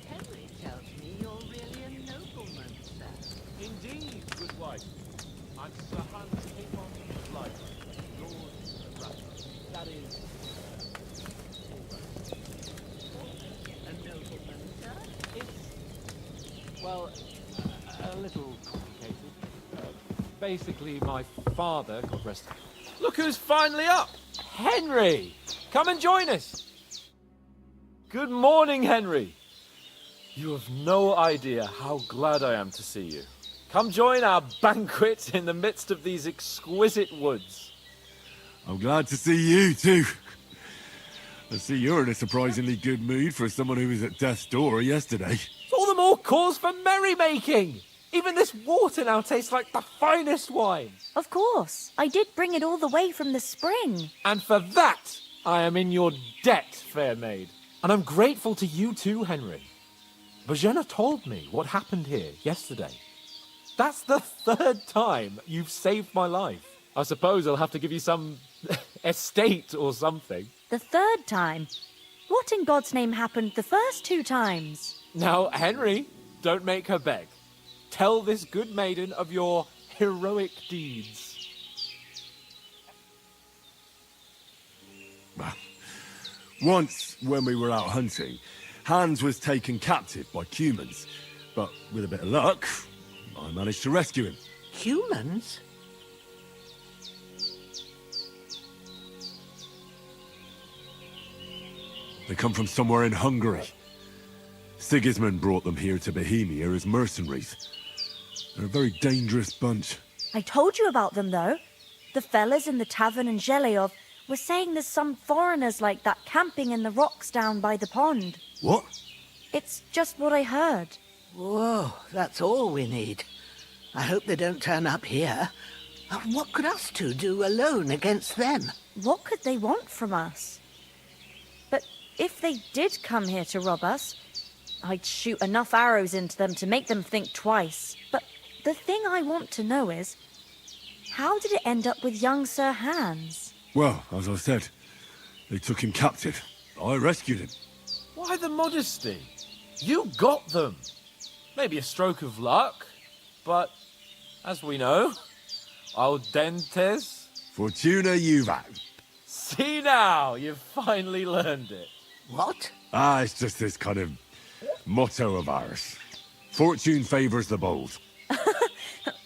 Henry tells me you're really a nobleman, sir. Indeed, good wife. I'm Sir Hans Capon Light, Lord Rathbone. That is, A nobleman, sir? it's, well, a little complicated. Basically, my father, God rest him. Look who's finally up! Henry! Come and join us! Good morning, Henry! You have no idea how glad I am to see you. Come join our banquet in the midst of these exquisite woods. I'm glad to see you, too. I see you're in a surprisingly good mood for someone who was at death's door yesterday. It's all the more cause for merrymaking! Even this water now tastes like the finest wine. Of course. I did bring it all the way from the spring. And for that, I am in your debt, fair maid. And I'm grateful to you too, Henry. Bajena told me what happened here yesterday. That's the third time you've saved my life. I suppose I'll have to give you some estate or something. The third time? What in God's name happened the first 2 times? Now, Henry, don't make her beg. Tell this good maiden of your heroic deeds. Well, once, when we were out hunting, Hans was taken captive by humans. But with a bit of luck, I managed to rescue him. Humans? They come from somewhere in Hungary. Sigismund brought them here to Bohemia as mercenaries. They're a very dangerous bunch. I told you about them, though. The fellas in the tavern in Zheleov were saying there's some foreigners like that camping in the rocks down by the pond. What? It's just what I heard. Whoa, that's all we need. I hope they don't turn up here. What could us two do alone against them? What could they want from us? But if they did come here to rob us, I'd shoot enough arrows into them to make them think twice. But the thing I want to know is, how did it end up with young Sir Hans? Well, as I said, they took him captive. I rescued him. Why the modesty? You got them. Maybe a stroke of luck, but as we know, audentes. Fortuna juvat. See now, you've finally learned it. What? It's just this kind of motto of ours. Fortune favors the bold.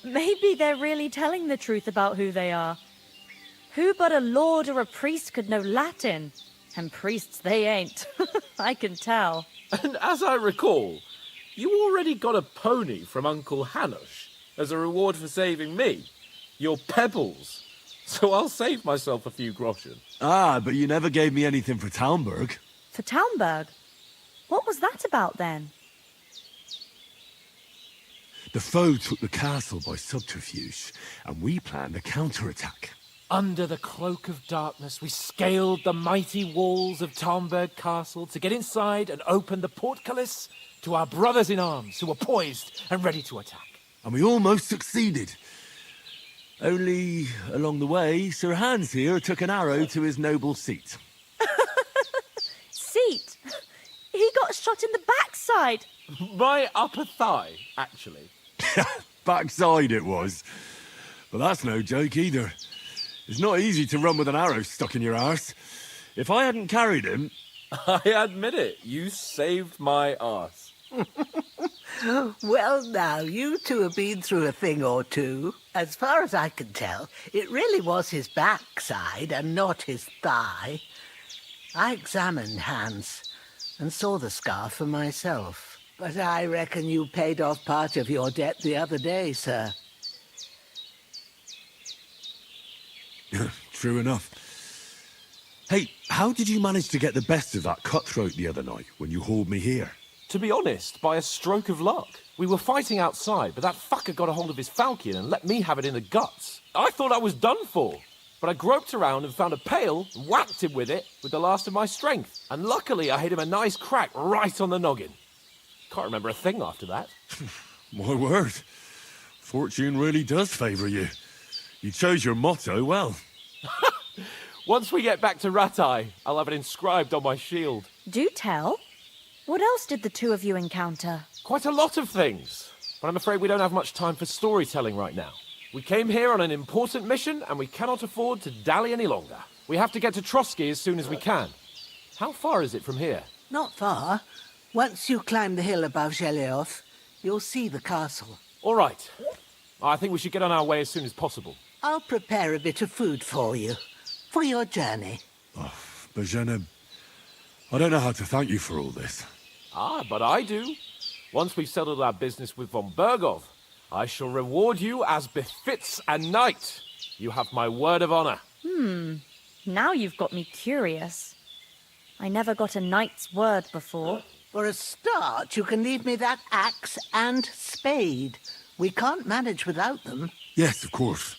Maybe they're really telling the truth about who they are. Who but a lord or a priest could know Latin? And priests they ain't. I can tell. And as I recall, you already got a pony from Uncle Hanush as a reward for saving me. Your pebbles. So I'll save myself a few groschen. But you never gave me anything for Talmberg. For Talmberg? What was that about then? The foe took the castle by subterfuge, and we planned a counterattack. Under the cloak of darkness, we scaled the mighty walls of Talmberg Castle to get inside and open the portcullis to our brothers in arms who were poised and ready to attack. And we almost succeeded. Only, along the way, Sir Hans here took an arrow to his noble seat. Seat? He got shot in the backside. My upper thigh, actually. Backside it was. But that's no joke either. It's not easy to run with an arrow stuck in your arse. If I hadn't carried him... I admit it, you saved my arse. Well, now, you two have been through a thing or two. As far as I can tell, it really was his backside and not his thigh. I examined Hans and saw the scar for myself. But I reckon you paid off part of your debt the other day, sir. True enough. Hey, how did you manage to get the best of that cutthroat the other night when you hauled me here? To be honest, by a stroke of luck. We were fighting outside, but that fucker got a hold of his falcon and let me have it in the guts. I thought I was done for. But I groped around and found a pail and whacked him with it with the last of my strength. And luckily I hit him a nice crack right on the noggin. Can't remember a thing after that. My word. Fortune really does favour you. You chose your motto well. Once we get back to Ratai, I'll have it inscribed on my shield. Do tell. What else did the two of you encounter? Quite a lot of things. But I'm afraid we don't have much time for storytelling right now. We came here on an important mission, and we cannot afford to dally any longer. We have to get to Trotsky as soon as we can. How far is it from here? Not far. Once you climb the hill above Zhelioth, you'll see the castle. All right. I think we should get on our way as soon as possible. I'll prepare a bit of food for you, for your journey. Bozhena, I don't know how to thank you for all this. Ah, but I do. Once we've settled our business with von Bergov, I shall reward you as befits a knight. You have my word of honor. Now you've got me curious. I never got a knight's word before. For a start, you can leave me that axe and spade. We can't manage without them. Yes, of course.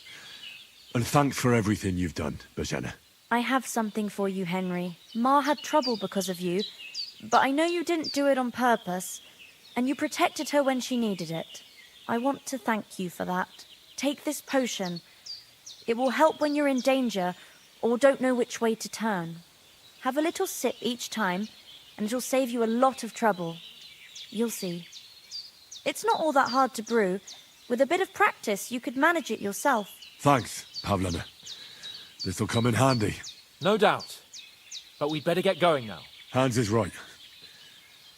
And thanks for everything you've done, Bozhena. I have something for you, Henry. Ma had trouble because of you, but I know you didn't do it on purpose, and you protected her when she needed it. I want to thank you for that. Take this potion. It will help when you're in danger or don't know which way to turn. Have a little sip each time, and it'll save you a lot of trouble. You'll see. It's not all that hard to brew. With a bit of practice, you could manage it yourself. Thanks, Pavlena. This'll come in handy. No doubt. But we'd better get going now. Hans is right.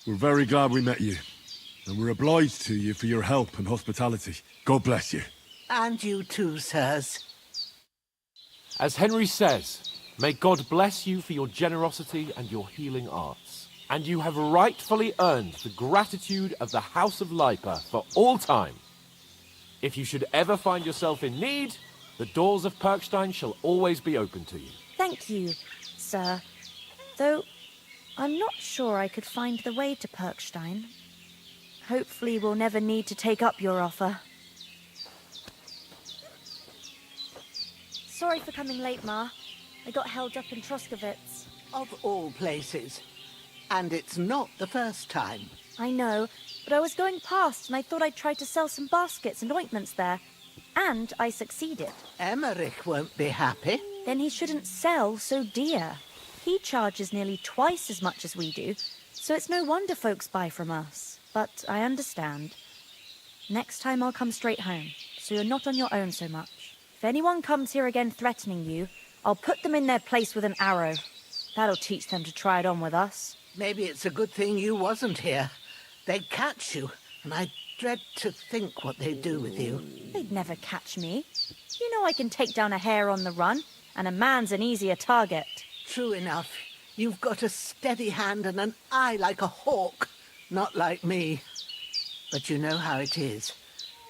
We're very glad we met you. And we're obliged to you for your help and hospitality. God bless you. And you too, sirs. As Henry says, may God bless you for your generosity and your healing arts. And you have rightfully earned the gratitude of the House of Lipa for all time. If you should ever find yourself in need, the doors of Perkstein shall always be open to you. Thank you, sir. Though I'm not sure I could find the way to Perkstein. Hopefully we'll never need to take up your offer. Sorry for coming late, Ma. I got held up in Troskowitz. Of all places. And it's not the first time. I know, but I was going past and I thought I'd try to sell some baskets and ointments there. And I succeeded. Emmerich won't be happy. Then he shouldn't sell so dear. He charges nearly twice as much as we do, so it's no wonder folks buy from us. But I understand. Next time I'll come straight home, so you're not on your own so much. If anyone comes here again threatening you, I'll put them in their place with an arrow. That'll teach them to try it on with us. Maybe it's a good thing you wasn't here. They'd catch you, and I dread to think what they'd do with you. They'd never catch me. You know I can take down a hare on the run, and a man's an easier target. True enough. You've got a steady hand and an eye like a hawk. Not like me. But you know how it is.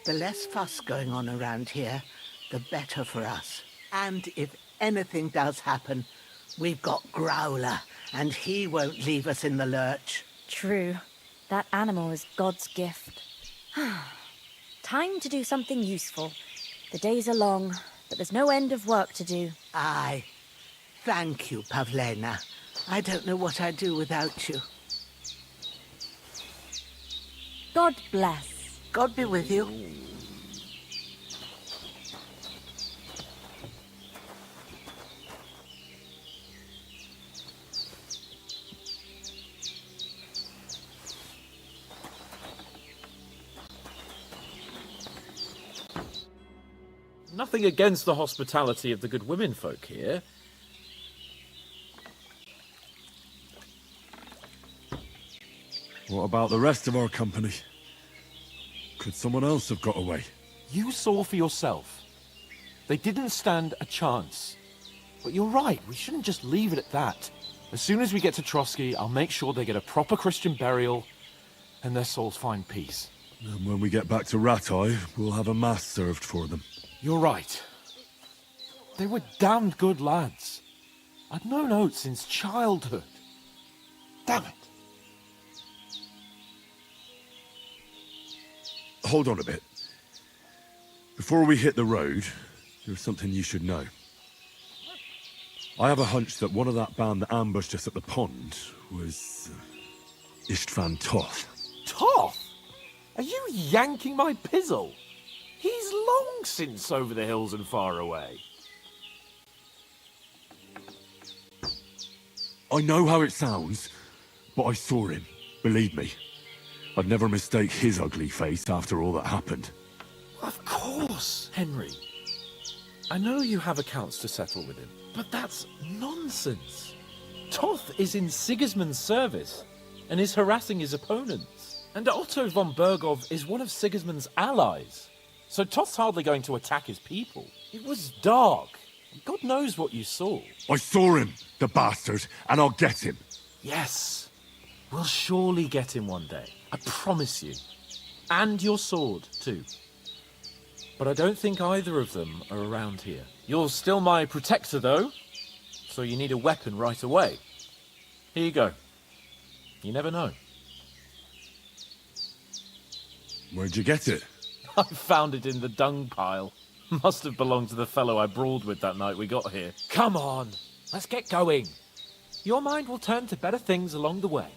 The less fuss going on around here, the better for us. And if anything does happen, we've got Growler, and he won't leave us in the lurch. True. That animal is God's gift. Time to do something useful. The days are long, but there's no end of work to do. Aye. Thank you, Pavlena. I don't know what I'd do without you. God bless. God be with you. Nothing against the hospitality of the good women folk here. What about the rest of our company? Could someone else have got away? You saw for yourself. They didn't stand a chance. But you're right, we shouldn't just leave it at that. As soon as we get to Trotsky, I'll make sure they get a proper Christian burial and their souls find peace. And when we get back to Rattay, we'll have a mass served for them. You're right. They were damned good lads. I'd known Oates since childhood. Damn it. Hold on a bit. Before we hit the road, there's something you should know. I have a hunch that one of that band that ambushed us at the pond was Istvan Toth. Toth? Are you yanking my pizzle? He's long since over the hills and far away. I know how it sounds, but I saw him. Believe me. I'd never mistake his ugly face after all that happened. Of course, Henry. I know you have accounts to settle with him, but that's nonsense. Toth is in Sigismund's service and is harassing his opponents. And Otto von Bergov is one of Sigismund's allies. So Toth's hardly going to attack his people. It was dark. God knows what you saw. I saw him, the bastard, and I'll get him. Yes. We'll surely get him one day. I promise you. And your sword, too. But I don't think either of them are around here. You're still my protector, though. So you need a weapon right away. Here you go. You never know. Where'd you get it? I found it in the dung pile. Must have belonged to the fellow I brawled with that night we got here. Come on, let's get going. Your mind will turn to better things along the way.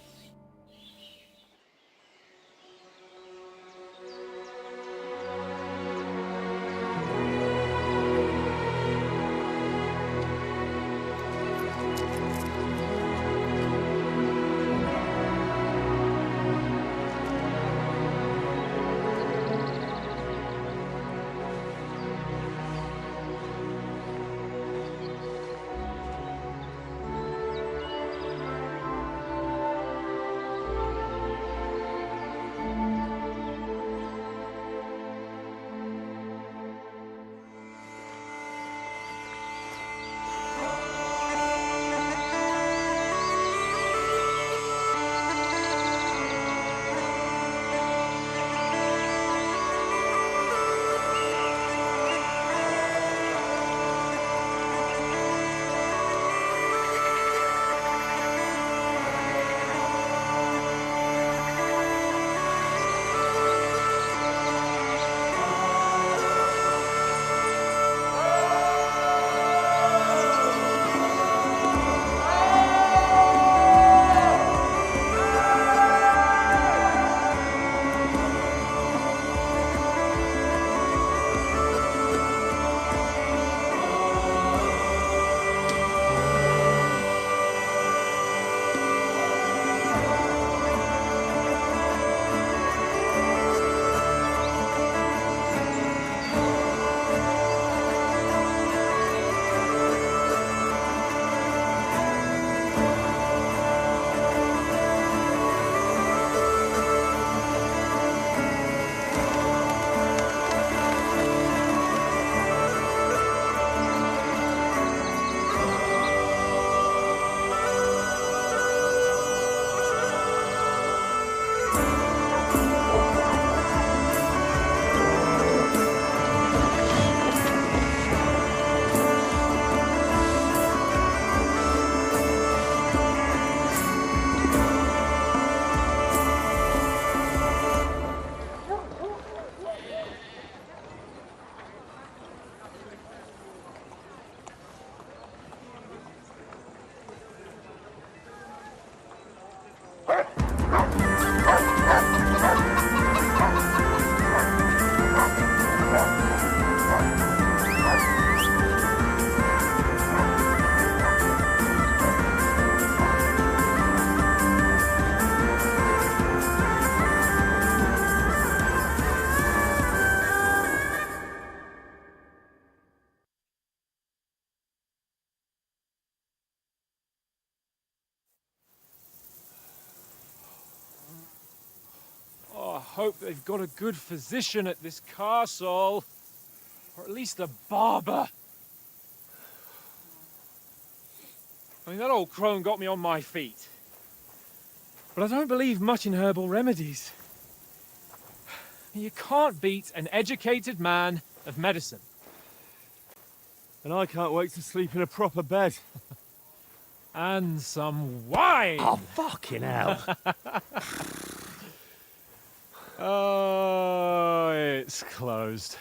hope they've got a good physician at this castle. Or at least a barber. I mean, that old crone got me on my feet. But I don't believe much in herbal remedies. You can't beat an educated man of medicine. And I can't wait to sleep in a proper bed. And some wine! Oh, fucking hell. Oh, it's closed.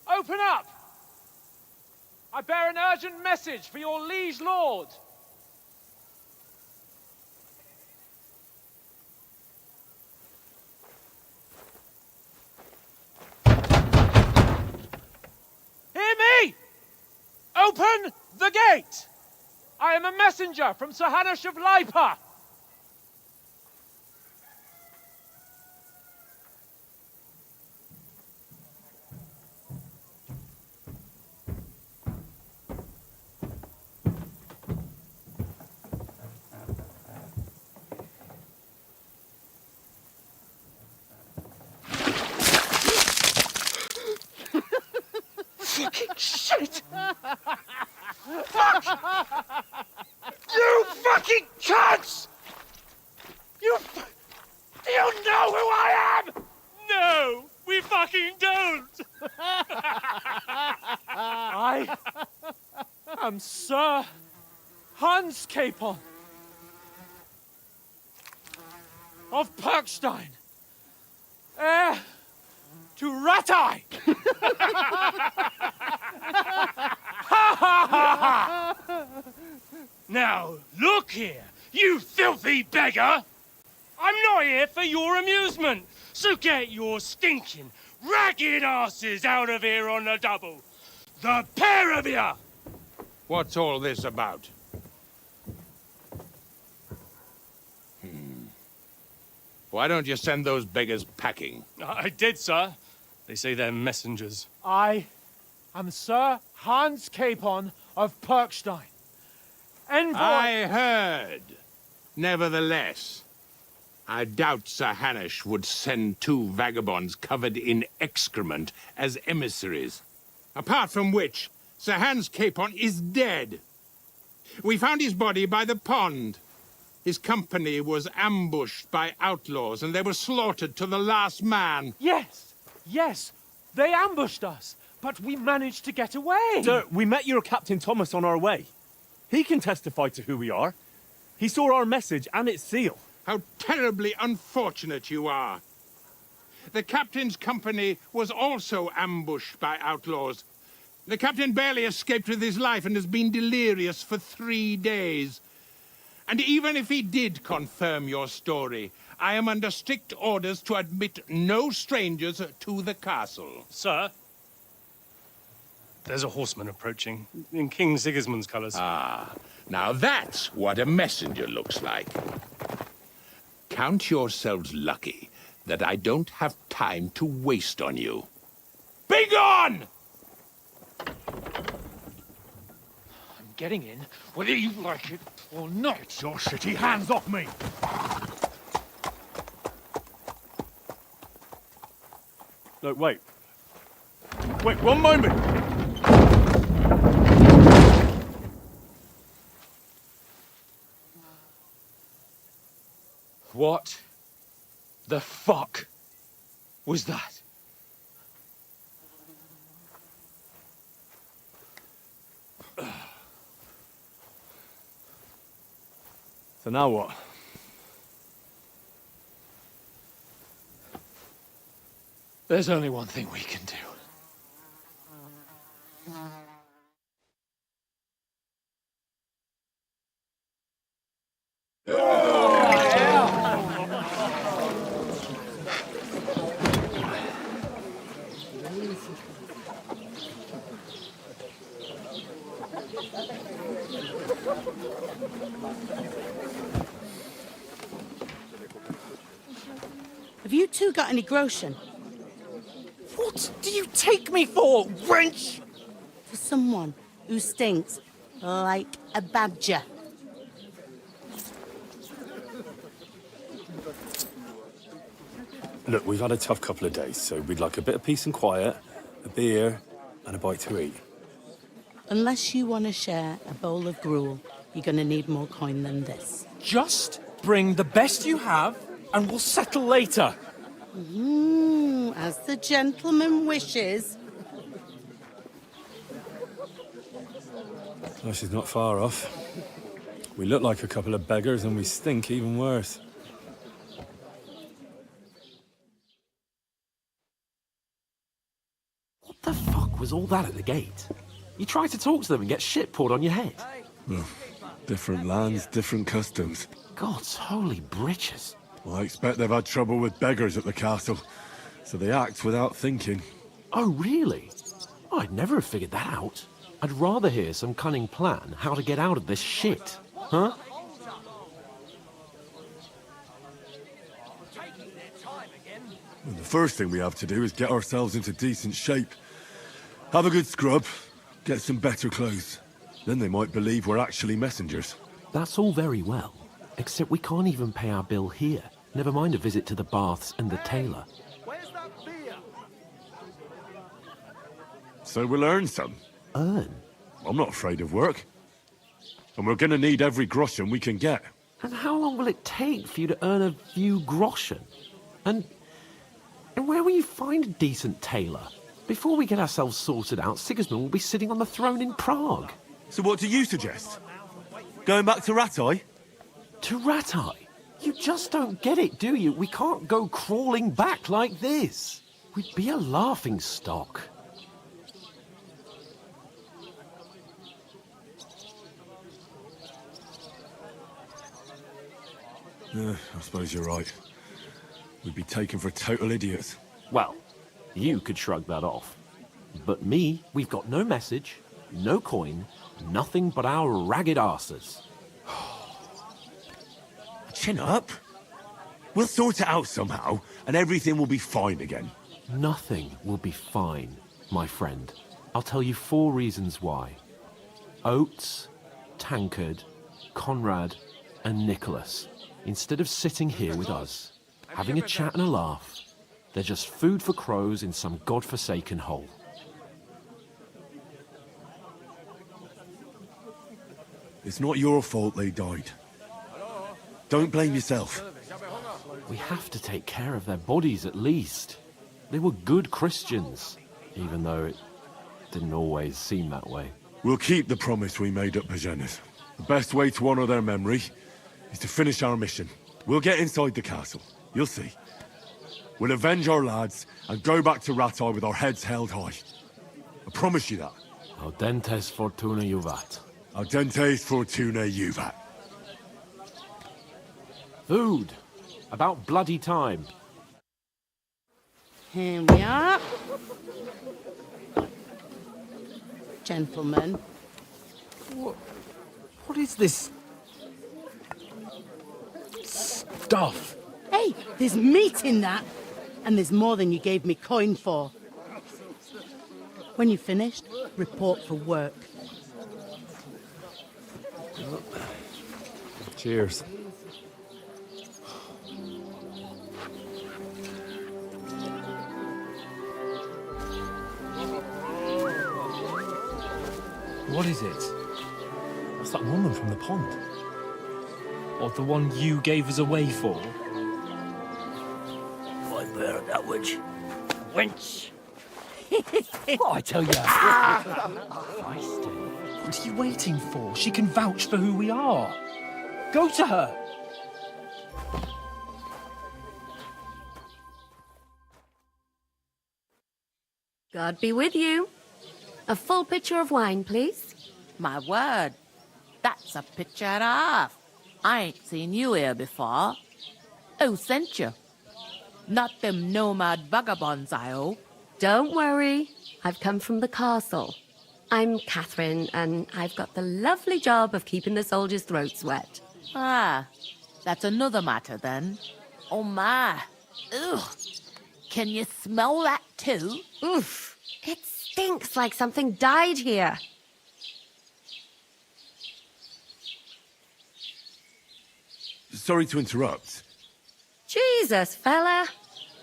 Open up! I bear an urgent message for your liege lord. Hear me! Open the gate! I am a messenger from Sir Hanush of Lipa. Fucking shit! Fuck! You fucking cunts! Do you know who I am? No, we fucking don't! I am Sir Hans Capon of Perkstein, heir to Ratai! Now, look here, you filthy beggar! I'm not here for your amusement, so get your stinking, ragged asses out of here on the double. The pair of you! What's all this about? Why don't you send those beggars packing? I did, sir. They say they're messengers. I am Sir Hans Capon of Perkstein. Envoy... I heard. Nevertheless, I doubt Sir Hanush would send two vagabonds covered in excrement as emissaries. Apart from which, Sir Hans Capon is dead. We found his body by the pond. His company was ambushed by outlaws, and they were slaughtered to the last man. Yes, yes, they ambushed us, but we managed to get away. Sir, we met your Captain Thomas on our way. He can testify to who we are. He saw our message and its seal. How terribly unfortunate you are. The captain's company was also ambushed by outlaws. The captain barely escaped with his life and has been delirious for 3 days. And even if he did confirm your story, I am under strict orders to admit no strangers to the castle. Sir, there's a horseman approaching, in King Sigismund's colours. Ah, now that's what a messenger looks like. Count yourselves lucky that I don't have time to waste on you. Be gone! I'm getting in, whether you like it or not. Get your shitty hands off me! No, wait. Wait, one moment! What the fuck was that? So now what? There's only one thing we can do. Have you two got any groschen? What do you take me for, wench? For someone who stinks like a badger. Look, we've had a tough couple of days, so we'd like a bit of peace and quiet, a beer, and a bite to eat. Unless you want to share a bowl of gruel, you're going to need more coin than this. Just bring the best you have, and we'll settle later. As the gentleman wishes. Well, she's not far off. We look like a couple of beggars, and we stink even worse. What the fuck was all that at the gate? You tried to talk to them and get shit poured on your head. Well, different lands, different customs. God's holy britches. Well, I expect they've had trouble with beggars at the castle, so they act without thinking. Oh, really? Oh, I'd never have figured that out. I'd rather hear some cunning plan how to get out of this shit. Huh? Well, the first thing we have to do is get ourselves into decent shape. Have a good scrub, get some better clothes. Then they might believe we're actually messengers. That's all very well, except we can't even pay our bill here. Never mind a visit to the baths and the tailor. Where's that beer? So we'll earn some. Earn? I'm not afraid of work. And we're gonna need every groschen we can get. And how long will it take for you to earn a few groschen? And where will you find a decent tailor? Before we get ourselves sorted out, Sigismund will be sitting on the throne in Prague. So what do you suggest? Going back to Ratai? To Ratai? You just don't get it, do you? We can't go crawling back like this. We'd be a laughing stock. I suppose you're right. We'd be taken for total idiots. Well, you could shrug that off. But me, we've got no message, no coin, nothing but our ragged arses. Chin up. We'll sort it out somehow, and everything will be fine again. Nothing will be fine, my friend. I'll tell you 4 reasons why. Oates, Tankard, Conrad, and Nicholas. Instead of sitting here with us, having a chat and a laugh, they're just food for crows in some godforsaken hole. It's not your fault they died. Don't blame yourself. We have to take care of their bodies at least. They were good Christians, even though it didn't always seem that way. We'll keep the promise we made at Pagenes. The best way to honor their memory is to finish our mission. We'll get inside the castle. You'll see. We'll avenge our lads and go back to Ratai with our heads held high. I promise you that. Audentes fortuna juvat. Audentes fortuna juvat. Food. About bloody time. Here we are. Gentlemen. What is this stuff? Hey, there's meat in that. And there's more than you gave me coin for. When you're finished, report for work. Cheers. What is it? What's that woman from the pond? Or the one you gave us away for? I bear that witch. Wench! What I tell you? What are you waiting for? She can vouch for who we are. Go to her. God be with you. A full pitcher of wine, please. My word, that's a picture and a half. I ain't seen you here before. Who sent you? Not them nomad vagabonds, I hope. Don't worry. I've come from the castle. I'm Catherine, and I've got the lovely job of keeping the soldiers' throats wet. Ah, that's another matter then. Oh my, Ugh. Can you smell that too? Oof. It stinks like something died here. Sorry to interrupt. Jesus, fella.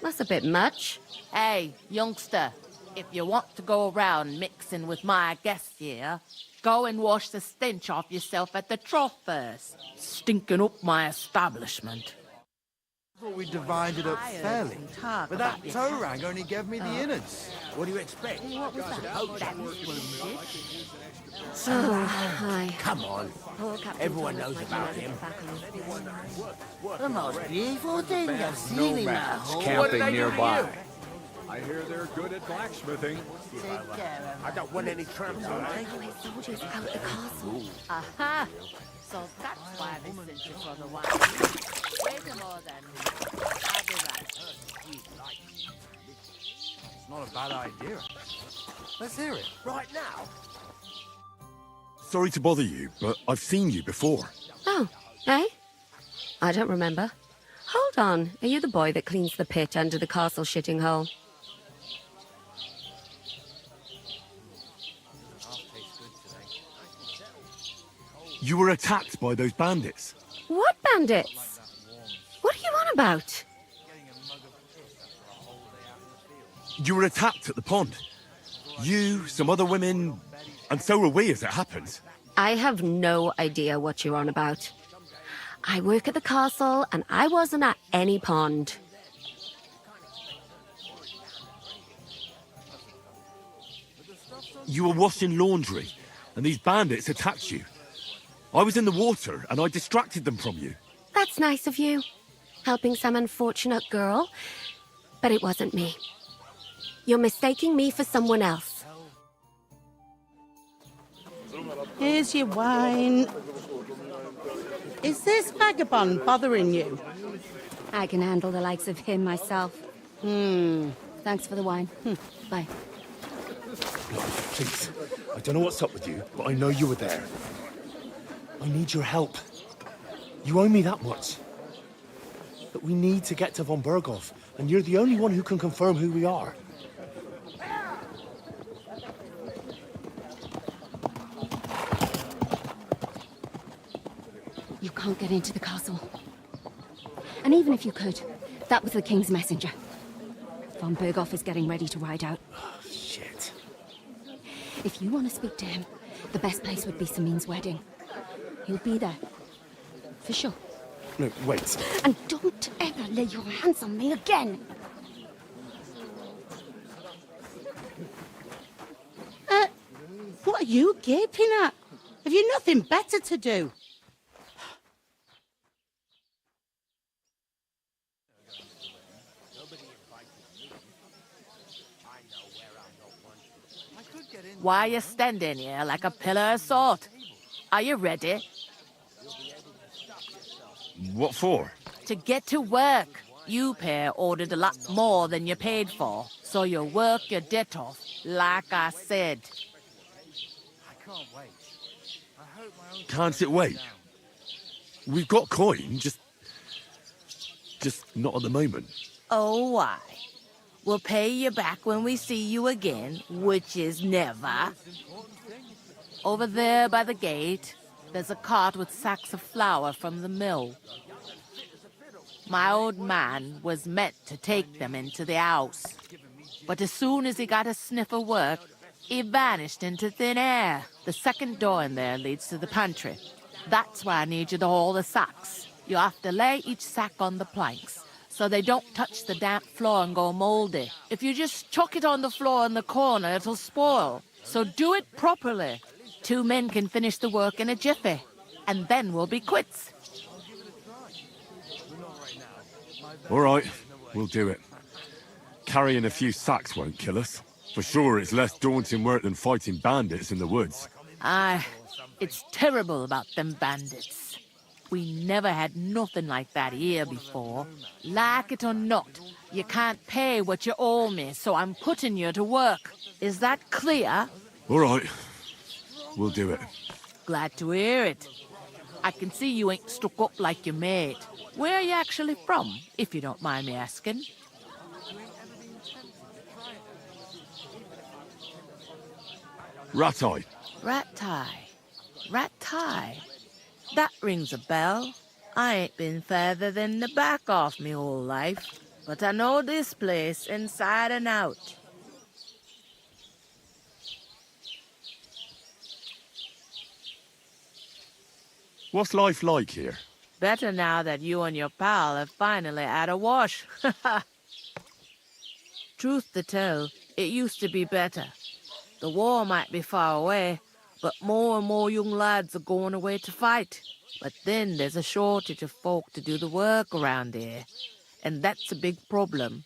That's a bit much. Hey, youngster, if you want to go around mixing with my guests here, go and wash the stench off yourself at the trough first. Stinking up my establishment. I thought we divided up fairly, but that toe rag only gave me the innards. What do you expect? What was that? Hi. Come on. Poor Captain Everyone Thomas knows might about never him. get back on his feet. The most beautiful thing I've seen in my whole Camping nearby. I hear they're good at blacksmithing. Take care of I don't want any tramps on me. Highway soldiers out the castle. Aha! So that's why they sent you for the wine. Wait a more then. I'll be right. It's not a bad idea. Let's hear it. Right now? Sorry to bother you, but I've seen you before. Oh, eh? I don't remember. Hold on. Are you the boy that cleans the pit under the castle shitting hole? You were attacked by those bandits. What bandits? What are you on about? You were attacked at the pond. You, some other women, and so were we as it happened. I have no idea what you're on about. I work at the castle, and I wasn't at any pond. You were washing laundry, and these bandits attacked you. I was in the water, and I distracted them from you. That's nice of you. Helping some unfortunate girl. But it wasn't me. You're mistaking me for someone else. Here's your wine. Is this vagabond bothering you? I can handle the likes of him myself. Thanks for the wine. Bye. Please, I don't know what's up with you, but I know you were there. I need your help. You owe me that much. But we need to get to von Berghoff, and you're the only one who can confirm who we are. You can't get into the castle. And even if you could, that was the King's messenger. Von Berghoff is getting ready to ride out. Shit. If you want to speak to him, the best place would be Samin's wedding. He'll be there. For sure. No, wait. And don't ever lay your hands on me again! What are you gaping at? Have you nothing better to do? Why you standing here like a pillar of salt? Are you ready? What for? To get to work. You pair ordered a lot more than you paid for, so you work your debt off, like I said. Can't it wait? We've got coin, just not at the moment. Oh, why? We'll pay you back when we see you again, which is never. Over there by the gate, there's a cart with sacks of flour from the mill. My old man was meant to take them into the house. But as soon as he got a sniff of work, he vanished into thin air. The second door in there leads to the pantry. That's why I need you to haul the sacks. You have to lay each sack on the planks, so they don't touch the damp floor and go moldy. If you just chuck it on the floor in the corner, it'll spoil. So do it properly. 2 men can finish the work in a jiffy, and then we'll be quits. All right, we'll do it. Carrying a few sacks won't kill us. For sure, it's less daunting work than fighting bandits in the woods. Aye, it's terrible about them bandits. We never had nothing like that here before. Like it or not, you can't pay what you owe me, so I'm putting you to work. Is that clear? All right, we'll do it. Glad to hear it. I can see you ain't stuck up like your mate. Where are you actually from, if you don't mind me asking? Ratai. Ratai. Ratai. That rings a bell. I ain't been further than the back off me whole life, but I know this place inside and out. What's life like here? Better now that you and your pal have finally had a wash. Truth to tell, it used to be better. The war might be far away, but more and more young lads are going away to fight. But then there's a shortage of folk to do the work around here, and that's a big problem.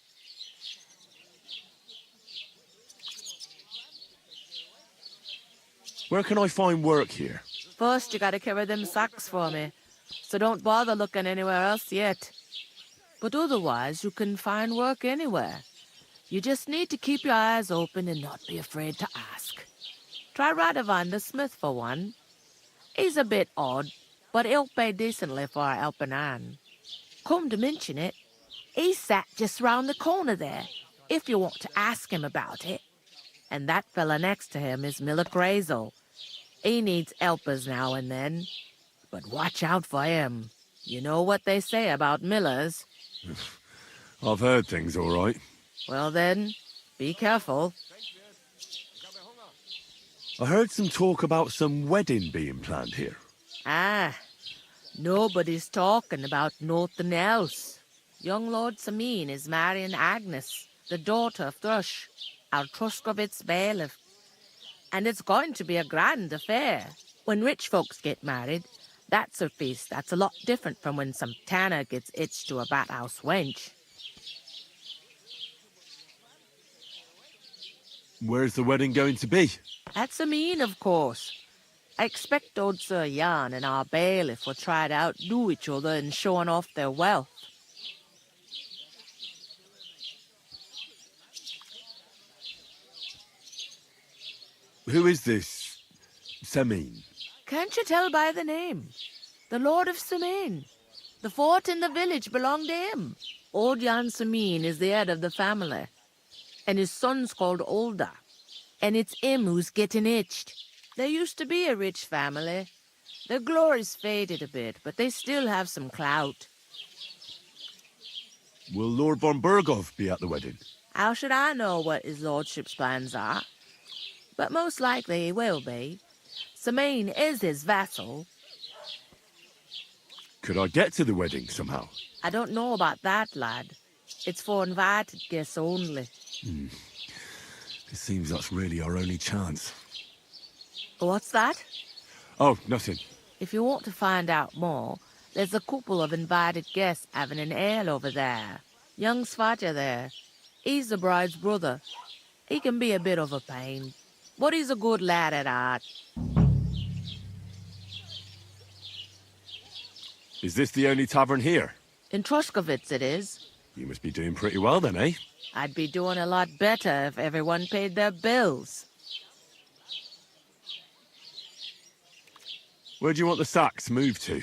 Where can I find work here? First, you gotta carry them sacks for me, so don't bother looking anywhere else yet. But otherwise, you can find work anywhere. You just need to keep your eyes open and not be afraid to ask. Try Radovan the smith for one. He's a bit odd, but he'll pay decently for a helping hand. Come to mention it, he's sat just round the corner there, if you want to ask him about it. And that fella next to him is Miller Crazel. He needs helpers now and then, but watch out for him. You know what they say about Millers. I've heard things, all right. Well then, be careful. I heard some talk about some wedding being planned here. Ah, nobody's talking about nothing else. Young Lord Samin is marrying Agnes, the daughter of Thrush, our Truskovitz bailiff. And it's going to be a grand affair. When rich folks get married, that's a feast that's a lot different from when some tanner gets hitched to a bathouse wench. Where's the wedding going to be? At Samin, of course. I expect old Sir Jan and our bailiff will try to outdo each other in showing off their wealth. Who is this Samin? Can't you tell by the name? The Lord of Samin. The fort and the village belong to him. Old Jan Samin is the head of the family, and his son's called Olda. And it's him who's getting itched. There used to be a rich family. Their glory's faded a bit, but they still have some clout. Will Lord von Burgov be at the wedding? How should I know what his lordship's plans are? But most likely he will be. Samin is his vassal. Could I get to the wedding somehow? I don't know about that, lad. It's for invited guests only. It seems that's really our only chance. What's that? Oh, nothing. If you want to find out more, there's a couple of invited guests having an ale over there. Young Svaja there. He's the bride's brother. He can be a bit of a pain, but he's a good lad at heart. Is this the only tavern here? In Truskovitz it is. You must be doing pretty well then, eh? I'd be doing a lot better if everyone paid their bills. Where do you want the sacks moved to?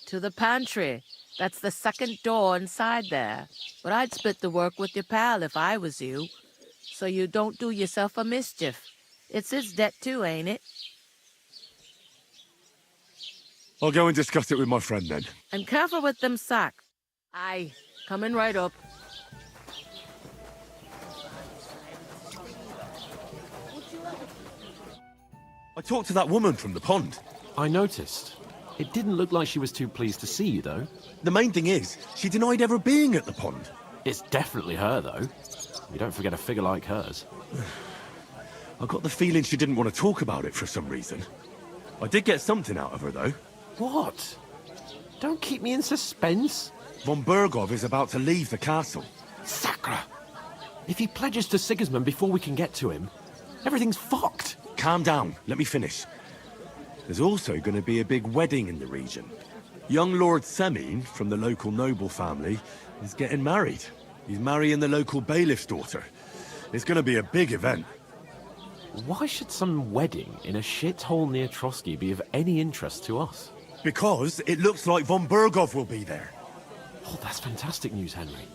To the pantry. That's the second door inside there. But I'd split the work with your pal if I was you, so you don't do yourself a mischief. It's his debt too, ain't it? I'll go and discuss it with my friend then. And careful with them sacks. Aye, coming right up. I talked to that woman from the pond. I noticed. It didn't look like she was too pleased to see you, though. The main thing is, she denied ever being at the pond. It's definitely her, though. You don't forget a figure like hers. I got the feeling she didn't want to talk about it for some reason. I did get something out of her, though. What? Don't keep me in suspense. Von Burgov is about to leave the castle. Sacra! If he pledges to Sigismund before we can get to him, everything's fucked. Calm down. Let me finish. There's also going to be a big wedding in the region. Young Lord Semin, from the local noble family, is getting married. He's marrying the local bailiff's daughter. It's going to be a big event. Why should some wedding in a shithole near Trotsky be of any interest to us? Because it looks like von Berghoff will be there. Oh, that's fantastic news, Henry.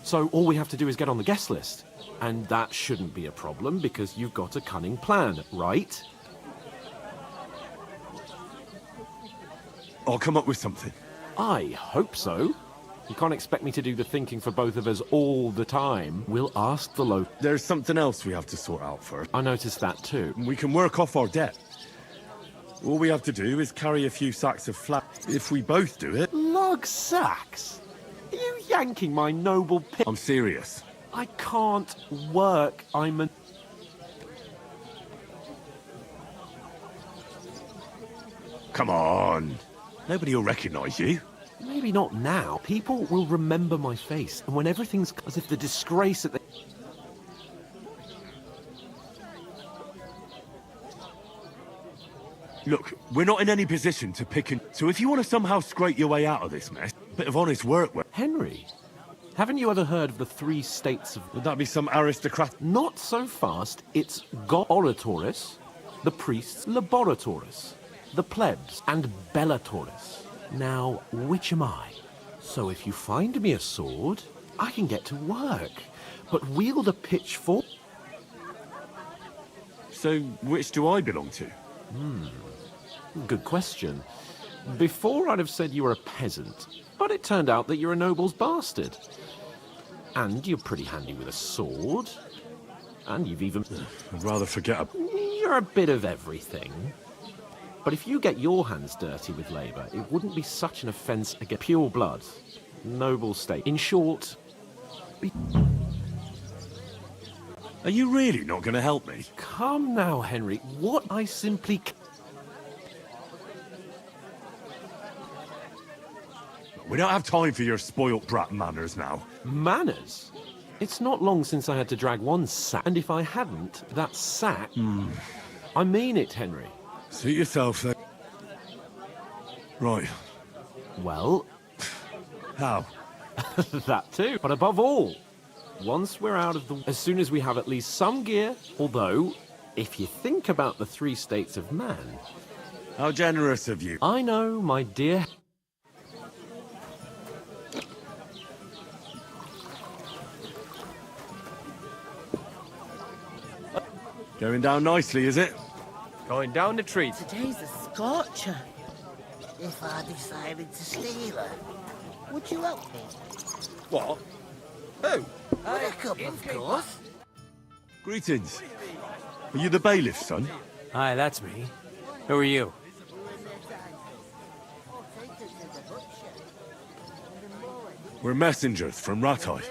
So all we have to do is get on the guest list. And that shouldn't be a problem because you've got a cunning plan, right? I'll come up with something. I hope so. You can't expect me to do the thinking for both of us all the time. We'll ask the local... There's something else we have to sort out first. I noticed that too. We can work off our debt. All we have to do is carry a few sacks of flour. If we both do it... Lug sacks? Are you yanking my noble pig? I'm serious. I can't work. I'm an... Come on. Nobody will recognize you. Maybe not now. People will remember my face, and when everything's as if the disgrace that they... Look, we're not in any position to pick and... So if you want to somehow scrape your way out of this mess, a bit of honest work... Henry, haven't you ever heard of the 3 states of... Would that be some aristocrat... Not so fast. It's God Oratoris, the priests Laboratoris, the plebs, and Bellatoris. Now, which am I? So if you find me a sword, I can get to work. But wield a pitchfork... So which do I belong to? Good question. Before I'd have said you were a peasant, but it turned out that you're a noble's bastard. And you're pretty handy with a sword. And you've even... I'd rather forget You're a bit of everything. But if you get your hands dirty with labour, it wouldn't be such an offence against pure blood. Noble state. In short... Are you really not going to help me? Come now, Henry. What I simply... We don't have time for your spoilt brat manners now. Manners? It's not long since I had to drag one sack. And if I hadn't, that sack... I mean it, Henry. Suit yourself, then. Right. Well... How? That too. But above all, once we're out of the... As soon as we have at least some gear, although, if you think about the 3 states of man... How generous of you. I know, my dear... Going down nicely, is it? Going down the treat. Today's a scorcher. If I decided to steal her, would you help me? What? Who? Buttercup, of course. Greetings. Are you the bailiff's son? Hi, that's me. Who are you? We're messengers from Ratai.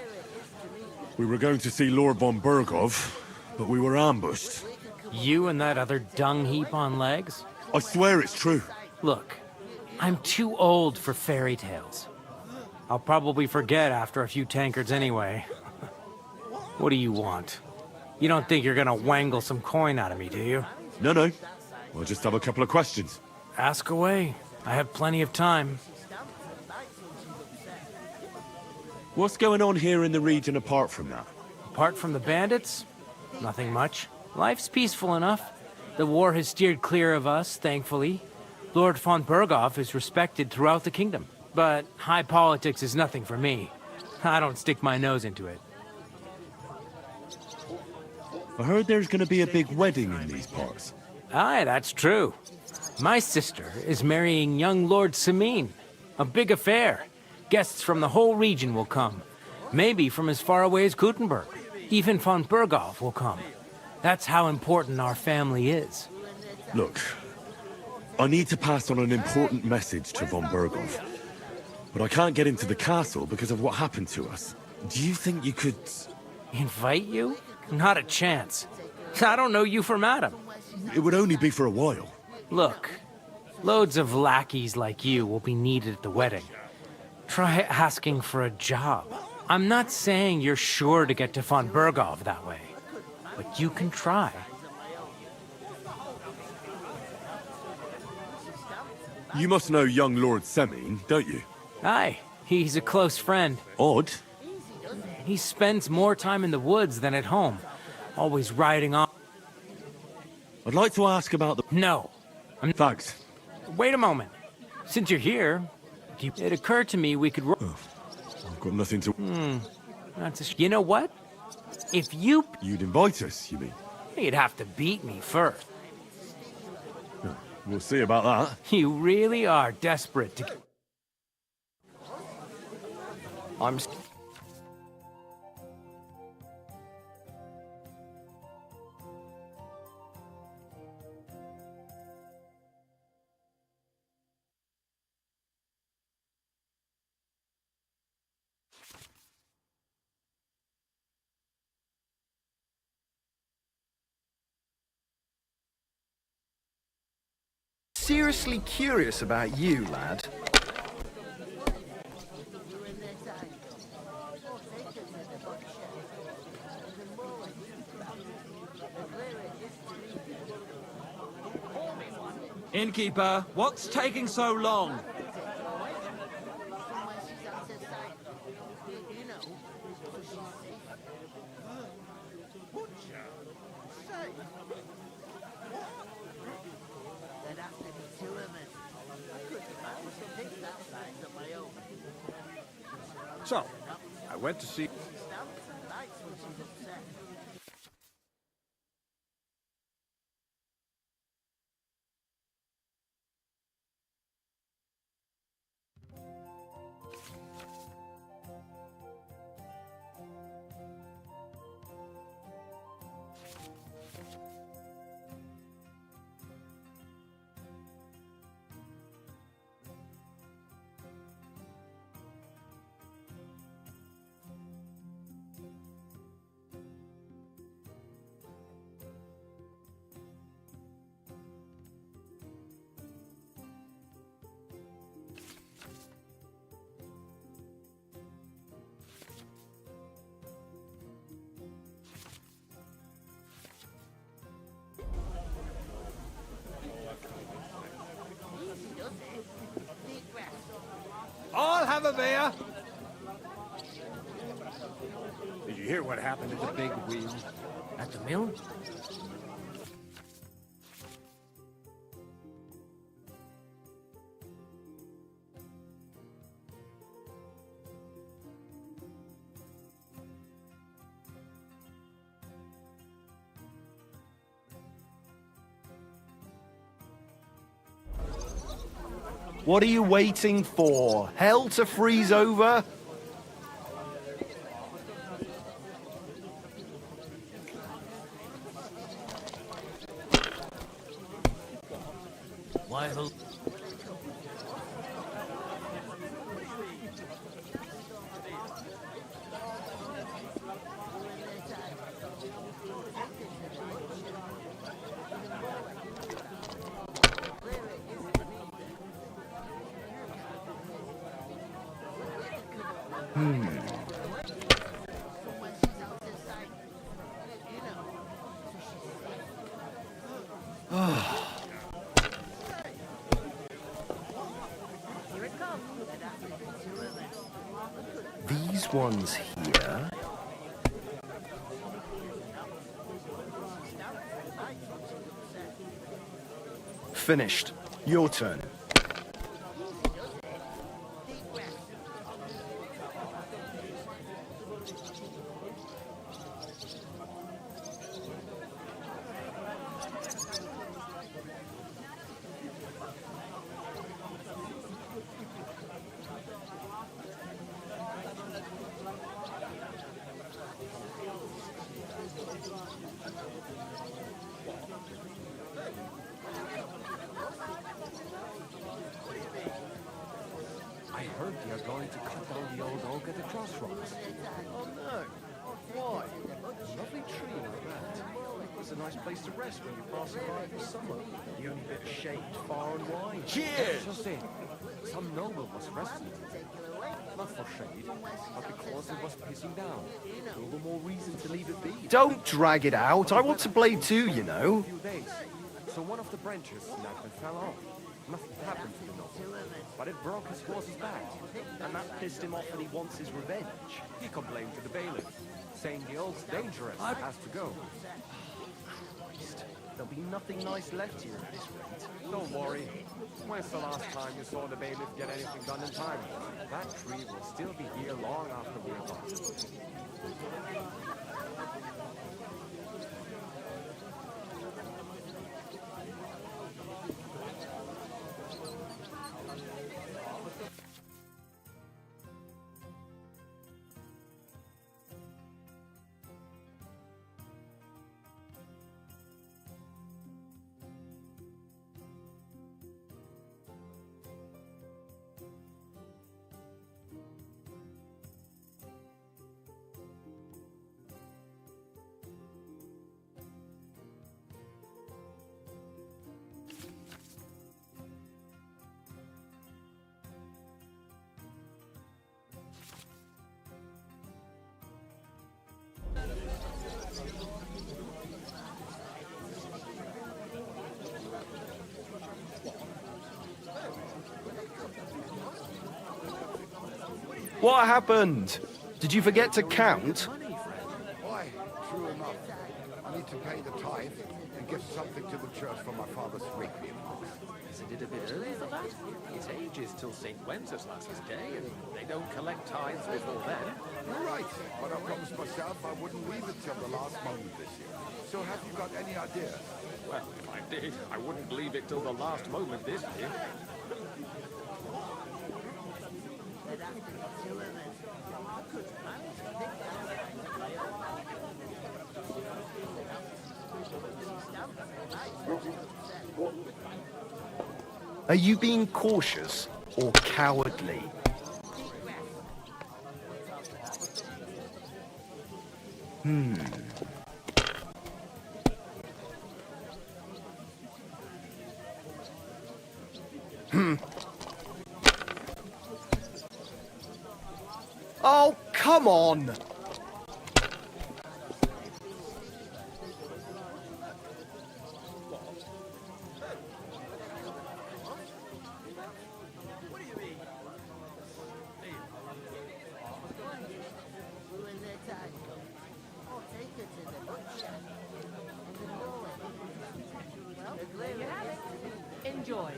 We were going to see Lord von Berghoff, but we were ambushed. You and that other dung heap on legs? I swear it's true. Look, I'm too old for fairy tales. I'll probably forget after a few tankards anyway. What do you want? You don't think you're gonna wangle some coin out of me, do you? No. I'll just have a couple of questions. Ask away. I have plenty of time. What's going on here in the region apart from that? Apart from the bandits, nothing much. Life's peaceful enough. The war has steered clear of us, thankfully. Lord von Berghoff is respected throughout the kingdom. But high politics is nothing for me. I don't stick my nose into it. I heard there's going to be a big wedding in these parts. Aye, that's true. My sister is marrying young Lord Samine. A big affair. Guests from the whole region will come. Maybe from as far away as Gutenberg. Even von Berghoff will come. That's how important our family is. Look, I need to pass on an important message to von Berghoff. But I can't get into the castle because of what happened to us. Do you think you could... Invite you? Not a chance. I don't know you from Adam. It would only be for a while. Look, loads of lackeys like you will be needed at the wedding. Try asking for a job. I'm not saying you're sure to get to von Berghoff that way, but you can try. You must know young Lord Semine, don't you? Aye, he's a close friend. Odd. He spends more time in the woods than at home, always riding on. I'd like to ask about the... No. Thanks. Wait a moment. Since you're here, it occurred to me we could... I've got nothing to... You know what? If you... You'd invite us, you mean? You'd have to beat me first. We'll see about that. You really are desperate to... I'm... seriously curious about you, lad. Innkeeper, what's taking so long? So, I went to see... I'll have a beer. Did you hear what happened at the big wheel? At the mill? What are you waiting for? Hell to freeze over? Why the... These ones here... Finished. Your turn. I heard you're going to cut down the old oak at the crossroads. Oh no. Why? A lovely tree like that. It's a nice place to rest when you're passing by in the summer. The only bit of shade far and wide. Cheers! Just it. Some noble was resting. Not for shade, but because it was pissing down. All the more reason to leave it be. Don't drag it out. I want to play too, you know. A few days. So one of the branches snapped and fell off. Nothing happened to the noble, but it broke his horse's back, and that pissed him off and he wants his revenge. He complained to the bailiff, saying the oak's dangerous, has to go. Christ. there'll be nothing nice left here at this rate. Don't worry. When's the last time you saw the bailiff get anything done in time? That tree will still be here long after we're gone. What happened? Did you forget to count? Why, true enough. I need to pay the tithe and give something to the church for my father's requiem. Isn't it a bit early for that? It's ages till St. Wenceslas's Day, and they don't collect tithes before then. You're right, but I promised myself I wouldn't leave it till the last moment this year. So have you got any idea? Well, if I did, I wouldn't leave it till the last moment this year. Are you being cautious or cowardly? Oh, come on! Enjoy.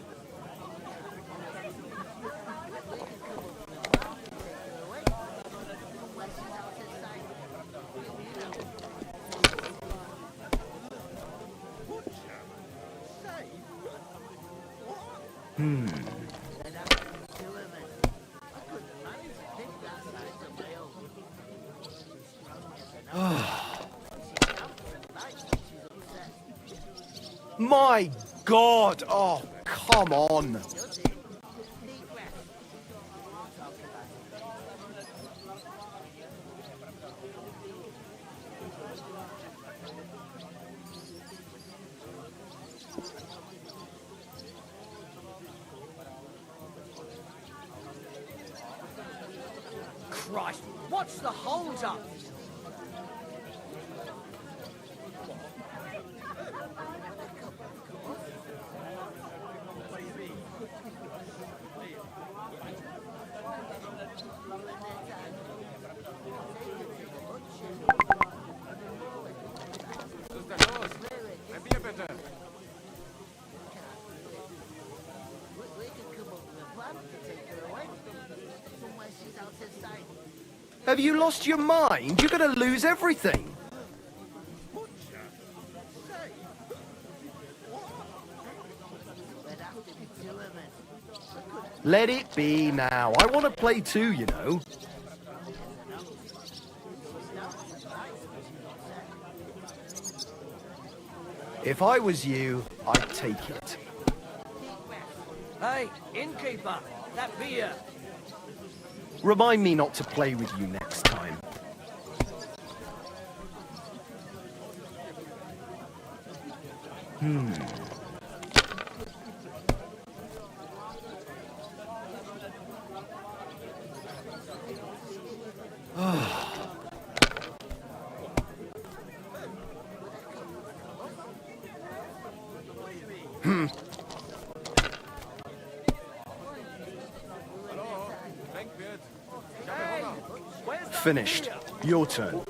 My God! Oh, come on! Christ, what's the hold-up? Have you lost your mind? You're gonna lose everything! Let it be now. I want to play too, you know. If I was you, I'd take it. Hey, innkeeper, that beer. Remind me not to play with you next time. Finished. Your turn.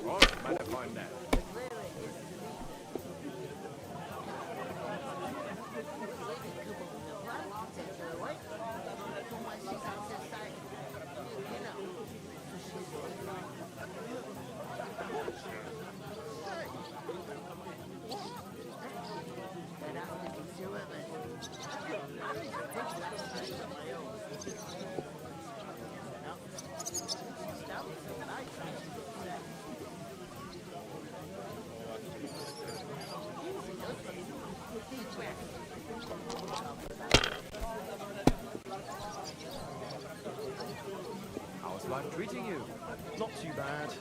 How's life treating you? Not too bad.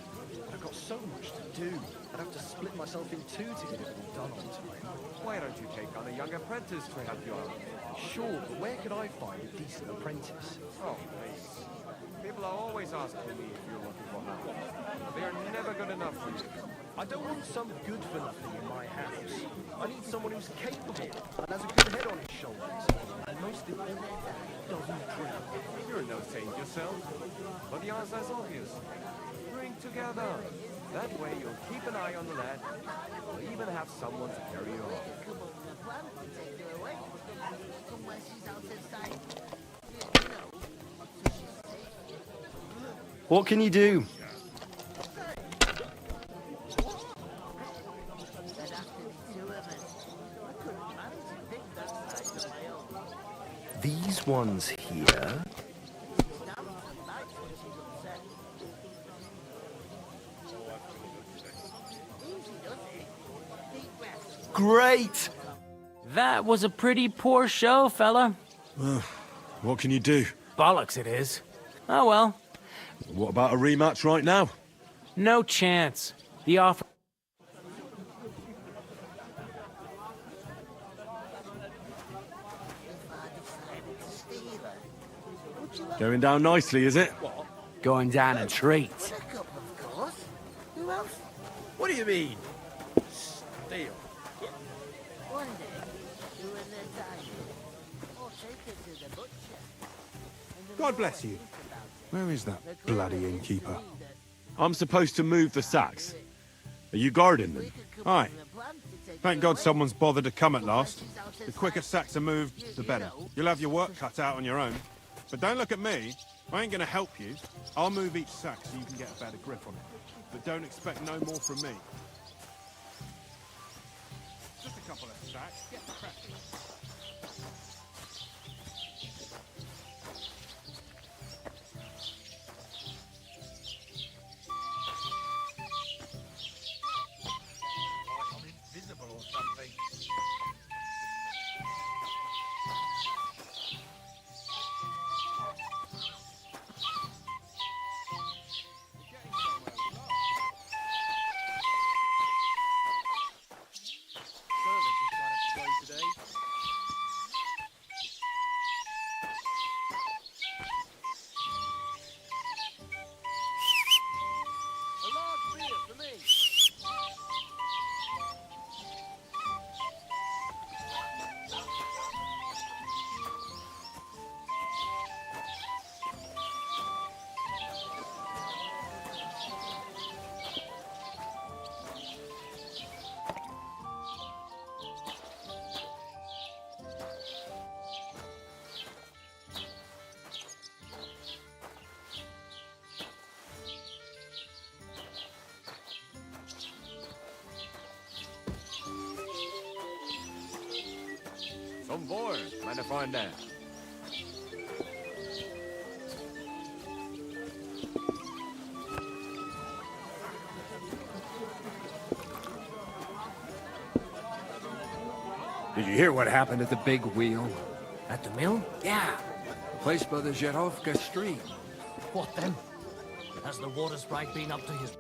I've got so much to do. I'd have to split myself in two to get it all done on time. Why don't you take on a young apprentice to help you out? Sure, but where could I find a decent apprentice? Oh, please. People are always asking me if you're looking for help. They are never good enough for you. I don't want some good-for-nothing in my house. I need someone who's capable and has a good head on his shoulders. And most importantly, doesn't drink. You're no saint yourself. But the answer is obvious. Drink together. That way you'll keep an eye on the lad. You'll even have someone to carry you on. What can you do? These ones here. Great! That was a pretty poor show, fella. What can you do? Bollocks it is. Oh well. What about a rematch right now? No chance. The offer... Going down nicely, is it? Going down a treat. Of course. Who else? What do you mean? Steal. One day, you and the diamond. Or take it to the butcher. God bless you. Where is that bloody innkeeper? I'm supposed to move the sacks. Are you guarding them? Aye. Thank God someone's bothered to come at last. The quicker sacks are moved, the better. You'll have your work cut out on your own. But don't look at me. I ain't gonna help you. I'll move each sack so you can get a better grip on it. But don't expect no more from me. Just a couple of sacks. Get cracking. I'm invisible or something. Some boy, mind if I find that? Did you hear what happened at the big wheel? At the mill? Yeah. The place by the Zherovka Street. What then? Has the water sprite been up to his...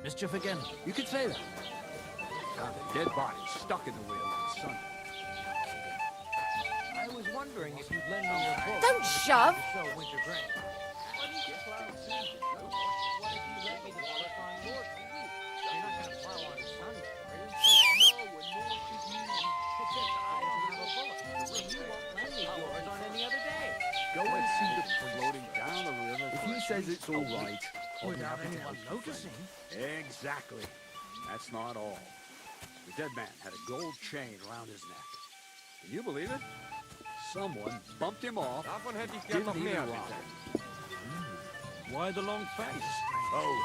mischief again? You could say that. Found a dead body stuck in the wheel in the sun. I was wondering if you'd lend me your book. Don't shove! So winter grain. Go and see the floating down the river. If he says it's all right, Without anyone noticing. Exactly. That's not all. The dead man had a gold chain around his neck. Can you believe it? Someone bumped him off. Davon hätte ich gern Didn't noch even mehr. rob. Why the long face? Oh,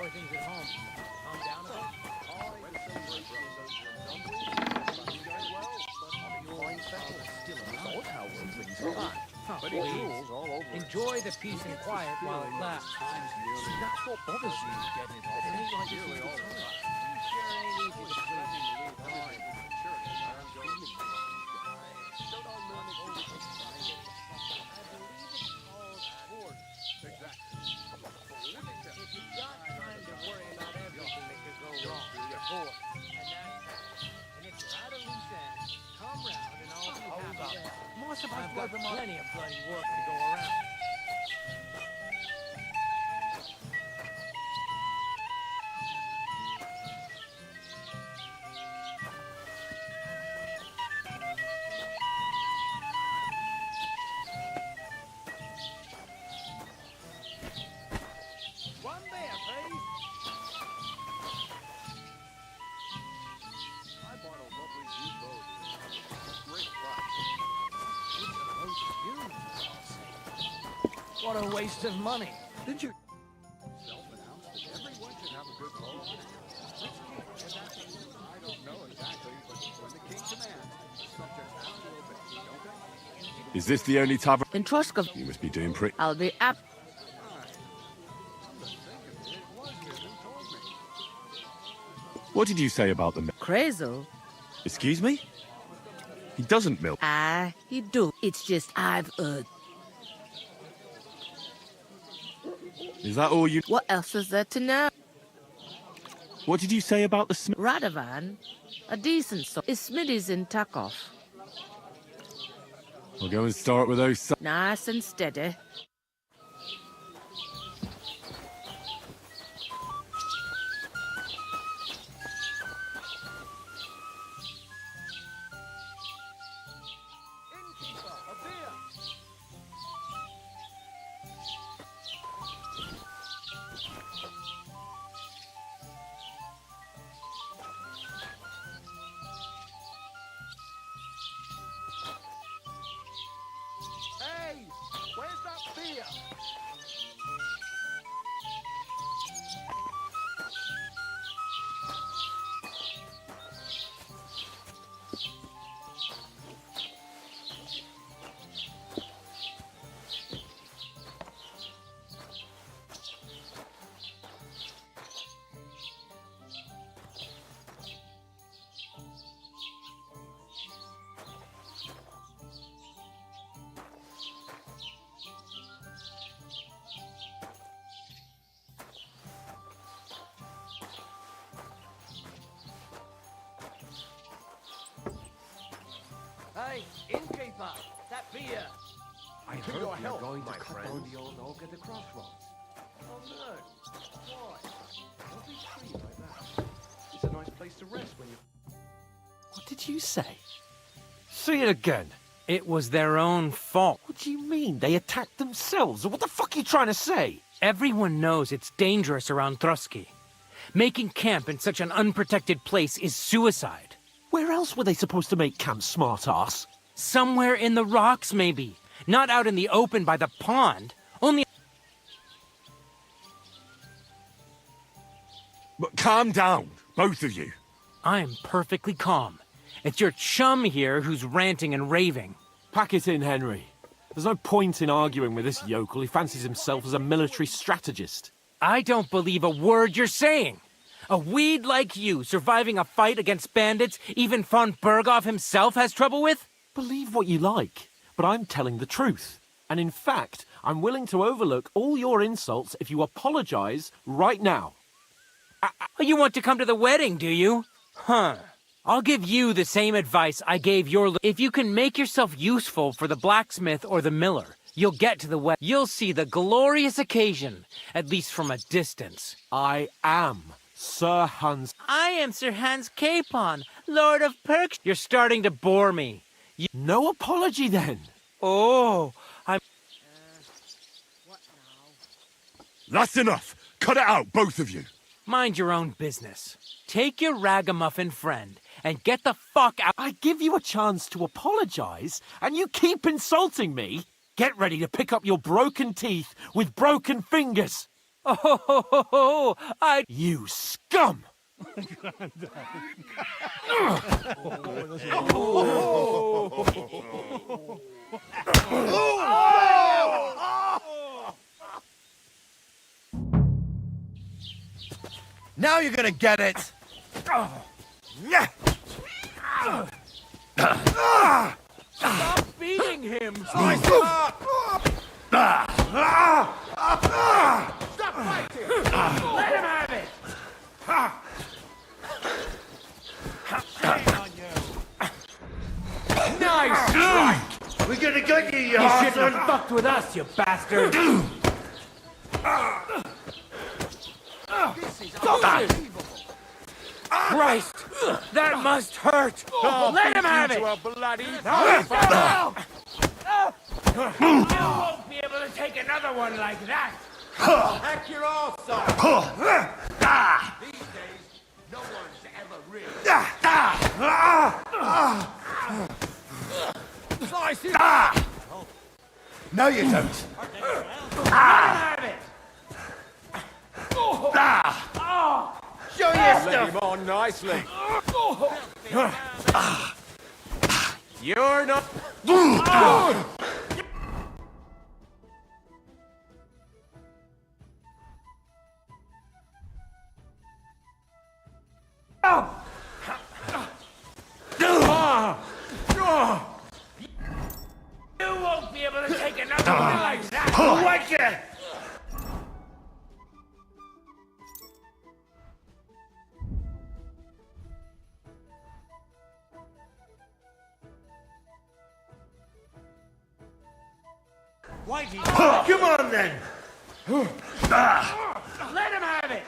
are things at home? Calm down a bit? But enjoy the peace and quiet while it lasts. That's what bothers me. It ain't like this all the time. Sure ain't easy to please. If you've got time to worry about everything that could go wrong, you're bored. And if you're at a loose end, come round and I'll be happy there. I've got plenty of bloody work to go around. One there, please. I bought a lovely new boat. Great price. What a waste of money. Did you self-announce that everyone should have a good boat? I don't know exactly, but when the king commands, subjects have to obey, don't they? Is this the only tavern? In Troskov, You must be doing pretty. I'll be up. What did you say about the milk? Crazel? Excuse me? He doesn't milk. He do. It's just I've, Is that all you... What else is there to know? What did you say about the smell? Radovan, a decent sort. Is Smitty's in Tuck-off? I'll go and start with those... Nice and steady. Hey, where's that beer? Hey, innkeeper, that beer. I hope your you're help, going to my cut friend. down the old oak at the crossroads. Oh no. Why? Don't be free like that. It's a nice place to rest when you... What did you say? Say it again. It was their own fault. What do you mean? They attacked themselves? What the fuck are you trying to say? Everyone knows it's dangerous around Trotsky. Making camp in such an unprotected place is suicide. Where else were they supposed to make camp, smart-ass? Somewhere in the rocks, maybe. Not out in the open by the pond. Only... But calm down, both of you. I'm perfectly calm. It's your chum here who's ranting and raving. Pack it in, Henry. There's no point in arguing with this yokel. He fancies himself as a military strategist. I don't believe a word you're saying. A weed like you surviving a fight against bandits even von Berghoff himself has trouble with? Believe what you like, but I'm telling the truth. And in fact, I'm willing to overlook all your insults if you apologize right now. You want to come to the wedding, do you? Huh. I'll give you the same advice I gave your... If you can make yourself useful for the blacksmith or the miller, you'll get to the wedding. You'll see the glorious occasion, at least from a distance. I am Sir Hans... I am Sir Hans Capon, Lord of Perks. You're starting to bore me. No apology, then. Oh, I'm... That's enough. Cut it out, both of you. Mind your own business. Take your ragamuffin friend and get the fuck out. I give you a chance to apologize, and you keep insulting me. Get ready to pick up your broken teeth with broken fingers. Oh, you scum! Now you're gonna get it! Stop beating him! Slice him up! Stop fighting! Let him have it! Nice strike! We're gonna get you, you You shouldn't have fucked with us, you bastard! Christ! That must hurt! Let him have it! Bloody You won't be able to take another one like that! Heck, you're all sorry! These days, no one's ever really. Slice it! No, you don't. Have it! Show your Let stuff! him on nicely. You're not. You won't be able to take another one like that! Wake it! Come on then! Let him have it!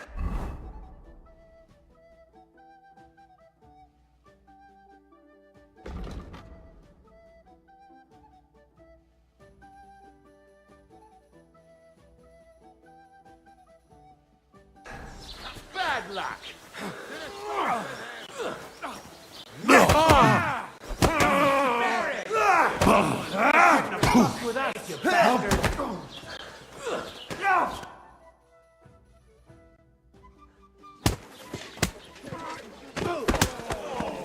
Bad luck. Fuck with us, you bastard!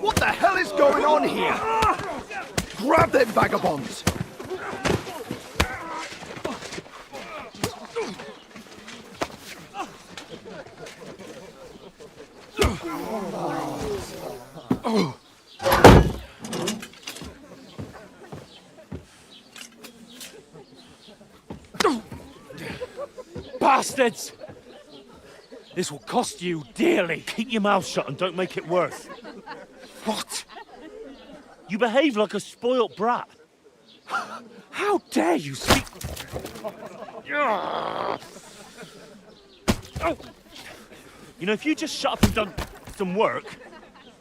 What the hell is going on here? Grab them vagabonds! Bastards! This will cost you dearly. Keep your mouth shut and don't make it worse. What? You behave like a spoilt brat. How dare you speak? You know, if you just shut up and done some work,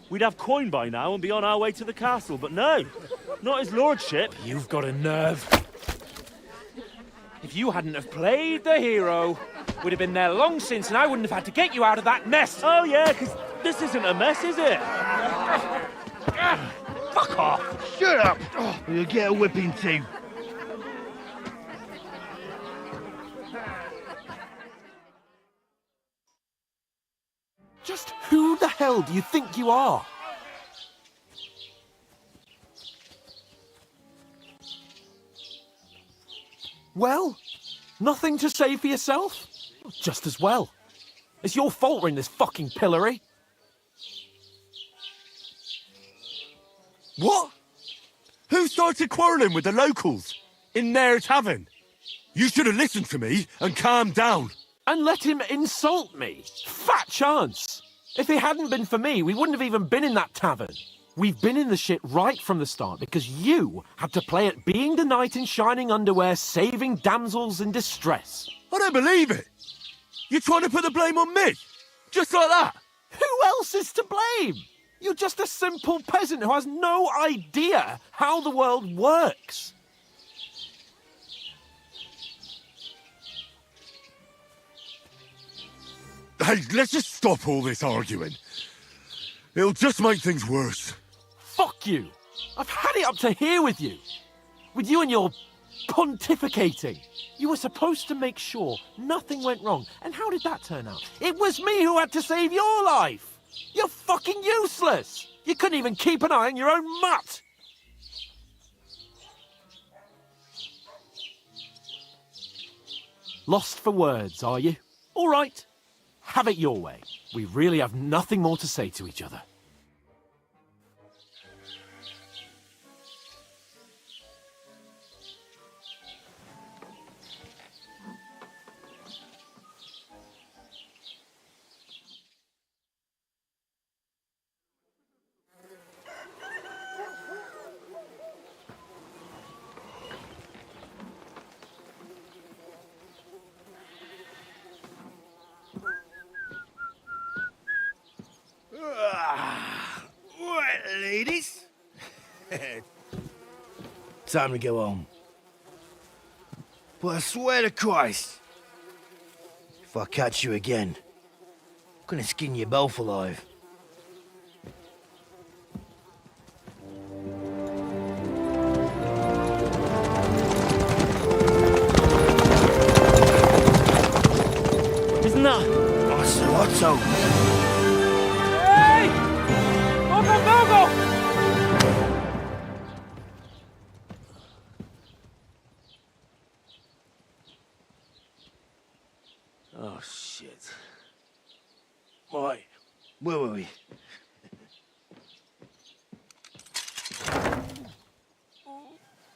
we'd have coin by now and be on our way to the castle. But no, not his lordship. You've got a nerve. If you hadn't have played the hero, we'd have been there long since and I wouldn't have had to get you out of that mess. Oh yeah, because this isn't a mess, is it? Fuck off! Shut up! Or you'll get a whipping too. Just who the hell do you think you are? Well, nothing to say for yourself? Just as well. It's your fault we're in this fucking pillory. What? Who started quarrelling with the locals? In their tavern? You should have listened to me and calmed down. And let him insult me. Fat chance. If it hadn't been for me, we wouldn't have even been in that tavern. We've been in the shit right from the start because you had to play at being the knight in shining underwear, saving damsels in distress. I don't believe it. You're trying to put the blame on me? Just like that? Who else is to blame? You're just a simple peasant who has no idea how the world works. Hey, let's just stop all this arguing. It'll just make things worse. Fuck you. I've had it up to here with you. With you and your pontificating. You were supposed to make sure nothing went wrong. And how did that turn out? It was me who had to save your life. You're fucking useless. You couldn't even keep an eye on your own mutt. Lost for words, are you? All right. Have it your way. We really have nothing more to say to each other. Right, ladies. Time to go home. But I swear to Christ, if I catch you again, I'm gonna skin you both alive. Isn't that? Otto. Hey! Go! Oh, shit. Right, where were we?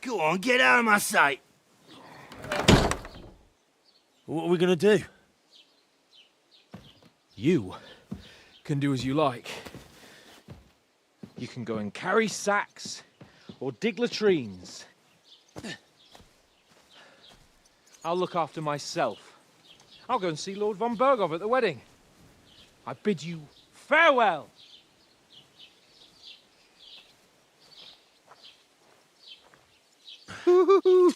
Go on, get out of my sight. What are we gonna do? You can do as you like. You can go and carry sacks or dig latrines. I'll look after myself. I'll go and see Lord von Berghoff at the wedding. I bid you farewell. All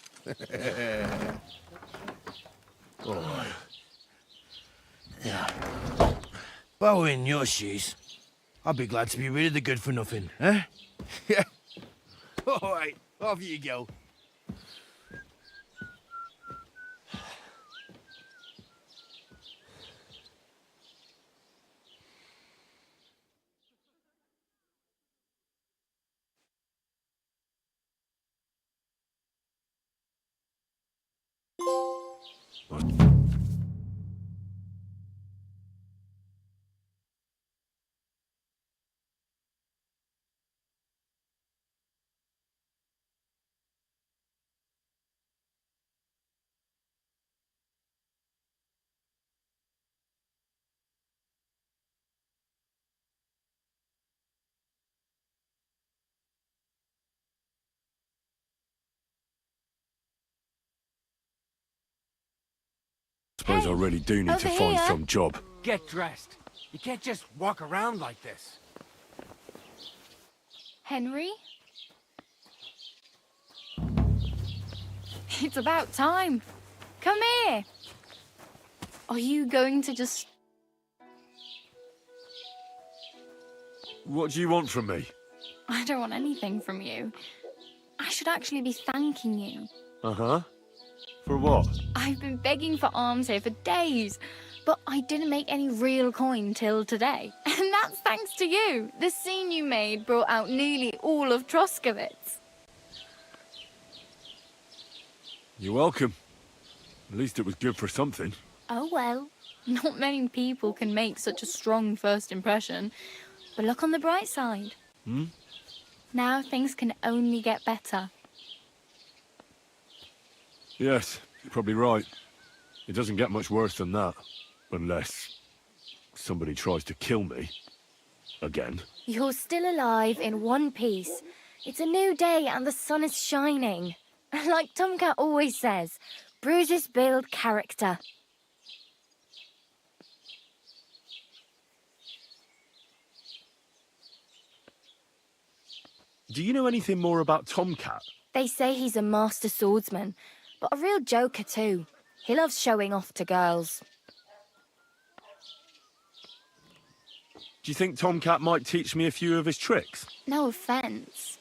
right. Yeah. If I were in your shoes, I'd be glad to be rid of the good for nothing, eh? Yeah. All right, off you go. Suppose I really do need to find some job. Get dressed. You can't just walk around like this. Henry? It's about time. Come here. Are you going to just... What do you want from me? I don't want anything from you. I should actually be thanking you. Uh-huh. For what? I've been begging for alms here for days, but I didn't make any real coin till today. And that's thanks to you. The scene you made brought out nearly all of Troskowitz. You're welcome. At least it was good for something. Oh well, not many people can make such a strong first impression. But look on the bright side. Hmm? Now things can only get better. Yes, you're probably right. It doesn't get much worse than that. Unless somebody tries to kill me. Again. You're still alive in one piece. It's a new day and the sun is shining. Like Tomcat always says, bruises build character. Do you know anything more about Tomcat? They say he's a master swordsman, but a real joker too. He loves showing off to girls. Do you think Tomcat might teach me a few of his tricks? No offence,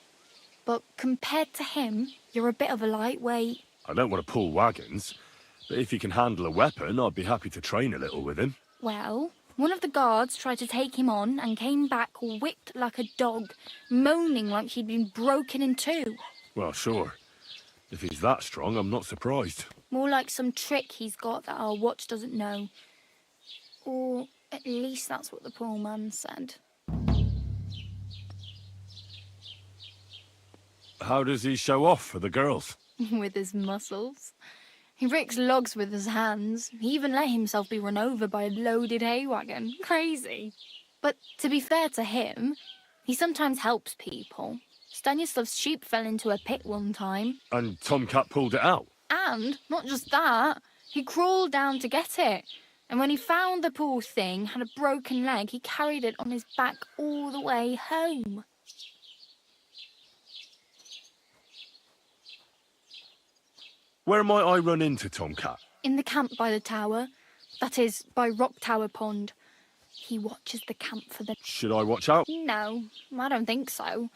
but compared to him, you're a bit of a lightweight. I don't want to pull wagons, but if he can handle a weapon, I'd be happy to train a little with him. Well, one of the guards tried to take him on and came back whipped like a dog, moaning like he'd been broken in two. Well, sure. If he's that strong, I'm not surprised. More like some trick he's got that our watch doesn't know. Or at least that's what the poor man said. How does he show off for the girls? With his muscles. He ricks logs with his hands. He even let himself be run over by a loaded hay wagon. Crazy. But to be fair to him, he sometimes helps people. Stanislav's sheep fell into a pit one time. And Tomcat pulled it out? And, not just that, he crawled down to get it. And when he found the poor thing had a broken leg, he carried it on his back all the way home. Where might I run into Tomcat? In the camp by the tower. That is, by Rock Tower Pond. He watches the camp for the... Should I watch out? No, I don't think so.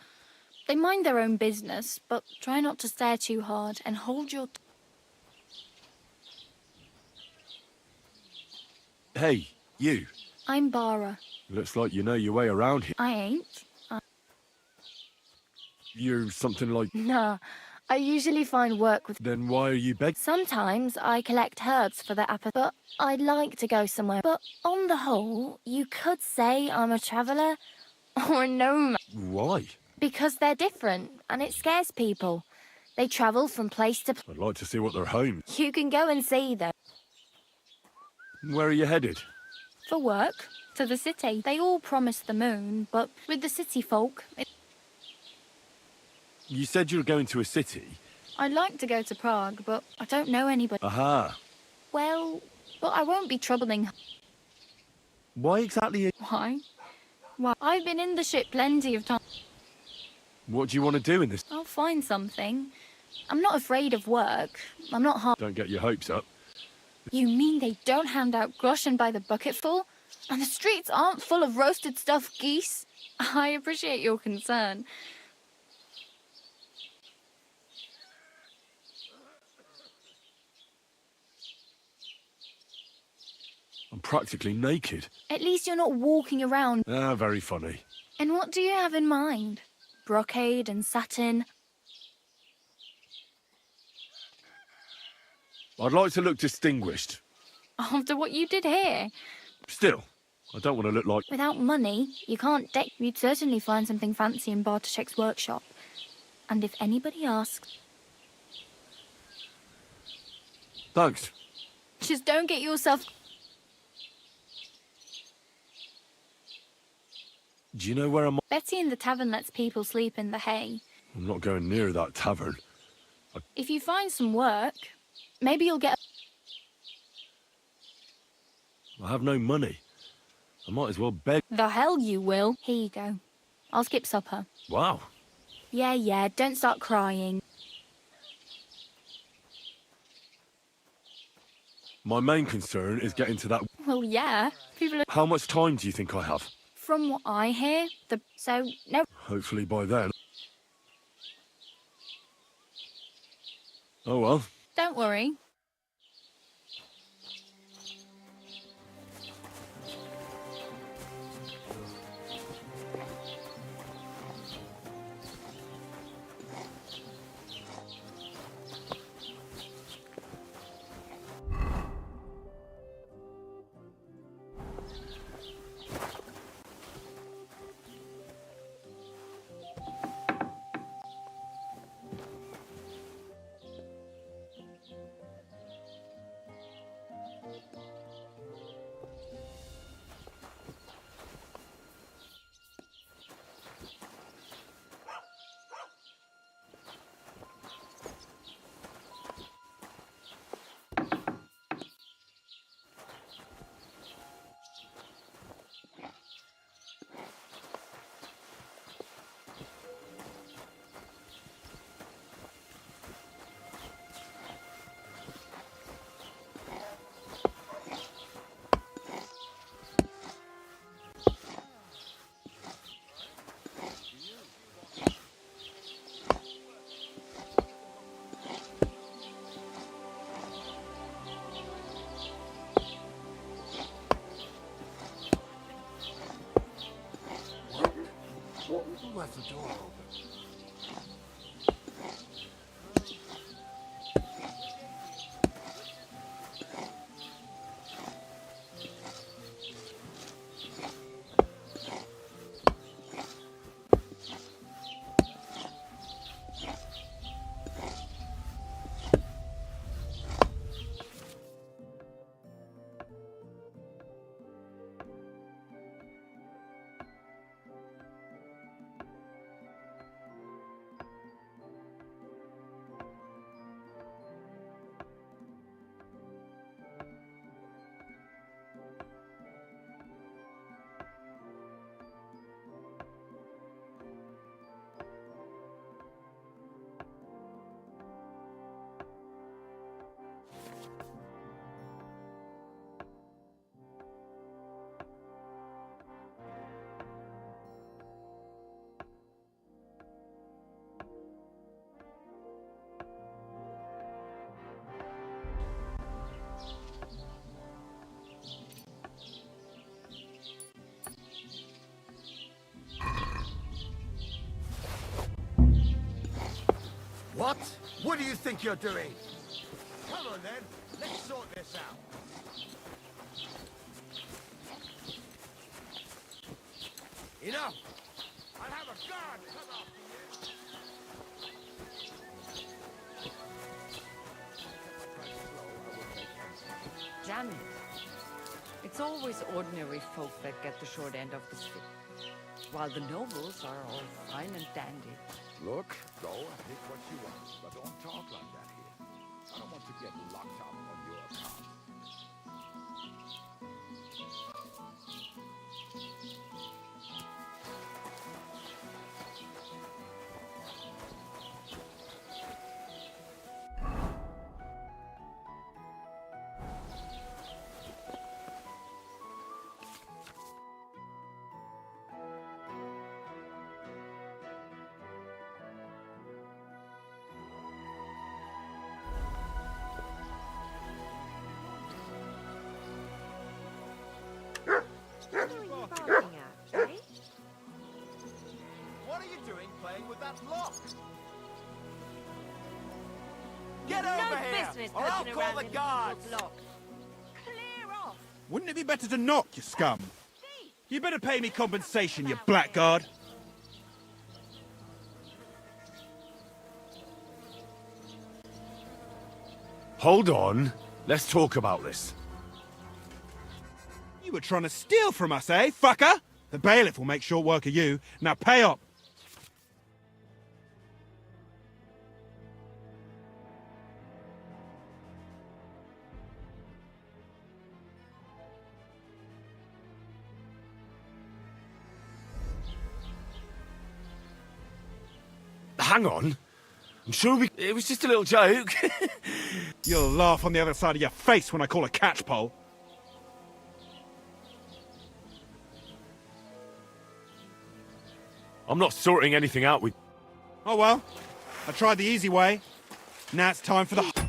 They mind their own business, but try not to stare too hard and hold your... Hey, you. I'm Bara. Looks like you know your way around here. I ain't. You're something like... Nah, I usually find work with... Then why are you begging? Sometimes I collect herbs for the apple, but I'd like to go somewhere. But on the whole, you could say I'm a traveller or a nomad. Why? Because they're different, and it scares people. They travel from place to... I'd like to see what their home. You can go and see them. Where are you headed? For work, to the city. They all promise the moon, but with the city folk... You said you were going to a city. I'd like to go to Prague, but I don't know anybody. Aha. Well, but I won't be troubling... Why exactly? Why? Why? I've been in the ship plenty of times. What do you want to do in this? I'll find something. I'm not afraid of work. I'm not hard. Don't get your hopes up. You mean they don't hand out groschen by the bucketful? And the streets aren't full of roasted stuffed geese? I appreciate your concern. I'm practically naked. At least you're not walking around. Ah, very funny. And what do you have in mind? Brocade and satin? I'd like to look distinguished. After what you did here? Still, I don't want to look like... Without money, you can't deck... You'd certainly find something fancy in Bartoszek's workshop. And if anybody asks... Thanks. Just don't get yourself... Do you know where I'm... Betty in the tavern lets people sleep in the hay. I'm not going near that tavern. If you find some work, maybe you'll get... I have no money. I might as well beg... The hell you will. Here you go. I'll skip supper. Wow. Yeah, don't start crying. My main concern is getting to that... Well, yeah. People are... How much time do you think I have? From what I hear, no. Hopefully by then. Oh well. Don't worry. What? What do you think you're doing? Come on then, let's sort this out. Enough! I'll have a guard come after you! Damn it. It's always ordinary folk that get the short end of the stick, while the nobles are all fine and dandy. Look, go and pick what you want, but don't talk like that here. I don't want to get locked up on your account. What are you doing playing with that lock? Get over No here, business or I'll poking call around the in guards. people's lock. Clear off. Wouldn't it be better to knock, you scum? You better pay me compensation, you blackguard. Hold on. Let's talk about this. You were trying to steal from us, eh, fucker? The bailiff will make short work of you. Now pay up. Hang on. I'm sure it was just a little joke. You'll laugh on the other side of your face when I call a catchpole. I'm not sorting anything out with... Oh well, I tried the easy way. Now it's time for the...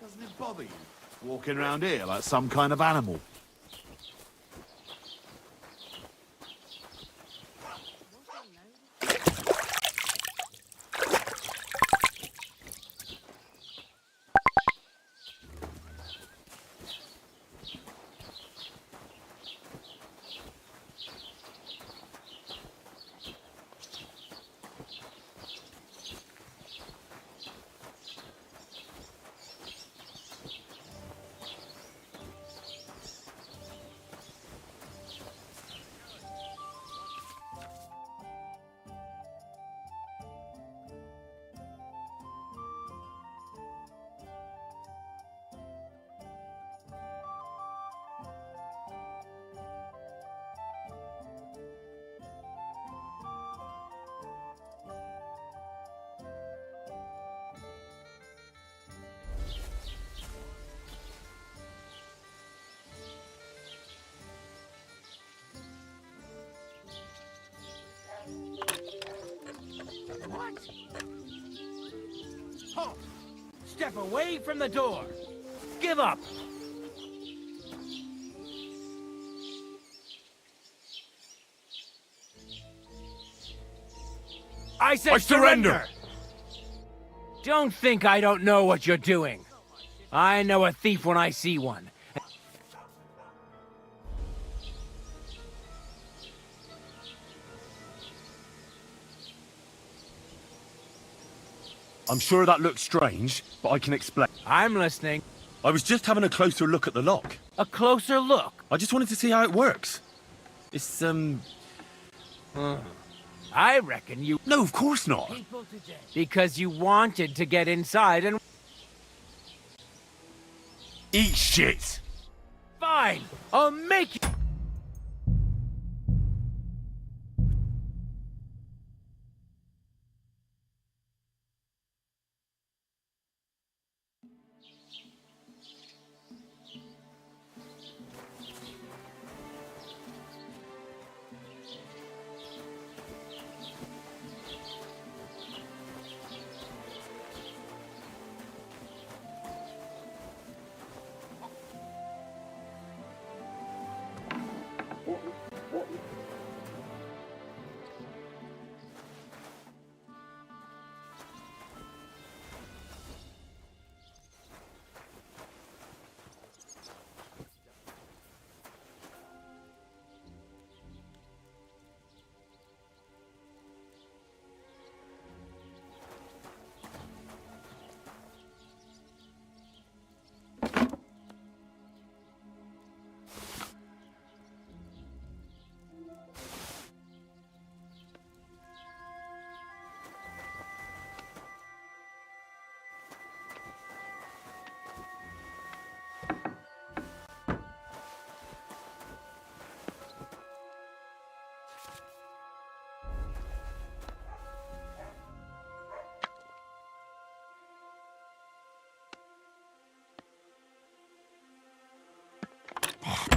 Doesn't it bother you? Walking around here like some kind of animal. Halt! Step away from the door. Give up. I said I surrender. Don't think I don't know what you're doing. I know a thief when I see one. I'm sure that looks strange, but I can explain. I'm listening. I was just having a closer look at the lock. A closer look? I just wanted to see how it works. It's, I reckon you... No, of course not. Because you wanted to get inside and... Eat shit! Fine! I'll make you...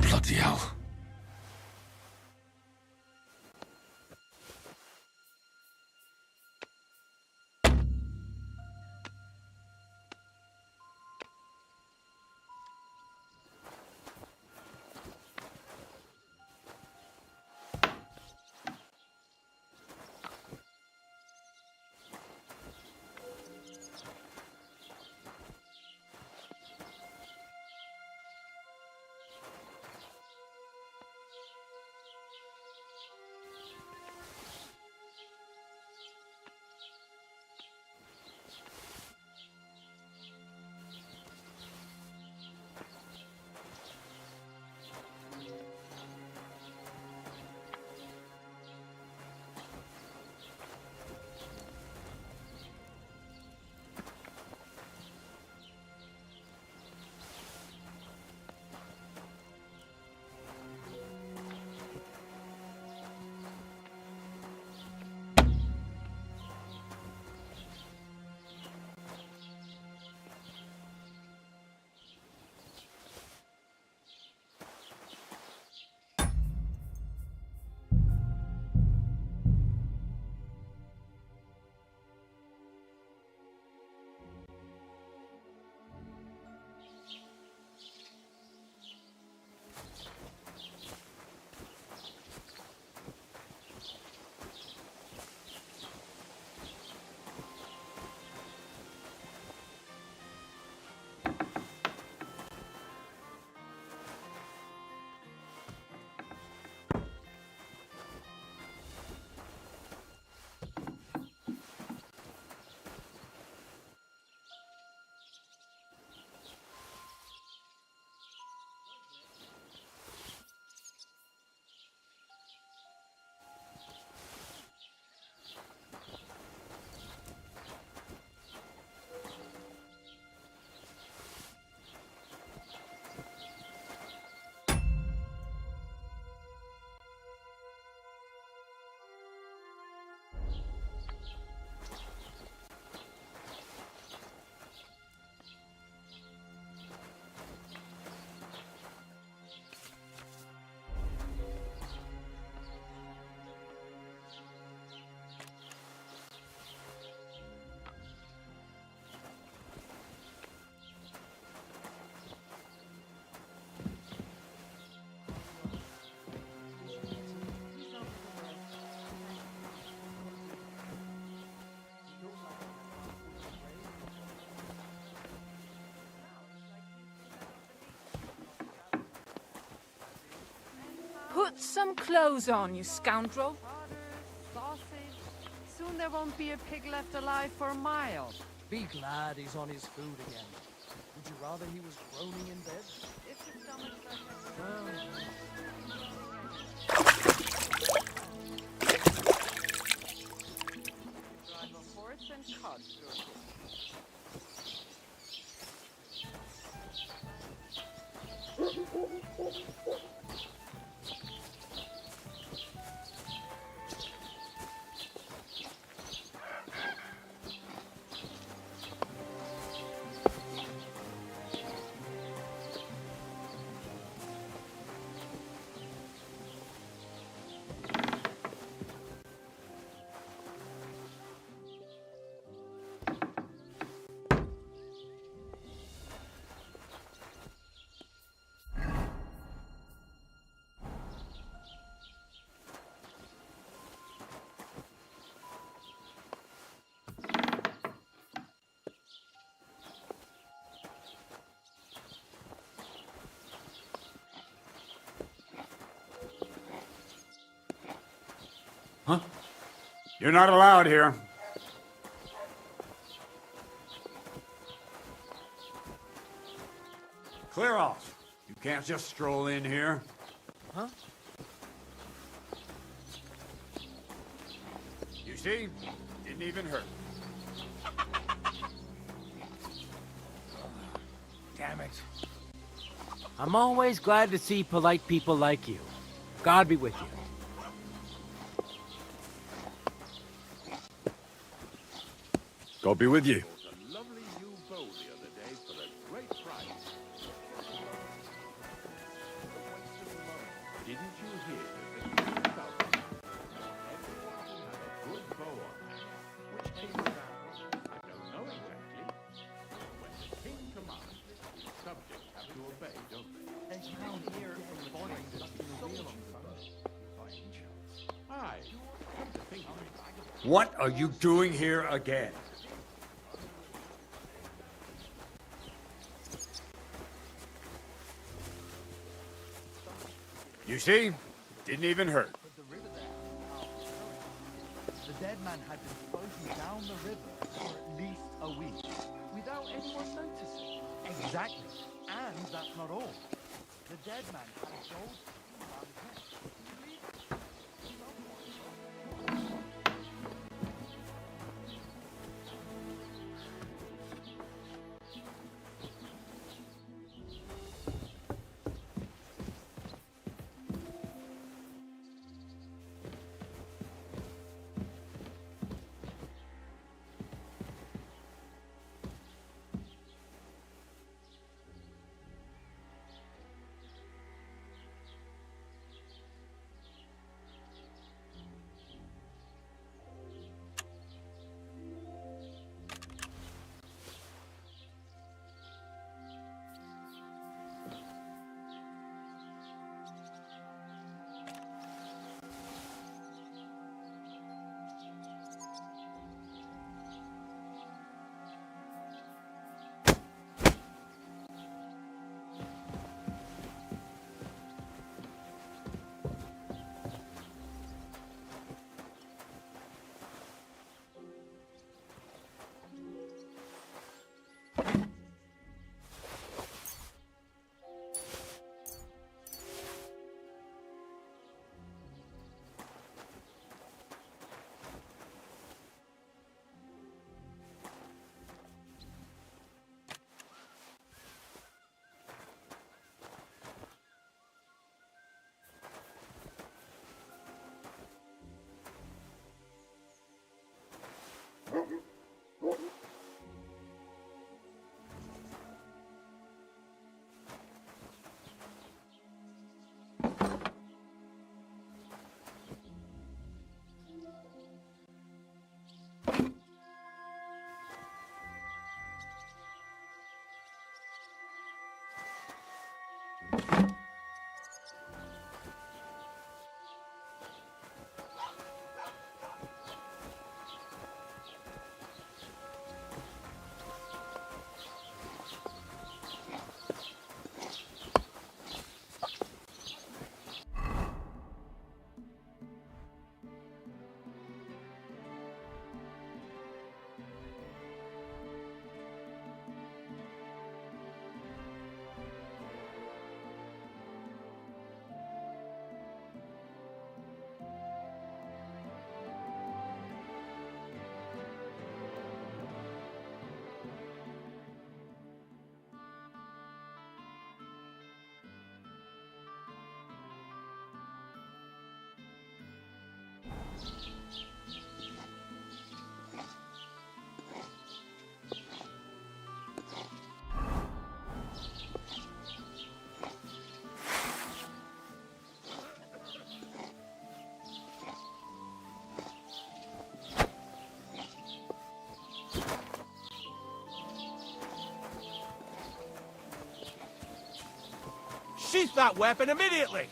Bloody hell. Put some clothes on, you scoundrel. Sausage. Soon there won't be a pig left alive for a mile. Be glad he's on his food again. Would you rather he was groaning in bed? If his stomach's like drive a horse and cart through it. Huh? You're not allowed here. Clear off. You can't just stroll in here. Huh? You see? Didn't even hurt. Damn it. I'm always glad to see polite people like you. God be with you. God be with you. A lovely new bow the other day for a great price. Didn't you hear that the king felt everyone who had a good bow on hand, which came around? I don't know exactly. When the king commands, the subjects have to obey, don't they? And you can't hear from the boiling stuck in the wheel on front. By any chance. Aye. Come to think of it. What are you doing here again? You see? Didn't even hurt. The dead man had been floating down the river for at least a week, without anyone noticing. Exactly. And that's not all. The dead man had a gold chain around his neck. sheath that weapon immediately!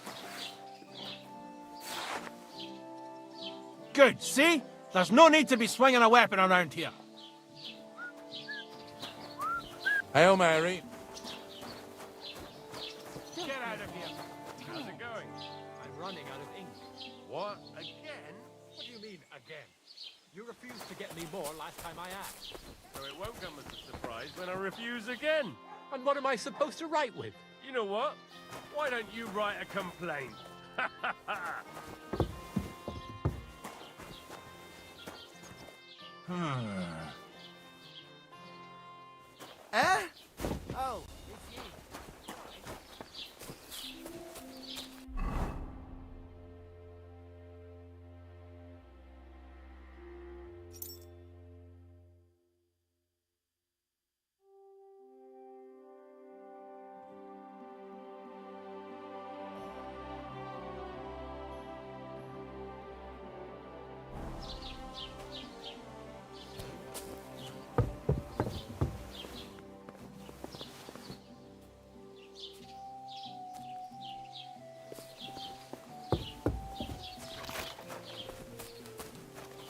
Good, see? There's no need to be swinging a weapon around here. Hail Mary. Get out of here. How's it going? I'm running out of ink. What? Again? What do you mean, again? You refused to get me more last time I asked. So it won't come as a surprise when I refuse again. And what am I supposed to write with? You know what? Why don't you write a complaint? Eh? Oh, it's you.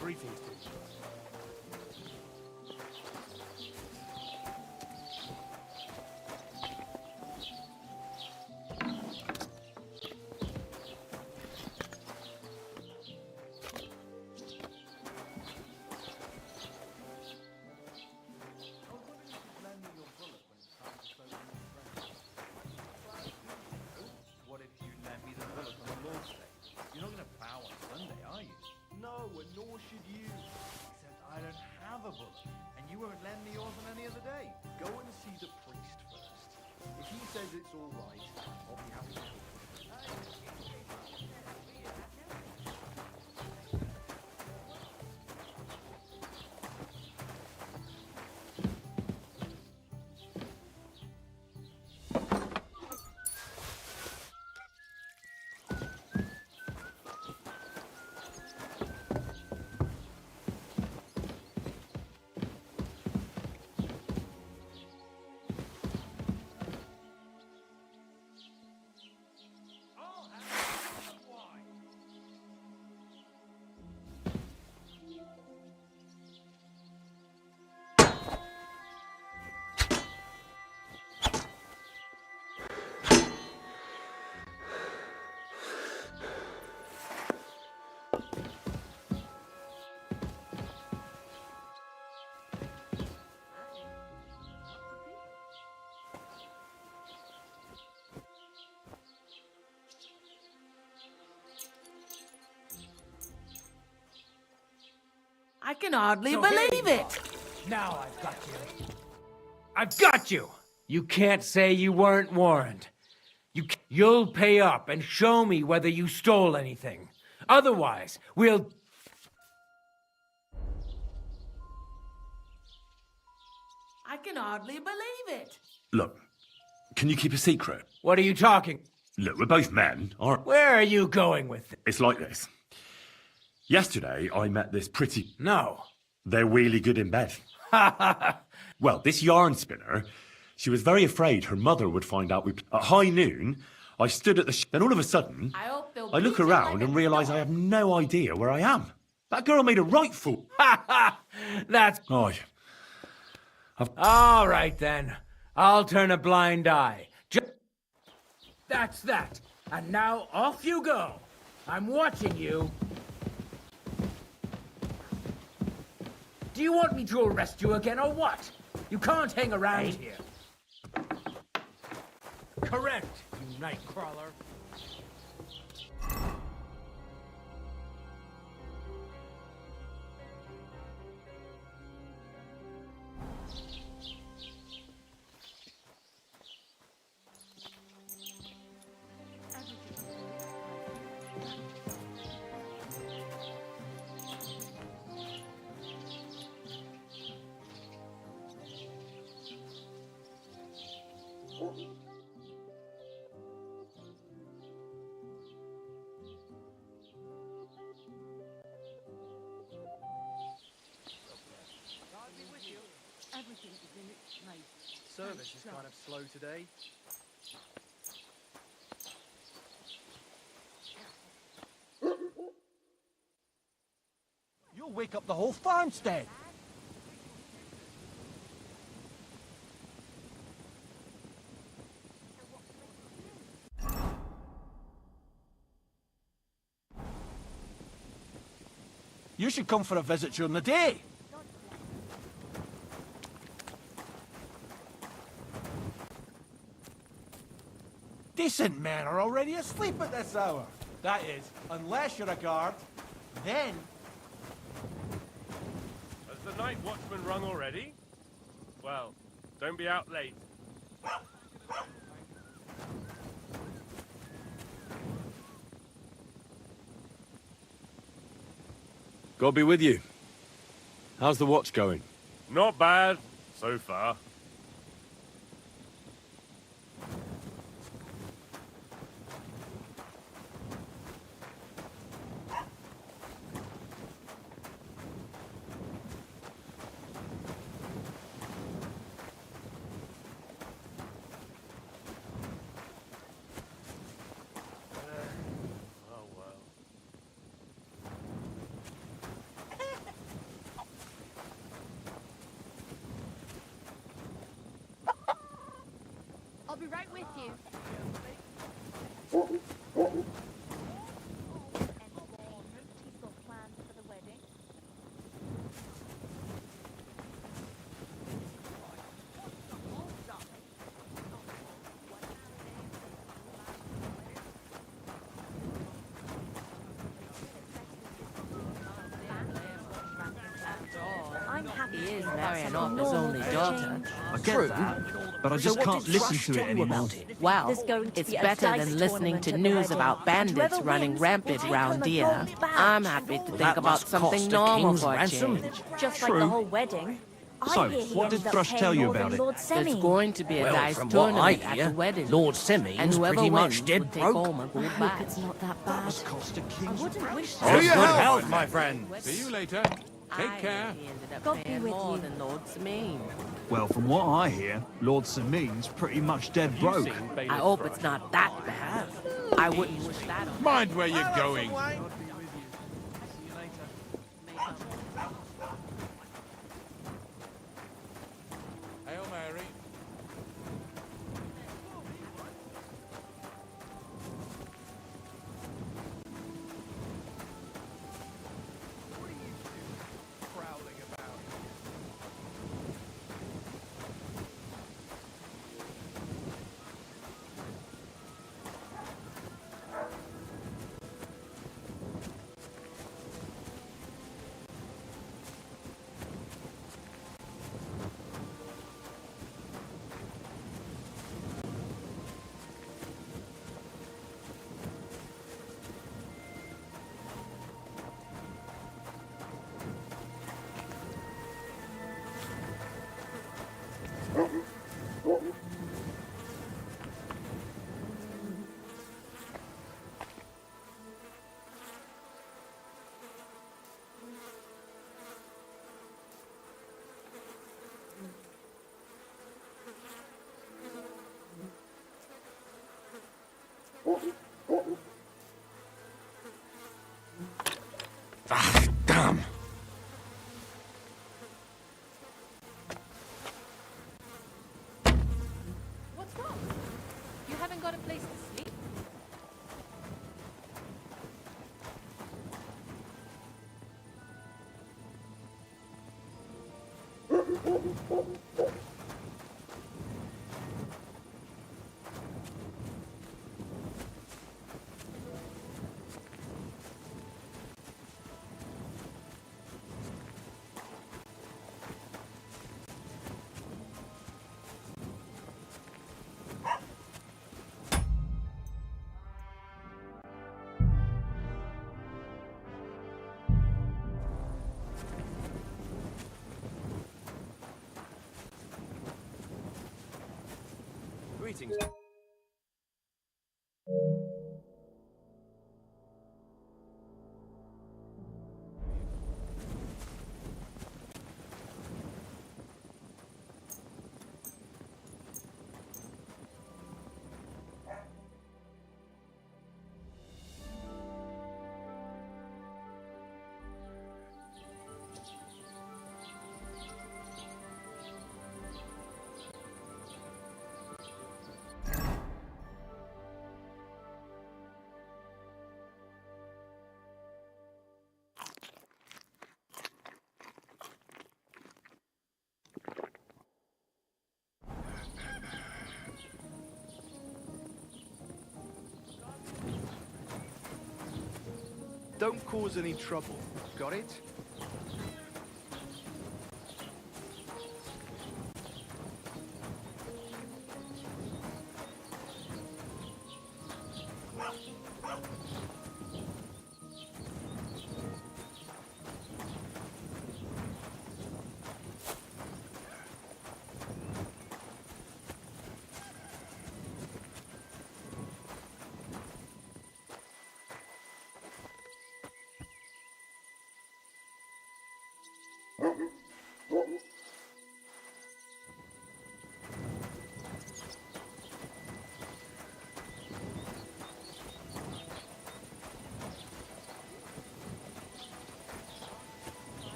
Greetings to you. What if you lend me the bullet on the Lord's Day? You're not going to bow on Sunday, are you? No, and nor should you. Except I don't have a bullet, and you won't lend me yours on any other day. Go and see the priest first. If he says it's all right, I'll be happy to talk. I can hardly So here believe you it. are. Now I've got you. I've got you! You can't say you weren't warned. You'll pay up and show me whether you stole anything. Otherwise, we'll... I can hardly believe it. Look, can you keep a secret? What are you talking? Look, we're both men, aren't we? Where are you going with this? It's like this. Yesterday, I met this pretty... No. They're really good in bed. Well, this yarn spinner, she was very afraid her mother would find out At high noon, I stood at the... Then all of a sudden, I look around and realise I have no idea where I am. That girl made a right fool. That's... Oh, all right, then. I'll turn a blind eye. That's that. And now off you go. I'm watching you. Do you want me to arrest you again or what? You can't hang around here. Correct, you nightcrawler. Everything is in its place. Service is kind of slow today. You'll wake up the whole farmstead. You should come for a visit during the day. Decent men are already asleep at this hour. That is, unless you're a guard, then... Has the night watchman rung already? Well, don't be out late. God be with you. How's the watch going? Not bad, so far. I'll be right with you. I'm happy He is to marrying off off his only daughter. I get that, but I just can't listen to it anymore. Well, There's going to it's be a better dice than listening to tournament at the news wedding, about and bandits whoever running wins rampant will take round home a here. gold badge. I'm happy to think that about must something cost a normal king's for a ransom. change. Just like the whole wedding. So, I hear he what did ended up Thrush paying tell you more about than it? Lord There's Semi. going to be a Well, dice from what I tournament at hear, the wedding. Lord Semi's and whoever pretty much wins dead will take broke. home a gold I hope badge. it's not that bad. Cost a I king's wouldn't wish To that. your good health, health, my friend. See you later. I Take care. He ended up God be paying with more you. than Lord Samin. Well, from what I hear, Lord Semin's pretty much dead broke. I hope it's not that bad. I wouldn't wish that on Mind where you're going. Hail Mary. Prowling about. Ah, damn. What's wrong? You haven't got a place to sleep? Greetings. don't cause any trouble. Got it?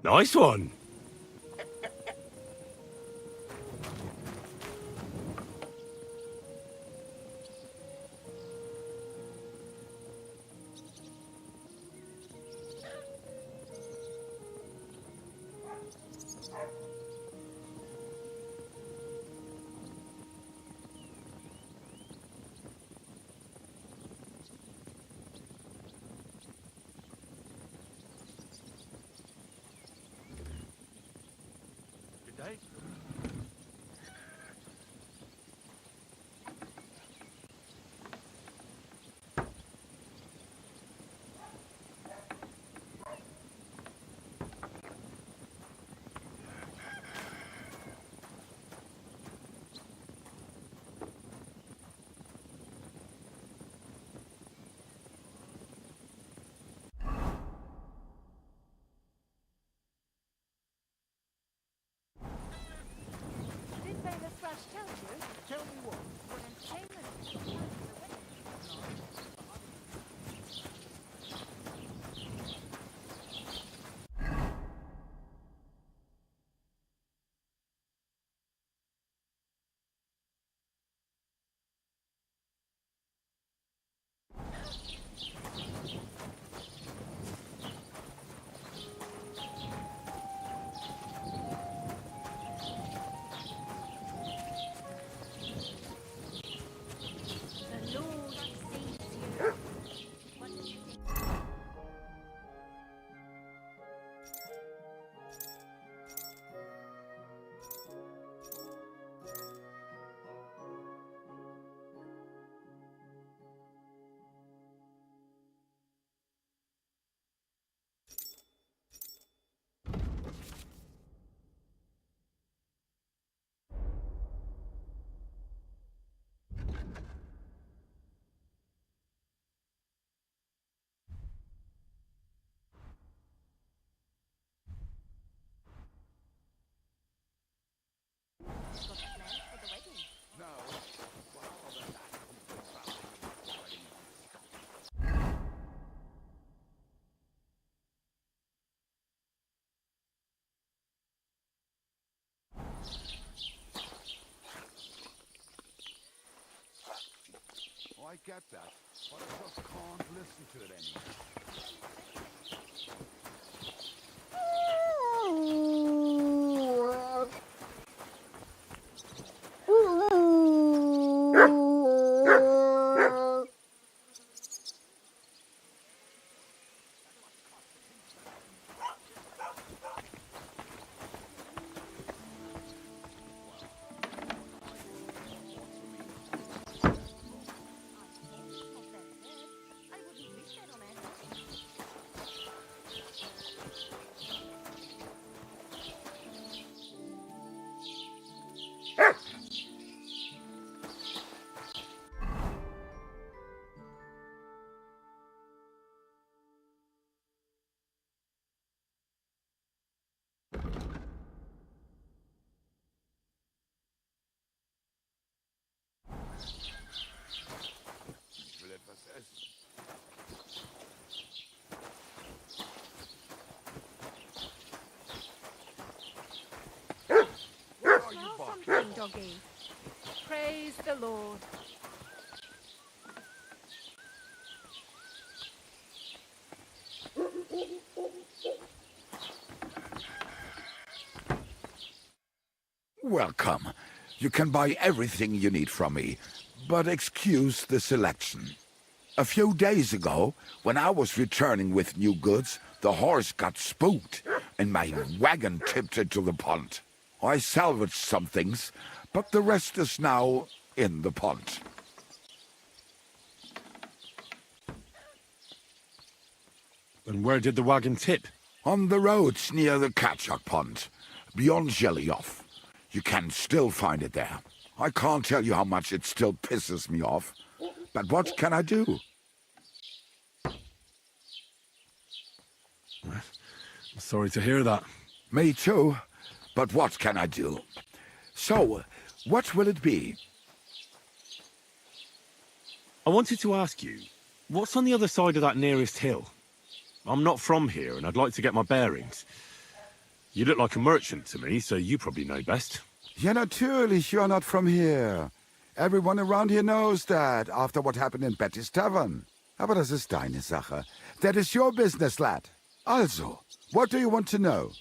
Nice one. Good day. Did Baylor Thrush tell you? Tell me what? What entertainment? I get that, but I just can't listen to it anymore. Ich will etwas essen. What are you Smell barking? something, doggy. Praise the Lord. Welcome. You can buy everything you need from me, but excuse the selection. A few days ago, when I was returning with new goods, the horse got spooked and my wagon tipped into the pond. I salvaged some things, but the rest is now in the pond. And where did the wagon tip? On the roads near the Katchak Pond, beyond Jelioff. You can still find it there. I can't tell you how much it still pisses me off. But what can I do? I'm sorry to hear that. Me too. But what can I do? So, what will it be? I wanted to ask you, what's on the other side of that nearest hill? I'm not from here, and I'd like to get my bearings. You look like a merchant to me, so you probably know best. Ja, natürlich, you're not from here. Everyone around here knows that, after what happened in Betty's Tavern. Aber das ist deine Sache. That is your business, lad. Also, what do you want to know?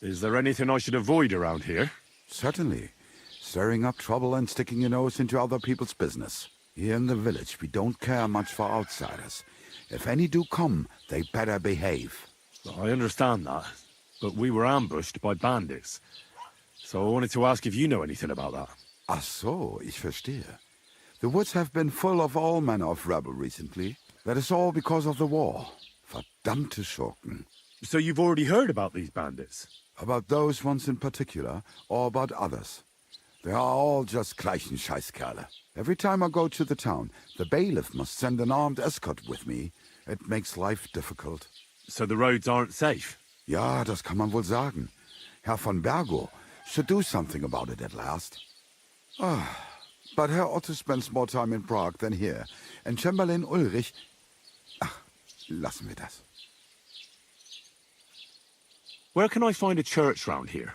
Is there anything I should avoid around here? Certainly. Stirring up trouble and sticking your nose into other people's business. Here in the village, we don't care much for outsiders. If any do come, they better behave. I understand that, but we were ambushed by bandits. So I wanted to ask if you know anything about that. Ach so, ich verstehe. The woods have been full of all manner of rebel recently. That is all because of the war. Verdammte Schurken. So you've already heard about these bandits? About those ones in particular, or about others? They are all just gleichen Scheißkerle. Every time I go to the town, the bailiff must send an armed escort with me. It makes life difficult. So the roads aren't safe? Ja, das kann man wohl sagen. Herr von Bergo should do something about it at last. But Herr Otto spends more time in Prague than here. And Chamberlain Ulrich... Ach, lassen wir das. Where can I find a church round here?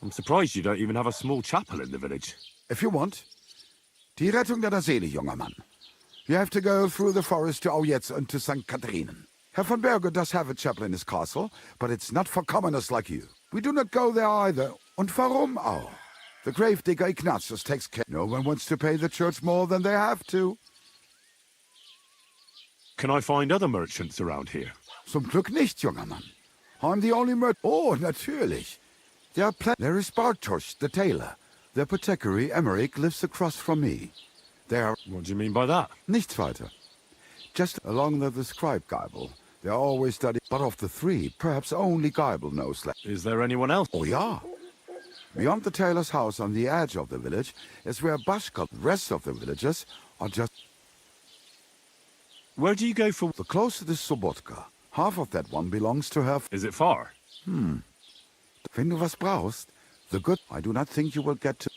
I'm surprised you don't even have a small chapel in the village. If you want. Die Rettung deiner Seele, junger Mann. You have to go through the forest to Aujetz and to St. Catharinen. Herr von Berger does have a chapel in his castle, but it's not for commoners like you. We do not go there either. Und warum auch? The gravedigger Ignatius takes care. No one wants to pay the church more than they have to. Can I find other merchants around here? Zum Glück nicht, junger Mann. I'm the only Oh, natürlich. There is Bartosz, the tailor. The apothecary, Emmerich, lives across from me. What do you mean by that? Nichts weiter. Just along the described Geibel. They are always studying. But of the three, perhaps only Geibel knows that. Is there anyone else? Oh, ja. Beyond the tailor's house on the edge of the village is where Bashka. The rest of the villagers are just... Where do you go for... The closest is Sobotka. Half of that one belongs to her... Is it far? Wenn du was brauchst, the good... I do not think you will get to...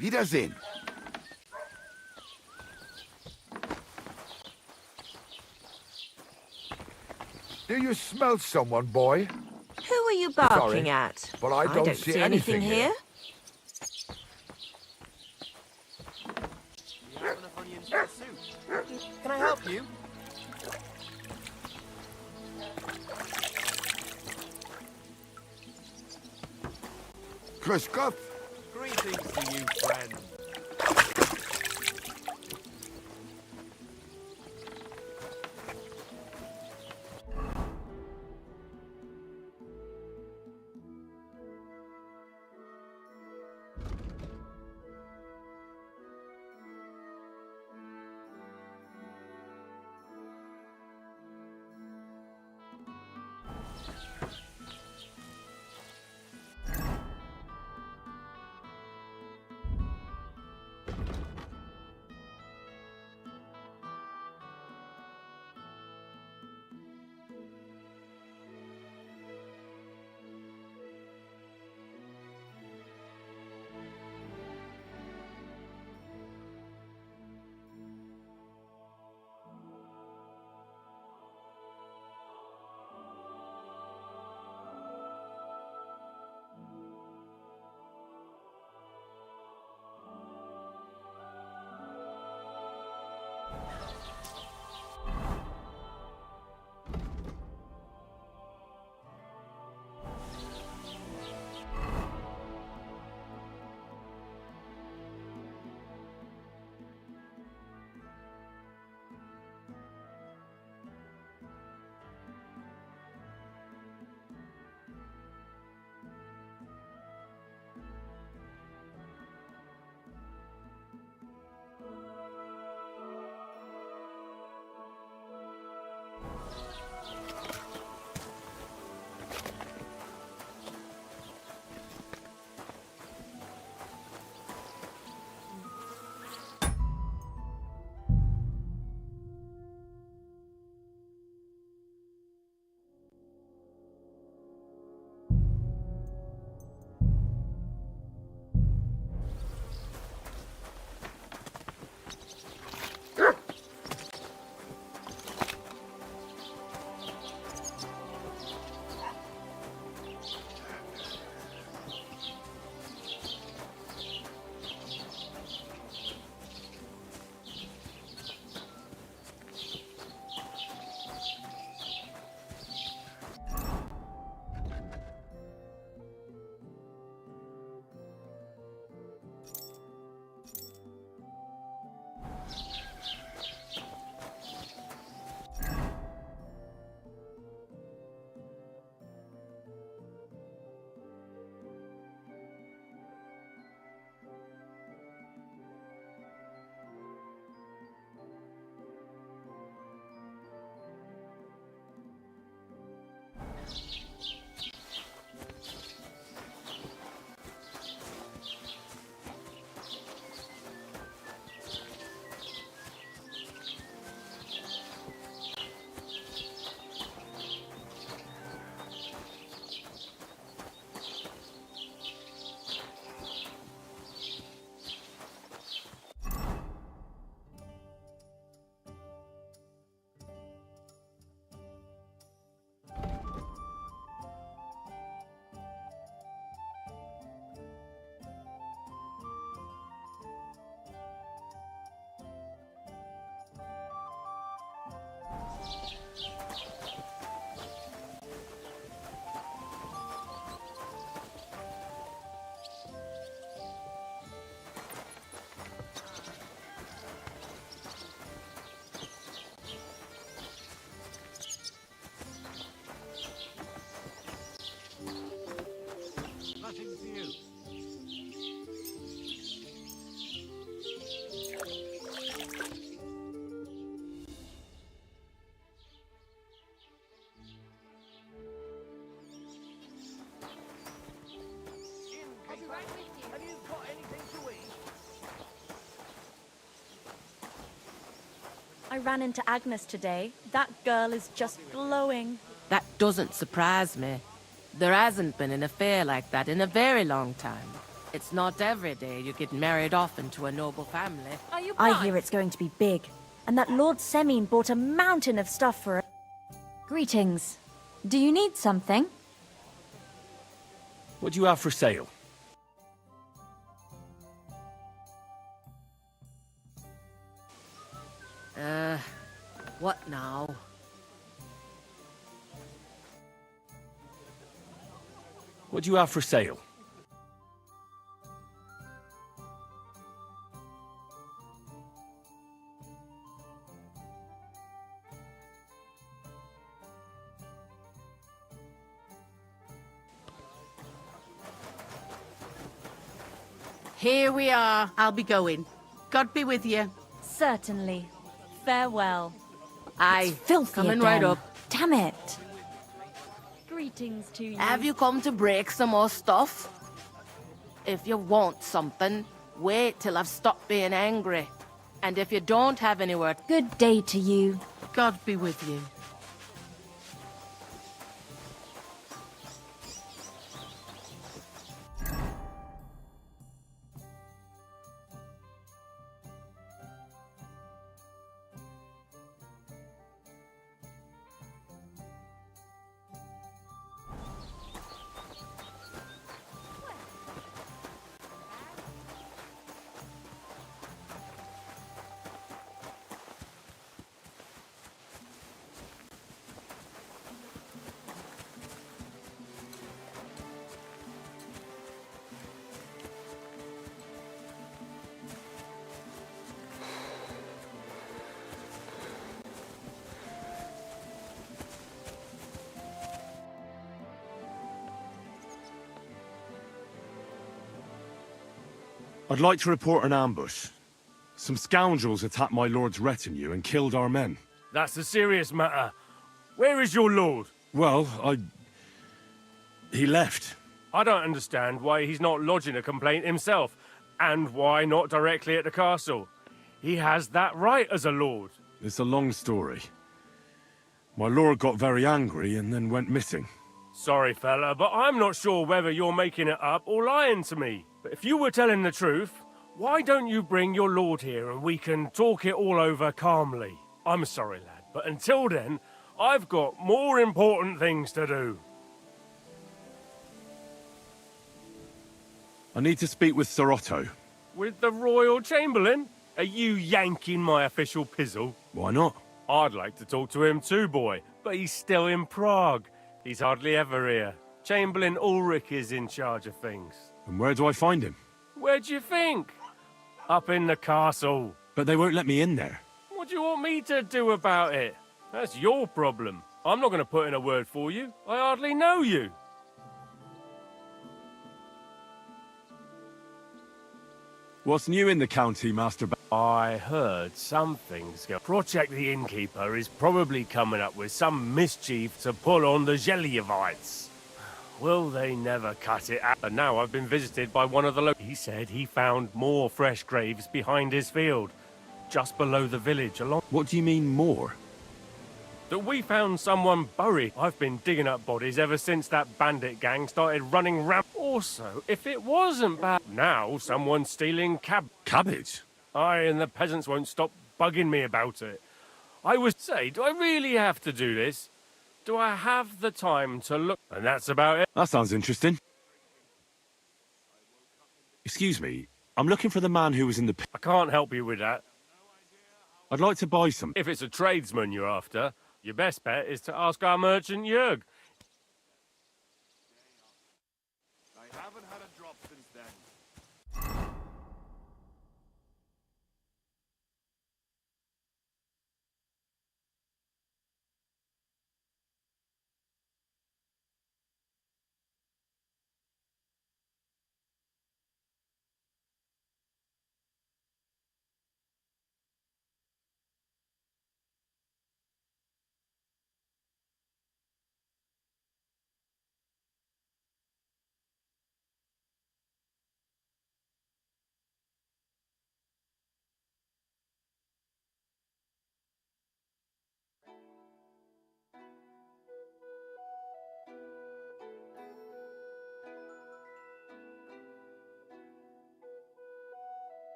Wiedersehen. Do you smell someone, boy? Who are you barking Sorry, at? but I don't see see anything anything here. thanks for the suit. Can I help you? Criscup? Greetings to you, friend. Have you got anything to eat? I ran into Agnes today. That girl is just glowing. That doesn't surprise me. There hasn't been an affair like that in a very long time. It's not every day you get married off into a noble family. Are you I hear it's going to be big, and that Lord Semine bought a mountain of stuff for it. Greetings. Do you need something? What do you have for sale? What now? What do you have for sale? Here we are. I'll be going. God be with you. Certainly. Farewell. Aye, Filthy coming again. right up. Damn it. Greetings to you. Have you come to break some more stuff? If you want something, wait till I've stopped being angry. And if you don't have any word, Good day to you. God be with you. I'd like to report an ambush. Some scoundrels attacked my lord's retinue and killed our men. That's a serious matter. Where is your lord? Well, he left. I don't understand why he's not lodging a complaint himself, and why not directly at the castle. He has that right as a lord. It's a long story. My lord got very angry and then went missing. Sorry, fella, but I'm not sure whether you're making it up or lying to me. But if you were telling the truth, why don't you bring your lord here and we can talk it all over calmly? I'm sorry, lad, but until then, I've got more important things to do. I need to speak with Sir Otto. With the Royal Chamberlain? Are you yanking my official pizzle? Why not? I'd like to talk to him too, boy, but he's still in Prague. He's hardly ever here. Chamberlain Ulrich is in charge of things. And where do I find him? Where do you think? Up in the castle. But they won't let me in there. What do you want me to do about it? That's your problem. I'm not going to put in a word for you. I hardly know you. What's new in the county, Master I heard something's going. Project the Innkeeper is probably coming up with some mischief to pull on the Zhelyevites. Will they never cut it out? And now I've been visited by one of the locals. He said he found more fresh graves behind his field, just below the village along... What do you mean, more? That we found someone buried. I've been digging up bodies ever since that bandit gang started running ramp. Also, if it wasn't bad, now someone's stealing cabbage? Aye, and the peasants won't stop bugging me about it. I was say, do I really have to do this? Do I have the time to look? And that's about it. That sounds interesting. Excuse me, I'm looking for the man who was in the pit. I can't help you with that. I'd like to buy some. If it's a tradesman you're after, your best bet is to ask our merchant Jörg. I haven't had a drop since then.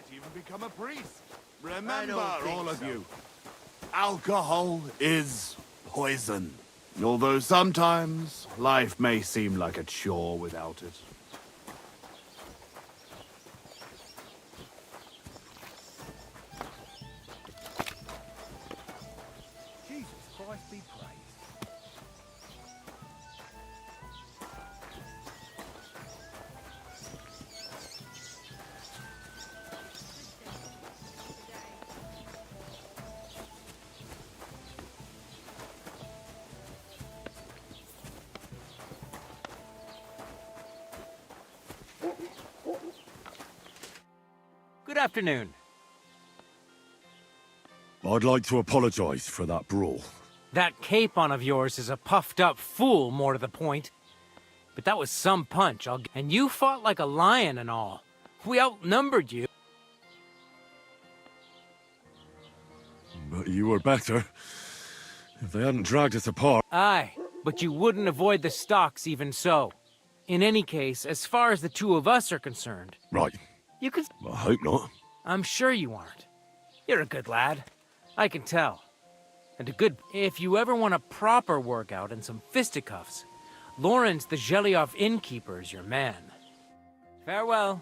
might even become a priest. I Remember, don't think all of so. you, alcohol is poison. Although sometimes life may seem like a chore without it. Jesus Christ be praised. Good afternoon. I'd like to apologize for that brawl. That capon of yours is a puffed-up fool, more to the point. But that was some punch, and you fought like a lion and all. We outnumbered you. But you were better. If they hadn't dragged us apart... Aye, but you wouldn't avoid the stocks even so. In any case, as far as the two of us are concerned... Right. You could... I hope not. I'm sure you aren't. You're a good lad. I can tell. And a good... If you ever want a proper workout and some fisticuffs, Lawrence the Zhelyov innkeeper is your man. Farewell.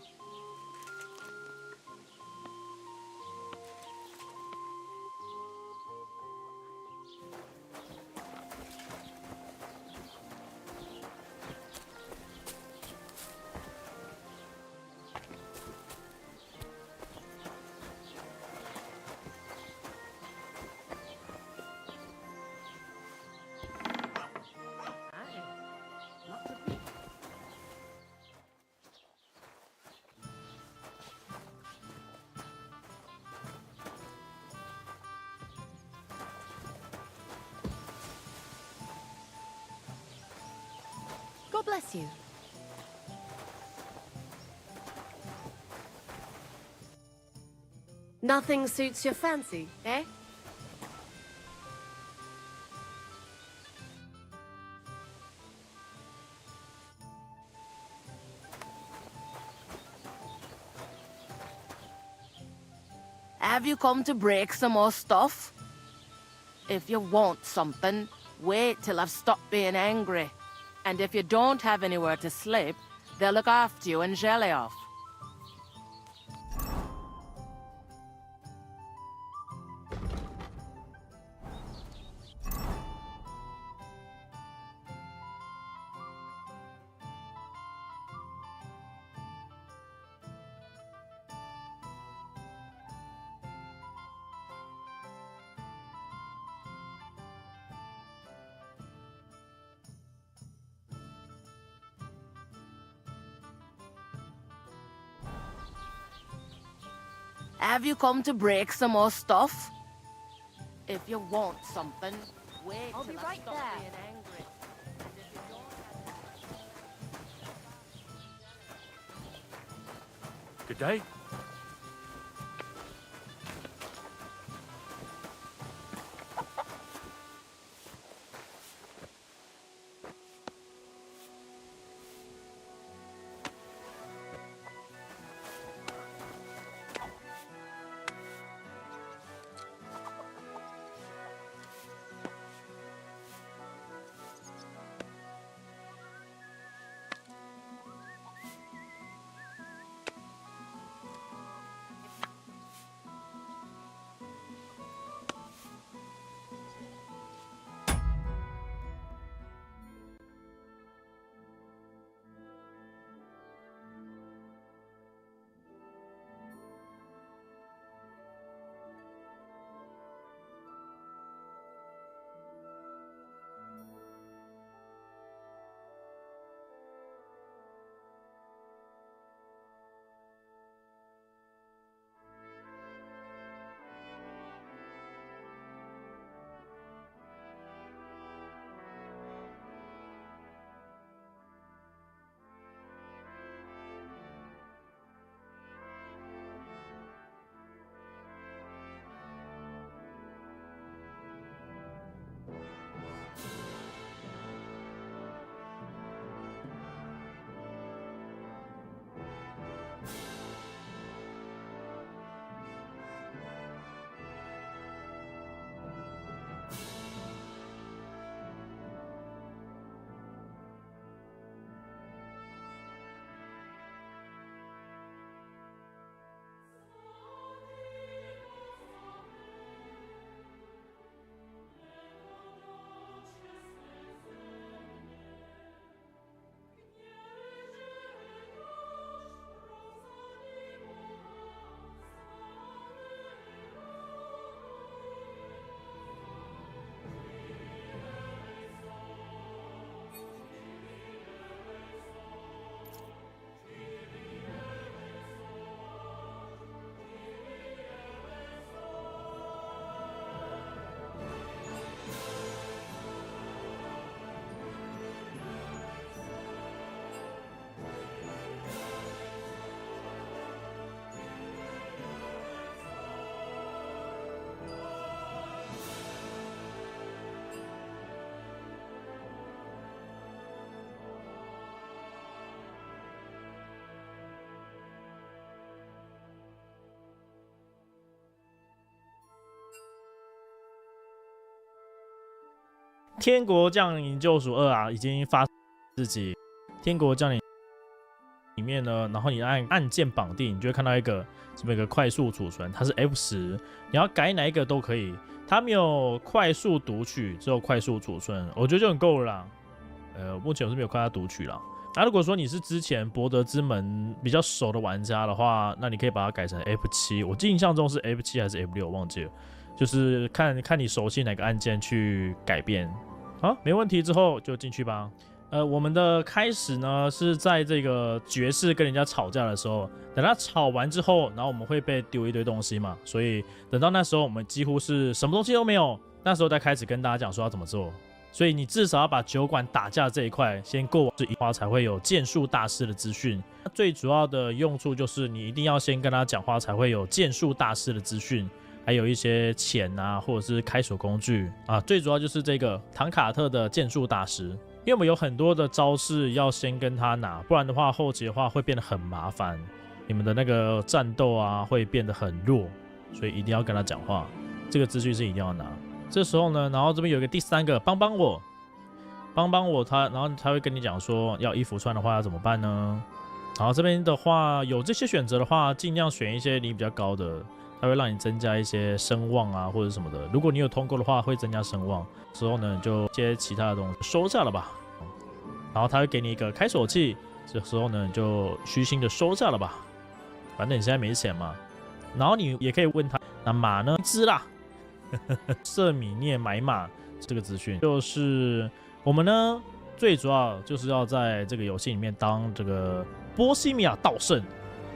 God bless you. Nothing suits your fancy, eh? Have you come to break some more stuff? If you want something, wait till I've stopped being angry. And if you don't have anywhere to sleep, they'll look after you in Zhelyov. Have you come to break some more stuff? If you want something, wait I'll till be I right stop there. being angry. And if you don't have... Good day. 天国降临救赎2啊，已经发自己天国降临里面呢，然后你按键绑定，你就会看到这边有个快速储存，它是 F10，你要改哪一个都可以。它没有快速读取，只有快速储存，我觉得就很够了啦。目前我是没有看它读取啦。如果说你是之前博德之门比较熟的玩家的话，那你可以把它改成 F7，我印象中是 F7还是 F6，忘记了，就是看你熟悉哪个按键去改变。好，没问题之后就进去吧。我们的开始呢是在这个爵士跟人家吵架的时候，等他吵完之后，然后我们会被丢一堆东西嘛，所以等到那时候我们几乎是什么东西都没有，那时候再开始跟大家讲说要怎么做。所以你至少要把酒馆打架这一块先过完，这一话才会有剑术大师的资讯。最主要的用处就是你一定要先跟他讲话，才会有剑术大师的资讯，还有一些钱啊，或者是开锁工具啊。最主要就是这个唐卡特的剑术大师。因为我们有很多的招式要先跟他拿，不然的话后期的话会变得很麻烦，你们的那个战斗啊会变得很弱，所以一定要跟他讲话，这个资讯是一定要拿。这时候呢，然后这边有一个第3个，帮帮我他，然后他会跟你讲说要衣服穿的话要怎么办呢？然后这边的话有这些选择的话，尽量选一些你比较高的，它会让你增加一些声望啊或者什么的。如果你有通过的话，会增加声望。之后呢，你就一些其他的东西收下了吧。然后他会给你一个开锁器，这时候呢你就虚心的收下了吧。反正你现在没钱嘛。然后你也可以问他，那马呢？一只啦。瑟米涅买马这个资讯，就是我们呢最主要就是要在这个游戏里面当这个波西米亚道圣。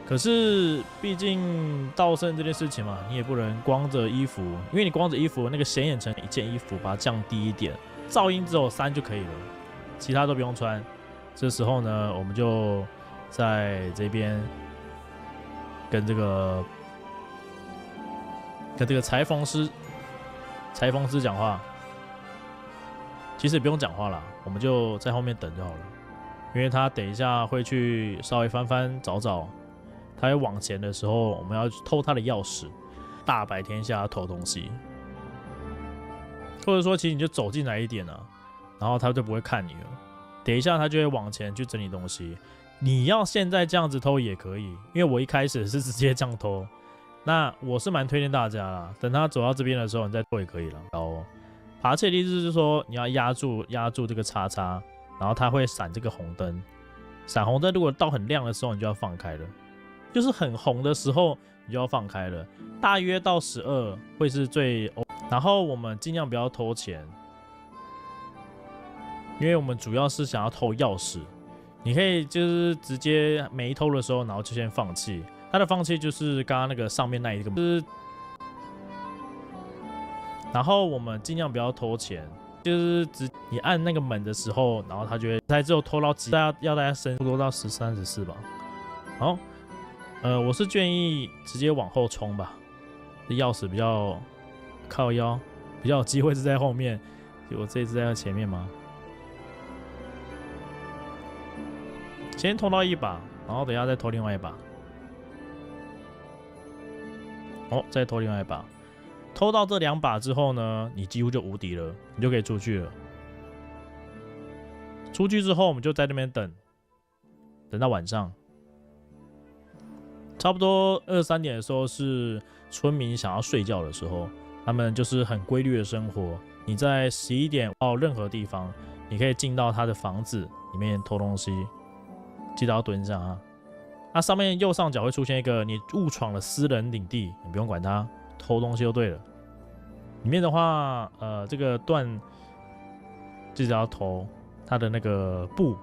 可是毕竟道圣这件事情嘛，你也不能光着衣服，因为你光着衣服那个显眼成一件衣服，把它降低一点，噪音只有3就可以了，其他都不用穿。这时候呢，我们就在这边跟这个裁缝师讲话。其实也不用讲话啦，我们就在后面等就好了，因为他等一下会去稍微翻翻找找。他会往前的时候，我们要偷他的钥匙。大白天下偷东西，或者说其实你就走进来一点啊，然后他就不会看你了。等一下他就会往前去整理东西。你要现在这样子偷也可以，因为我一开始是直接这样偷。那我是蛮推荐大家啦，等他走到这边的时候，你再偷也可以了。然后爬切的意思就是说，你要压住这个叉叉，然后它会闪这个红灯。闪红灯如果到很亮的时候，你就要放开了。就是很红的时候，你就要放开了。大约到12会是最，然后我们尽量不要偷钱，因为我们主要是想要偷钥匙。你可以就是直接没偷的时候，然后就先放弃。它的放弃就是刚刚那个上面那一个，就是然后我们尽量不要偷钱，就是你按那个门的时候，然后它就会才只有偷到要大家升多到13、14吧。好。我是建议直接往后冲吧，这钥匙比较靠腰，比较有机会是在后面。结果这一只在前面吗？先偷到一把，然后等一下再偷另外一把。再偷另外一把。偷到这2把之后呢，你几乎就无敌了，你就可以出去了。出去之后，我们就在那边等到晚上。差不多2、3点的时候是村民想要睡觉的时候，他们就是很规律的生活。你在11点到任何地方，你可以进到他的房子里面偷东西，记得要蹲下啊。那上面右上角会出现一个你误闯了私人领地，你不用管它，偷东西就对了。里面的话，这个段记得要偷他的那个布。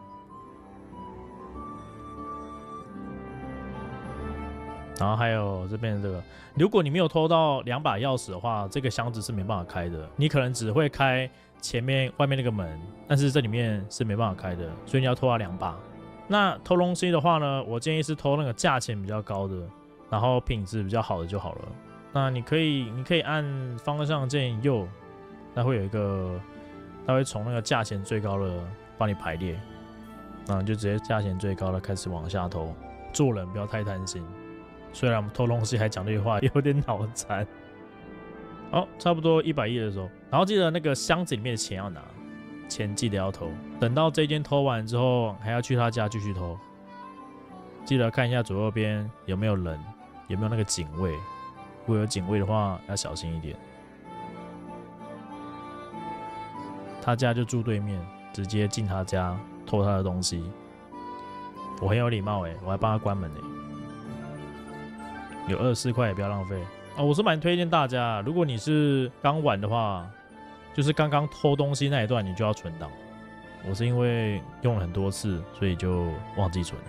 然后还有这边的这个，如果你没有偷到2把钥匙的话，这个箱子是没办法开的。你可能只会开前面外面那个门，但是这里面是没办法开的，所以你要偷到2把。那偷东西的话呢，我建议是偷那个价钱比较高的，然后品质比较好的就好了。那你可以按方向键右，它会有一个，它会从那个价钱最高的帮你排列，那你就直接价钱最高的开始往下偷。做人不要太贪心。虽然我们偷东西还讲这句话有点脑残。好，差不多110的时候，然后记得那个箱子里面的钱要拿，钱记得要偷。等到这间偷完之后，还要去他家继续偷。记得看一下左右边有没有人，有没有那个警卫。如果有警卫的话，要小心一点。他家就住对面，直接进他家偷他的东西。我很有礼貌我还帮他关门有24块也不要浪费我是蛮推荐大家，如果你是刚玩的话，就是刚刚偷东西那一段，你就要存档。我是因为用了很多次，所以就忘记存了。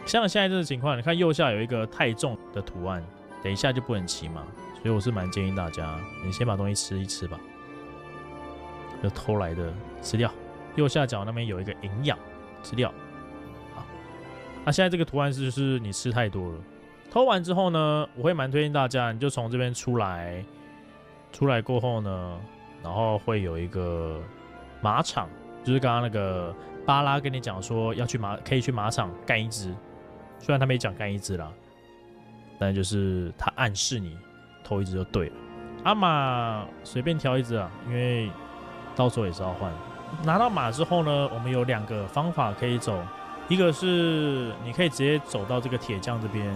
像现在这个情况，你看右下有一个太重的图案，等一下就不能骑嘛，所以我是蛮建议大家，你先把东西吃一吃吧。就偷来的吃掉，右下角那边有一个营养，吃掉。那现在这个图案就是你吃太多了。偷完之后呢，我会蛮推荐大家，你就从这边出来，出来过后呢，然后会有一个马场，就是刚刚那个巴拉跟你讲说要去可以去马场干一只，虽然他没讲干一只啦，但就是他暗示你偷一只就对了。阿马随便挑一只啊，因为到时候也是要换。拿到马之后呢，我们有2个方法可以走，一个是你可以直接走到这个铁匠这边。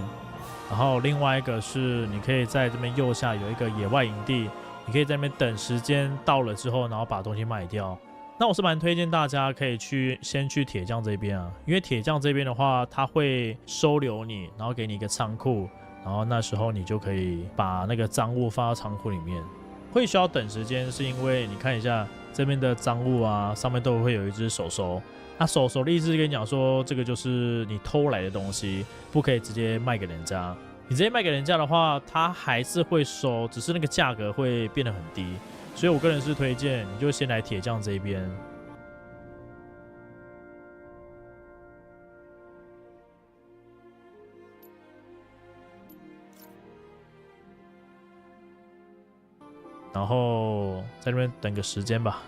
然后另外一个是，你可以在这边右下有一个野外营地，你可以在那边等时间到了之后，然后把东西卖掉。那我是蛮推荐大家可以先去铁匠这边啊，因为铁匠这边的话，他会收留你，然后给你一个仓库，然后那时候你就可以把那个赃物放到仓库里面。会需要等时间，是因为你看一下这边的赃物啊，上面都会有一只手手。那手手的意思是跟你讲说，这个就是你偷来的东西，不可以直接卖给人家。你直接卖给人家的话，他还是会收，只是那个价格会变得很低。所以我个人是推荐，你就先来铁匠这边。然后在那边等个时间吧，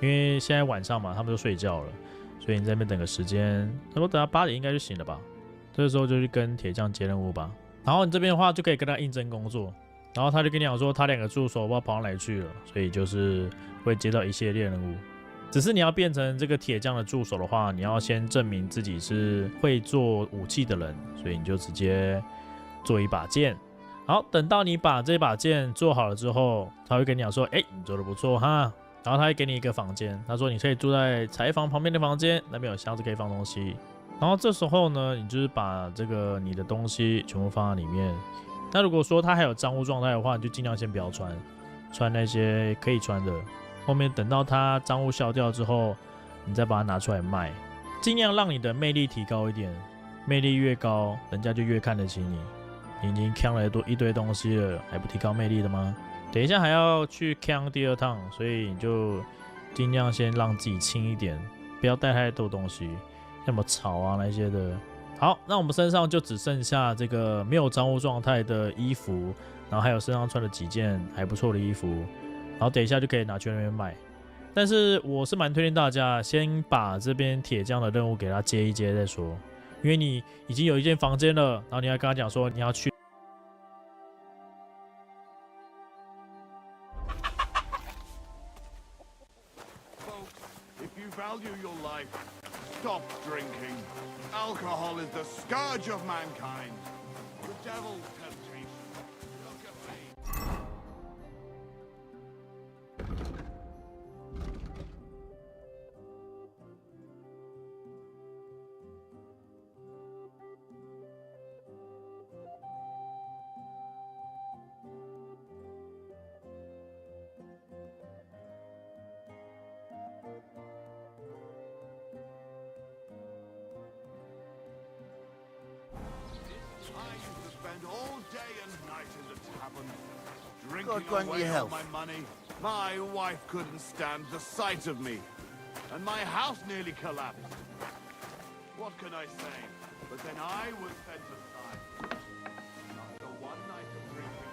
因为现在晚上嘛，他们都睡觉了。所以你在那边等个时间，差不多等到8点应该就醒了吧。这个时候就去跟铁匠接任务吧。然后你这边的话就可以跟他应征工作，然后他就跟你讲说他2个助手不知道跑到哪里去了，所以就是会接到一系列任务。只是你要变成这个铁匠的助手的话，你要先证明自己是会做武器的人，所以你就直接做一把剑。好，等到你把这把剑做好了之后，他会跟你讲说，你做的不错哈。然后他会给你一个房间，他说你可以住在柴房旁边的房间，那边有箱子可以放东西。然后这时候呢，你就是把这个你的东西全部放在里面。那如果说他还有赃物状态的话，你就尽量先不要穿那些可以穿的。后面等到他赃物消掉之后，你再把它拿出来卖，尽量让你的魅力提高一点。魅力越高，人家就越看得起你。你已经扛了一堆东西了，还不提高魅力的吗？等一下还要去扛第2趟，所以你就尽量先让自己轻一点，不要带太多东西，什么草啊那些的。好，那我们身上就只剩下这个没有赃物状态的衣服，然后还有身上穿了几件还不错的衣服，然后等一下就可以拿去那边卖。但是我是蛮推荐大家先把这边铁匠的任务给他接一接再说，因为你已经有一间房间了，然后你还跟他讲说你要去。Value your life. Stop drinking. Alcohol is the scourge of mankind. The devil's temptation. Look at me. All day and night in the tavern, drinking away all my money. My wife couldn't stand the sight of me, and my house nearly collapsed. What can I say? But then I was sent aside. After one night of drinking.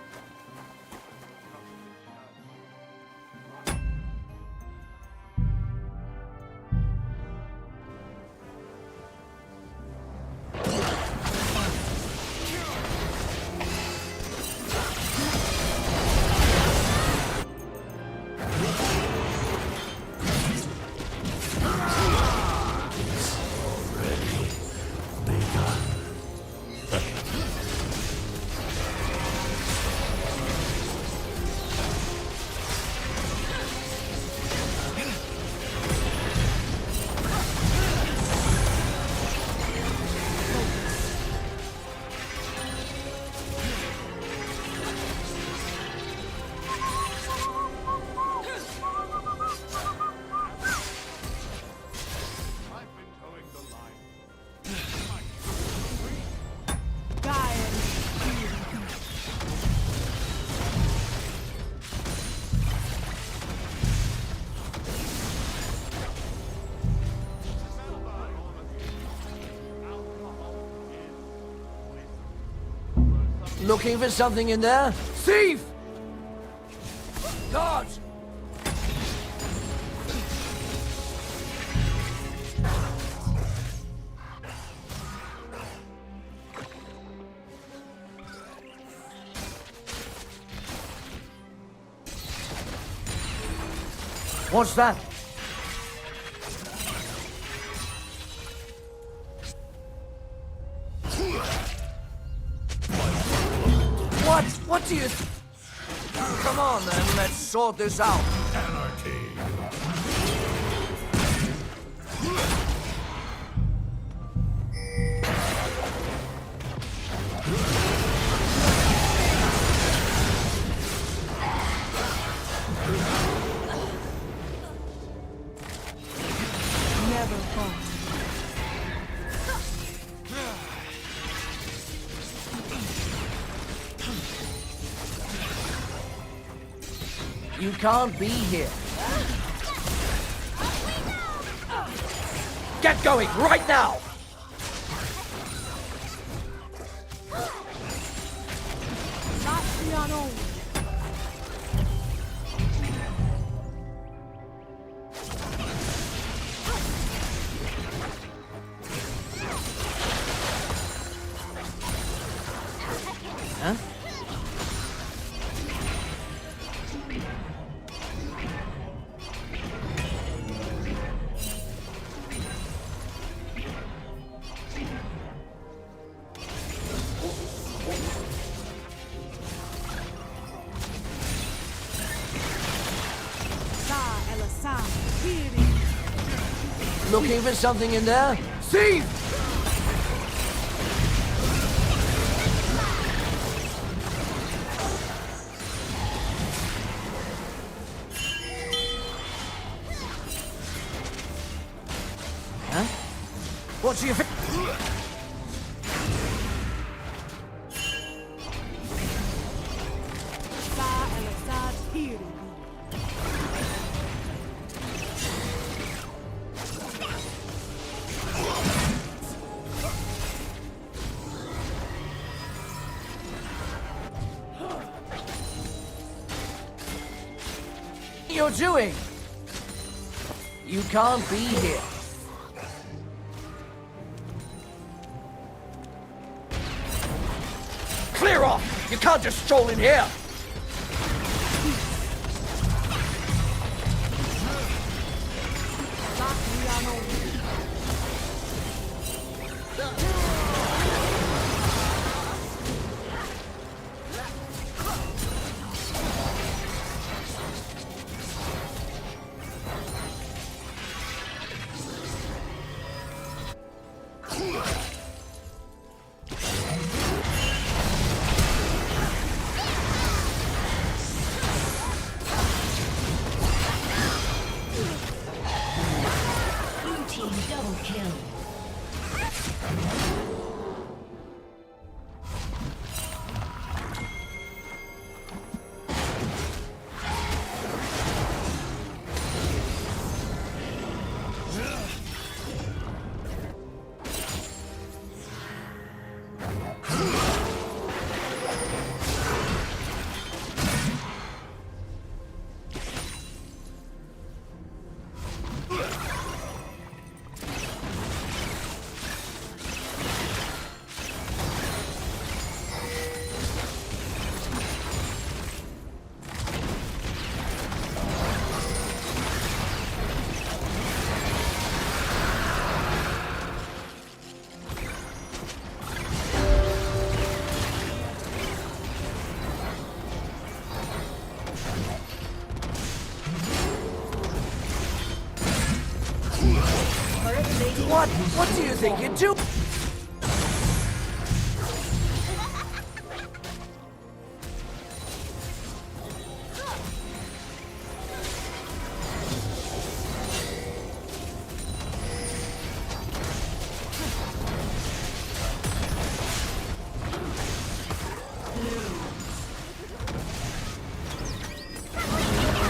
Looking for something in there? Thief! Guards! What's that? What do you... Come on, then, let's sort this out. Anarchy. Never fall. You can't be here. Get going, right now! Huh? Looking for something in there? Thief! Huh? What do you think? You're doing? You can't be here. Clear off! You can't just stroll in here! What do you think you do?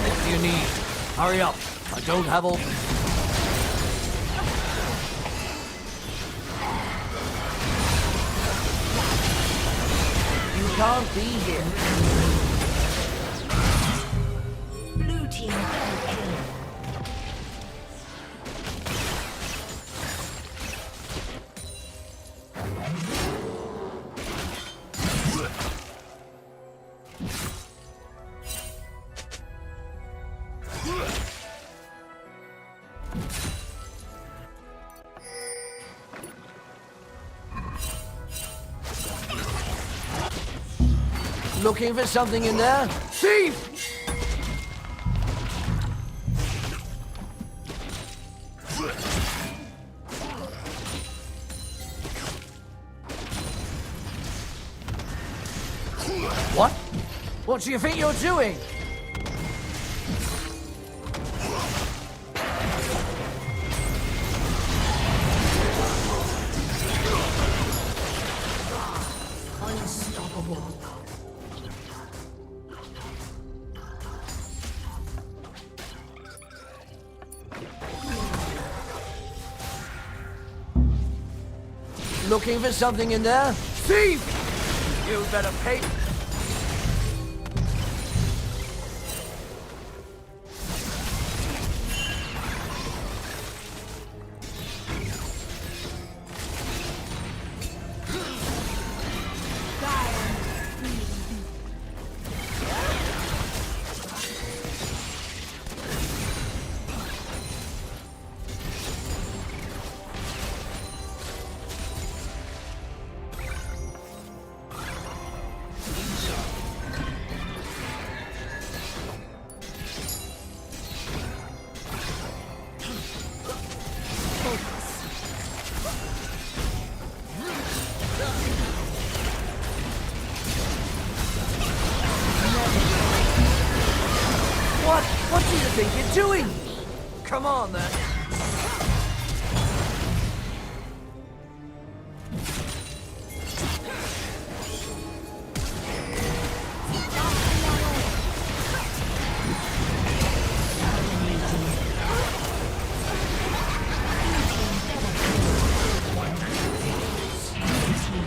What do you need? Hurry up. I don't have all... can't be here. Blue team double kill. Looking for something in there? Thief! What? What do you think you're doing? Unstoppable. Looking for something in there? Thief! You better pay. What do you think you're doing? Come on, then.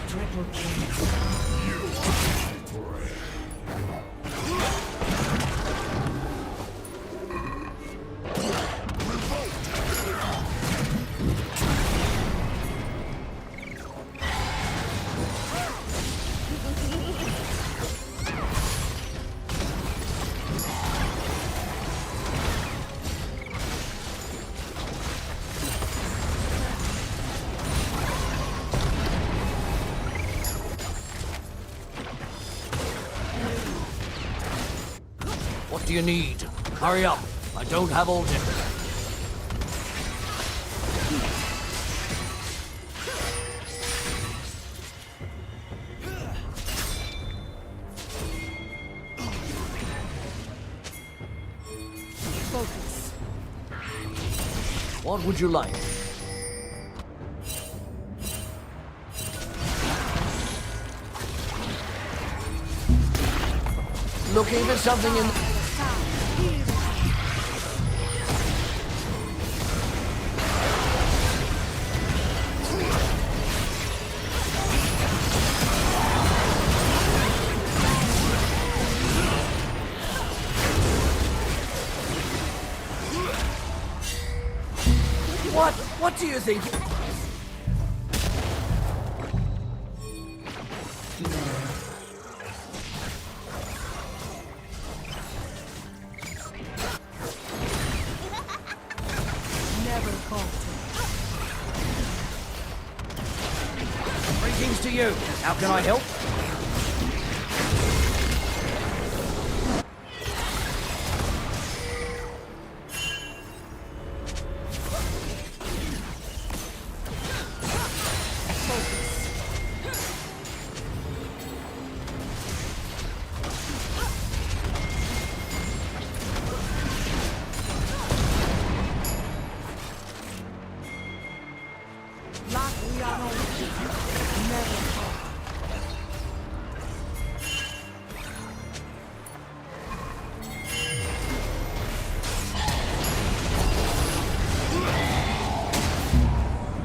Triple kill. What do you need? Hurry up. I don't have all day. Focus. What would you like? Looking for something in... What do you think? Never falter. Greetings to you. How can I help?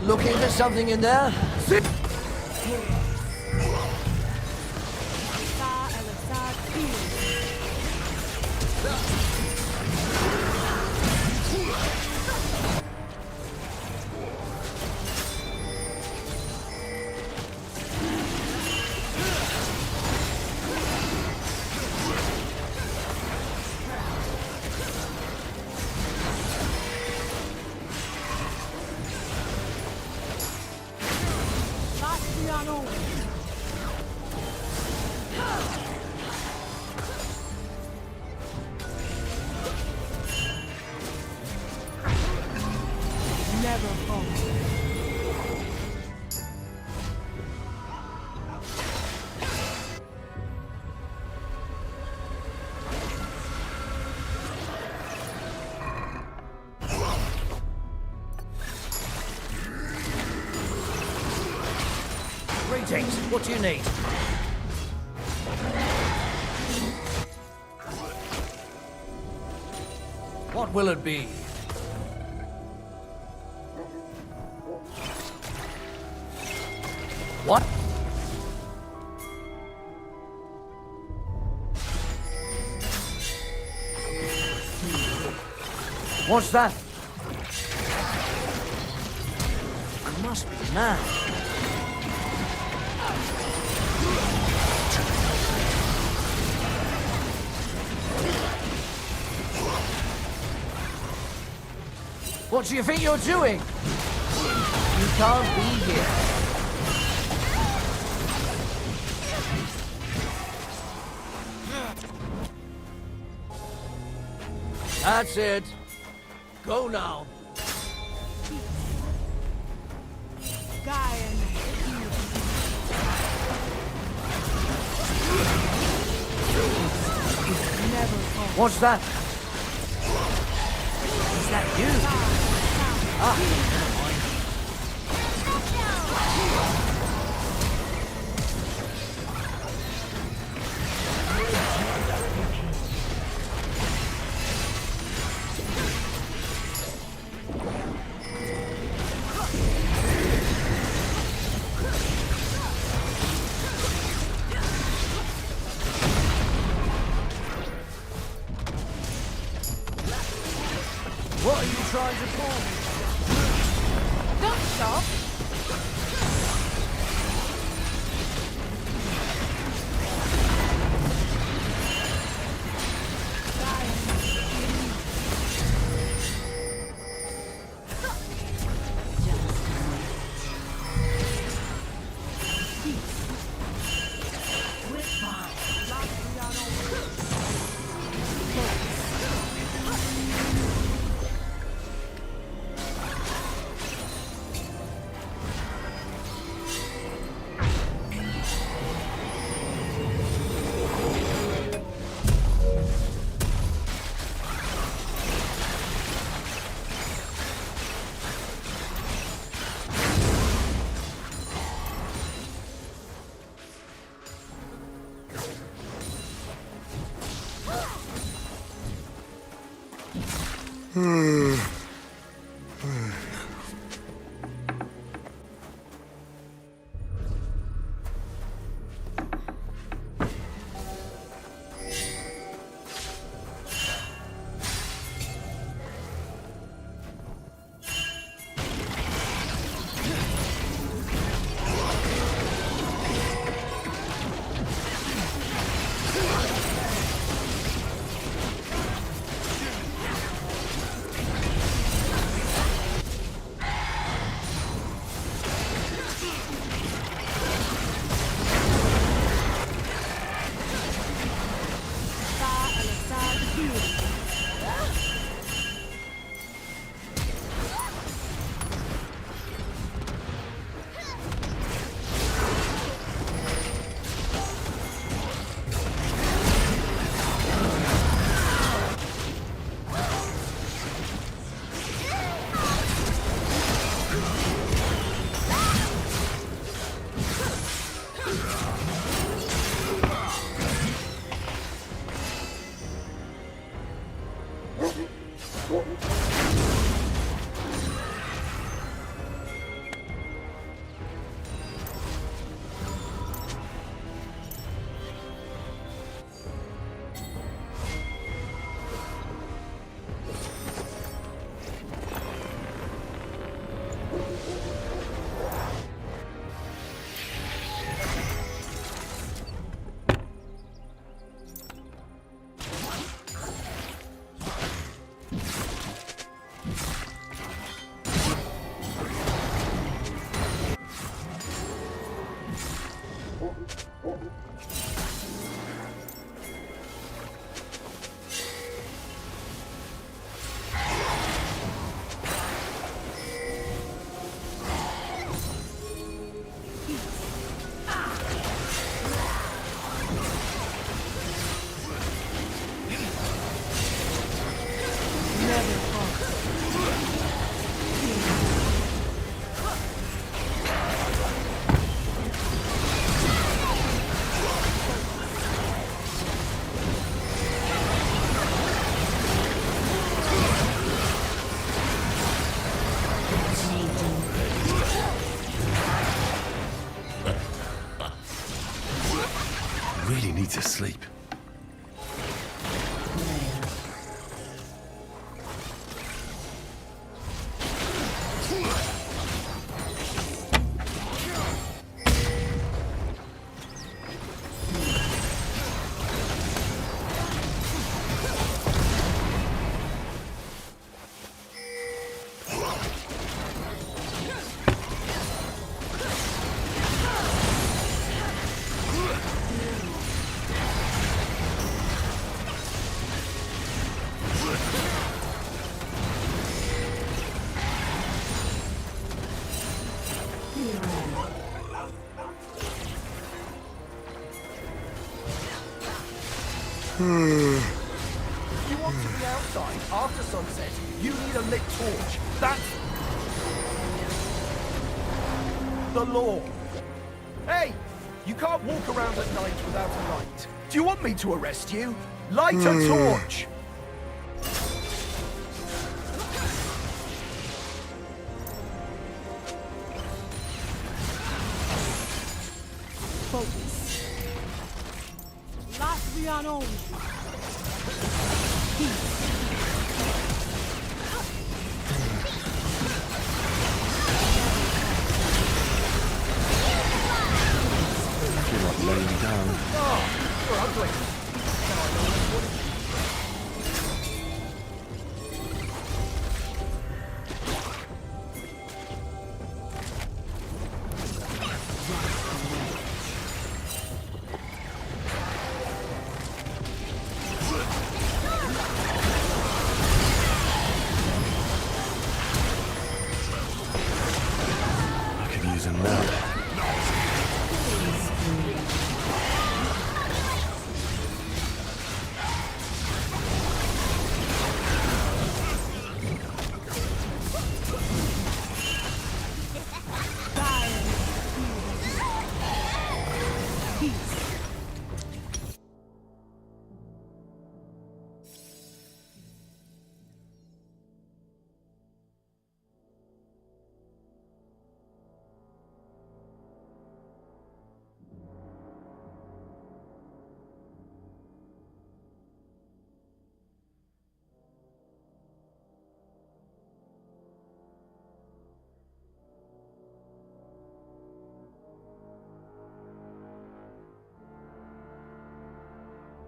Looking for something in there? Never falter. Greetings. What do you need? What will it be? What? What's that? I must be mad. What do you think you're doing? You can't be here. That's it. Go now. What's that? Is that you? Ah, never mind. What are you trying to pull? to sleep. You want to be outside after sunset, you need a lit torch. That's the law. Hey, you can't walk around at night without a light. Do you want me to arrest you? Light a torch! Focus. Latviano. You're not laying down. Oh, you're ugly. Now I know what it is. I can use him now.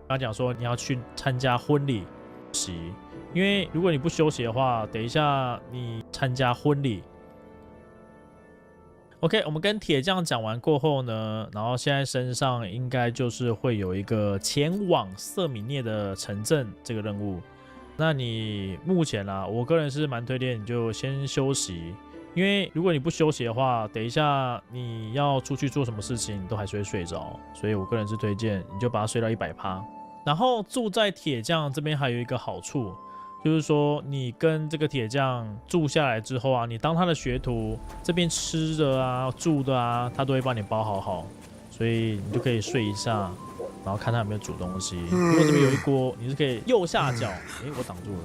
刚讲说你要去参加婚礼席，因为如果你不休息的话，等一下你参加婚礼。OK， 我们跟铁匠讲完过后呢，然后现在身上应该就是会有一个前往瑟米涅的城镇这个任务。那你目前啦，我个人是蛮推荐你就先休息，因为如果你不休息的话，等一下你要出去做什么事情，你都还是会睡着，所以我个人是推荐你就把它睡到100%。然后住在铁匠这边还有一个好处，就是说你跟这个铁匠住下来之后啊，你当他的学徒，这边吃的啊、住的啊，他都会帮你包好，所以你就可以睡一下，然后看他有没有煮东西。如果这边有一锅，你是可以右下角，我挡住了，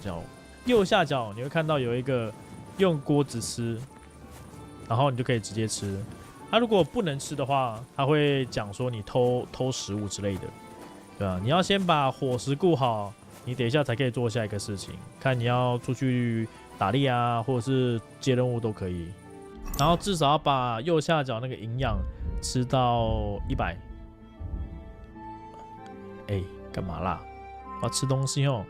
叫右下角你会看到有一个用锅子吃，然后你就可以直接吃。如果不能吃的话，他会讲说你偷食物之类的。对啊，你要先把伙食顾好，你等一下才可以做下一个事情。看你要出去打猎啊，或者是接任务都可以。然后至少要把右下角那个营养吃到100。干嘛啦？我要吃东西哦。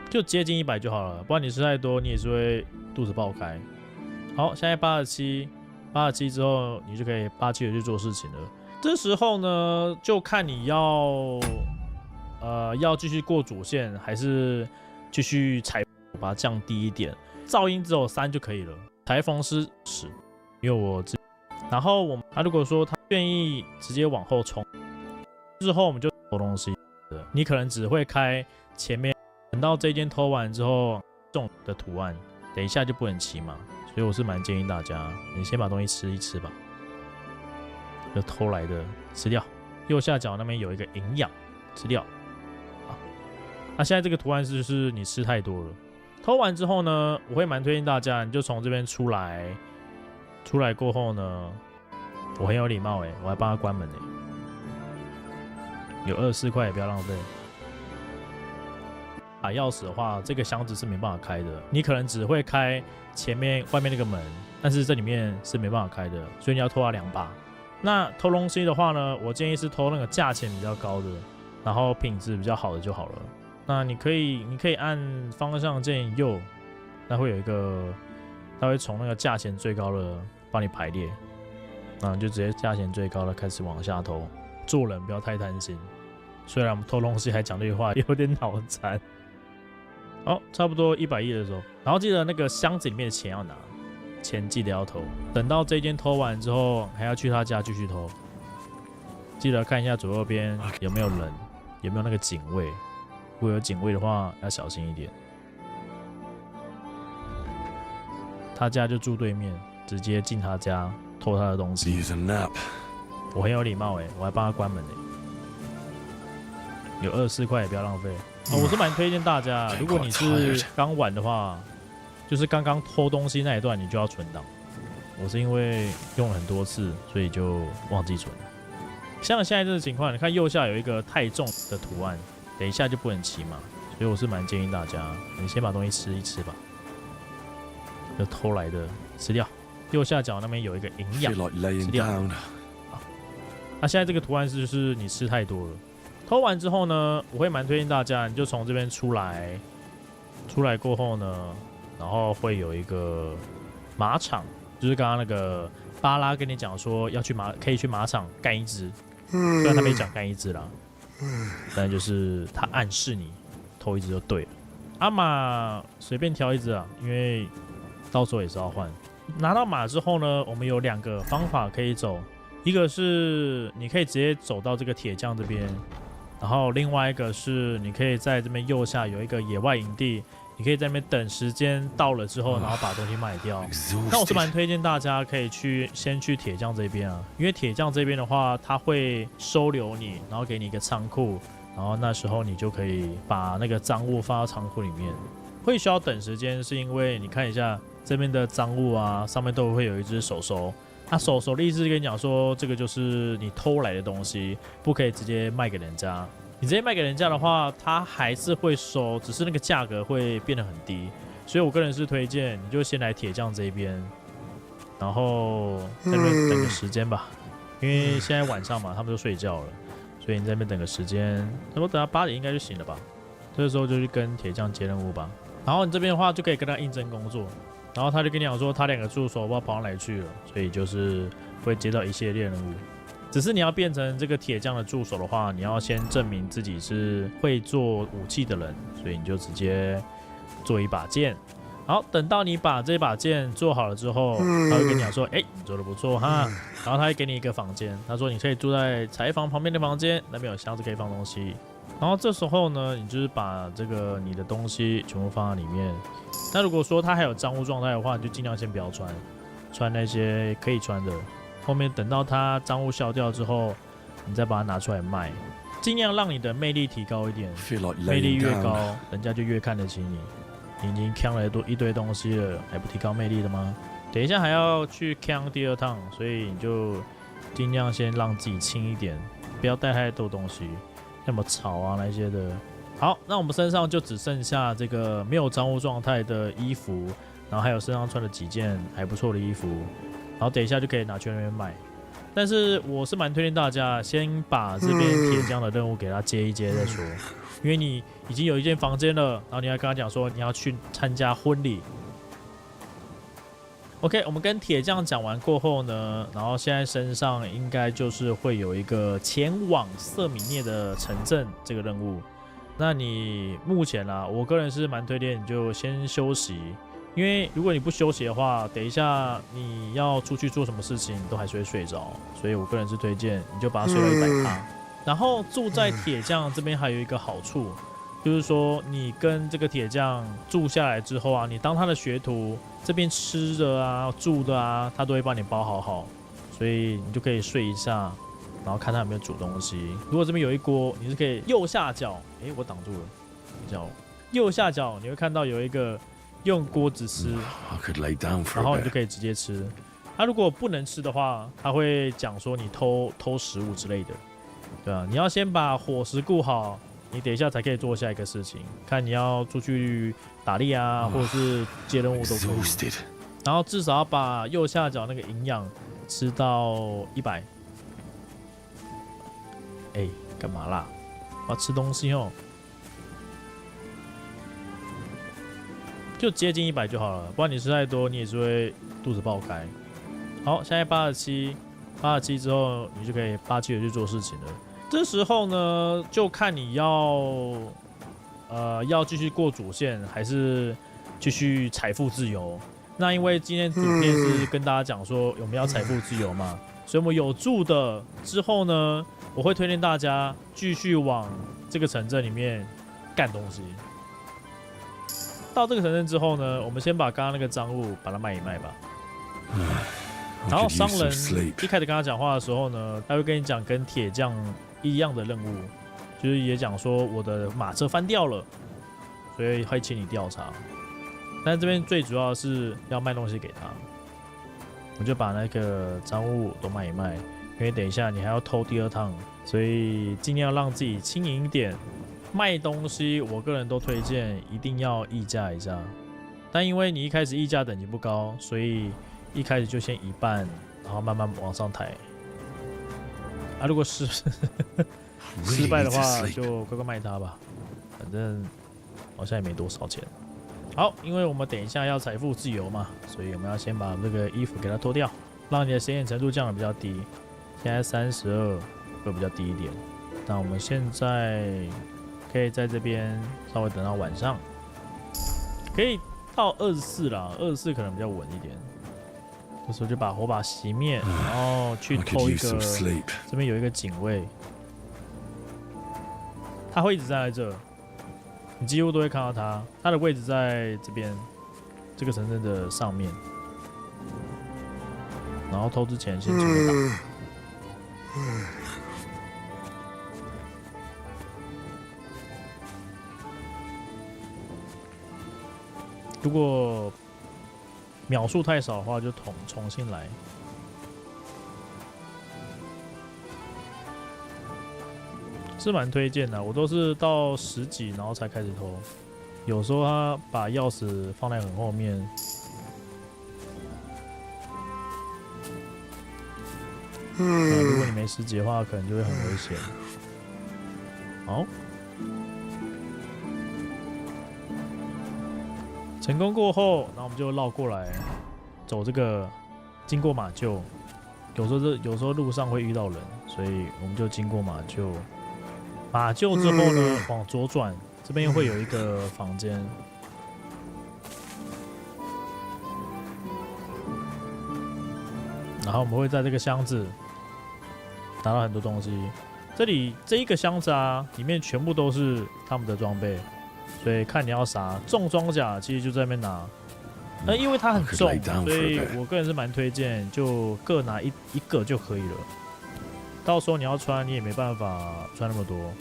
就接近100就好了，不然你吃太多，你也是会肚子爆开。好，现在87之后，你就可以87的去做事情了。这时候呢，就看你要继续过主线，还是继续裁缝把它降低一点。噪音只有3就可以了，裁缝是10，因为我自己。然后他如果说他愿意直接往后冲，之后我们就偷东西。你可能只会开前面，等到这间偷完之后，这种的图案，等一下就不能骑嘛。所以我是蛮建议大家，你先把东西吃一吃吧。就偷来的吃掉，右下角那边有一个营养，吃掉。那现在这个图案就是你吃太多了。偷完之后呢，我会蛮推荐大家，你就从这边出来过后呢，我很有礼貌我还帮他关门有24块也不要浪费。把钥匙的话，这个箱子是没办法开的，你可能只会开前面外面那个门，但是这里面是没办法开的，所以你要偷它2把。那偷东西的话呢，我建议是偷那个价钱比较高的，然后品质比较好的就好了。那你可以按方向键右，那会有一个，它会从那个价钱最高的帮你排列，那你就直接价钱最高的开始往下偷。做人不要太贪心，虽然我们偷东西还讲这句话有点脑残。好，差不多110的时候，然后记得那个箱子里面的钱要拿，钱记得要偷。等到这间偷完之后，还要去他家继续偷。记得看一下左右边有没有人，有没有那个警卫。如果有警卫的话，要小心一点。他家就住对面，直接进他家偷他的东西。我很有礼貌我还帮他关门有24块也不要浪费。我是蛮推荐大家，如果你是刚玩的话，就是刚刚偷东西那一段，你就要存档。我是因为用了很多次，所以就忘记存。像现在这个情况，你看右下有一个太重的图案，等一下就不能骑嘛，所以我是蛮建议大家，你先把东西吃一吃吧，就偷来的吃掉。右下角那边有一个营养，吃掉。好，那现在这个图案是就是你吃太多了。偷完之后呢，我会蛮推荐大家，你就从这边出来，出来过后呢，然后会有一个马场，就是刚刚那个巴拉跟你讲说要去可以去马场干一只，虽然他没讲干一只啦，但就是他暗示你偷一只就对了。阿马随便挑一只啊，因为到时候也是要换。拿到马之后呢，我们有2个方法可以走，一个是你可以直接走到这个铁匠这边。然后另外一个是，你可以在这边右下有一个野外营地，你可以在那边等时间到了之后，然后把东西卖掉。那我是蛮推荐大家可以先去铁匠这边啊，因为铁匠这边的话，他会收留你，然后给你一个仓库，然后那时候你就可以把那个赃物放到仓库里面。会需要等时间，是因为你看一下这边的赃物啊，上面都会有一只手手。那手的意思是跟你讲说，这个就是你偷来的东西，不可以直接卖给人家。你直接卖给人家的话，他还是会收，只是那个价格会变得很低。所以我个人是推荐，你就先来铁匠这边，然后在那边等个时间吧，因为现在晚上嘛，他们都睡觉了，所以你在那边等个时间，差不多等到8点应该就醒了吧。这个时候就去跟铁匠接任务吧。然后你这边的话就可以跟他应征工作。然后他就跟你讲说，他2个助手不知道跑到哪里去了，所以就是会接到一系列任务。只是你要变成这个铁匠的助手的话，你要先证明自己是会做武器的人，所以你就直接做一把剑。好，等到你把这把剑做好了之后，他会跟你讲说，你做的不错哈。然后他会给你一个房间，他说你可以住在柴房旁边的房间，那边有箱子可以放东西。然后这时候呢，你就是把这个你的东西全部放在里面。那如果说它还有赃物状态的话，你就尽量先不要穿那些可以穿的。后面等到它赃物消掉之后，你再把它拿出来卖，尽量让你的魅力提高一点。魅力越高，人家就越看得起你。你已经扛了一堆东西了，还不提高魅力的吗？等一下还要去扛第2趟，所以你就尽量先让自己轻一点，不要带太多东西。那么草啊那些的。好，那我们身上就只剩下这个没有赃物状态的衣服，然后还有身上穿了几件还不错的衣服，然后等一下就可以拿去那边卖。但是我是蛮推荐大家先把这边铁匠的任务给他接一接再说，因为你已经有一间房间了，然后你还跟他讲说你要去参加婚礼。OK， 我们跟铁匠讲完过后呢，然后现在身上应该就是会有一个前往瑟米涅的城镇这个任务。那你目前啦，我个人是蛮推荐你就先休息，因为如果你不休息的话，等一下你要出去做什么事情，你都还是会睡着。所以我个人是推荐你就把它睡到100%。然后住在铁匠这边还有一个好处，就是说你跟这个铁匠住下来之后啊，你当他的学徒，这边吃的啊、住的啊，他都会帮你包好，所以你就可以睡一下，然后看他有没有煮东西。如果这边有一锅，你是可以右下角，我挡住了，叫右下角你会看到有一个用锅子吃，然后你就可以直接吃。他如果不能吃的话，他会讲说你偷食物之类的，对啊，你要先把伙食顾好，你等一下才可以做下一个事情。看你要出去打猎啊，或者是接任务都可以。然后至少要把右下角那个营养吃到100。哎，干嘛啦？我要吃东西哦。就接近100就好了，不然你吃太多，你也是会肚子爆开。好，现在87之后，你就可以霸气的去做事情了。这时候呢，就看你要继续过主线，还是继续财富自由。那因为今天主片是跟大家讲说我们要财富自由嘛，所以我们有住的之后呢，我会推荐大家继续往这个城镇里面干东西。到这个城镇之后呢，我们先把刚刚那个赃物把它卖一卖吧。然后商人一开始跟他讲话的时候呢，他会跟你讲跟铁匠一样的任务，就是也讲说我的马车翻掉了，所以会请你调查。但这边最主要是要卖东西给他，我就把那个赃物都卖一卖，因为等一下你还要偷第2趟，所以尽量让自己轻盈一点。卖东西，我个人都推荐一定要议价一下，但因为你一开始议价等级不高，所以一开始就先一半，然后慢慢往上抬。啊，如果失败的话，就乖乖卖它吧，反正好像也没多少钱。好，因为我们等一下要财富自由嘛，所以我们要先把这个衣服给它脱掉，让你的显眼程度降得比较低。现在32会比较低一点。那我们现在可以在这边稍微等到晚上，可以到24啦，24可能比较稳一点。这时候就把火把熄灭，然后去偷一个，这边有一个警卫，他会一直站在这，你几乎都会看到他，他的位置在这边，这个城镇的上面。然后偷之前先准备打。如果秒数太少的话，就重新来。是蛮推荐的，我都是到10级然后才开始偷。有时候他把钥匙放在很后面。如果你没10级的话，可能就会很危险。好。成功过后，然后我们就绕过来，走这个经过马厩。有时候路上会遇到人，所以我们就经过马厩。马厩之后呢，往左转，这边会有一个房间。然后我们会在这个箱子拿到很多东西。这一个箱子啊，里面全部都是他们的装备。所以看你要啥，重装甲其实就在那边拿，因为它很重，所以我个人是蛮推荐，就各拿一个就可以了。到时候你要穿，你也没办法穿那么多，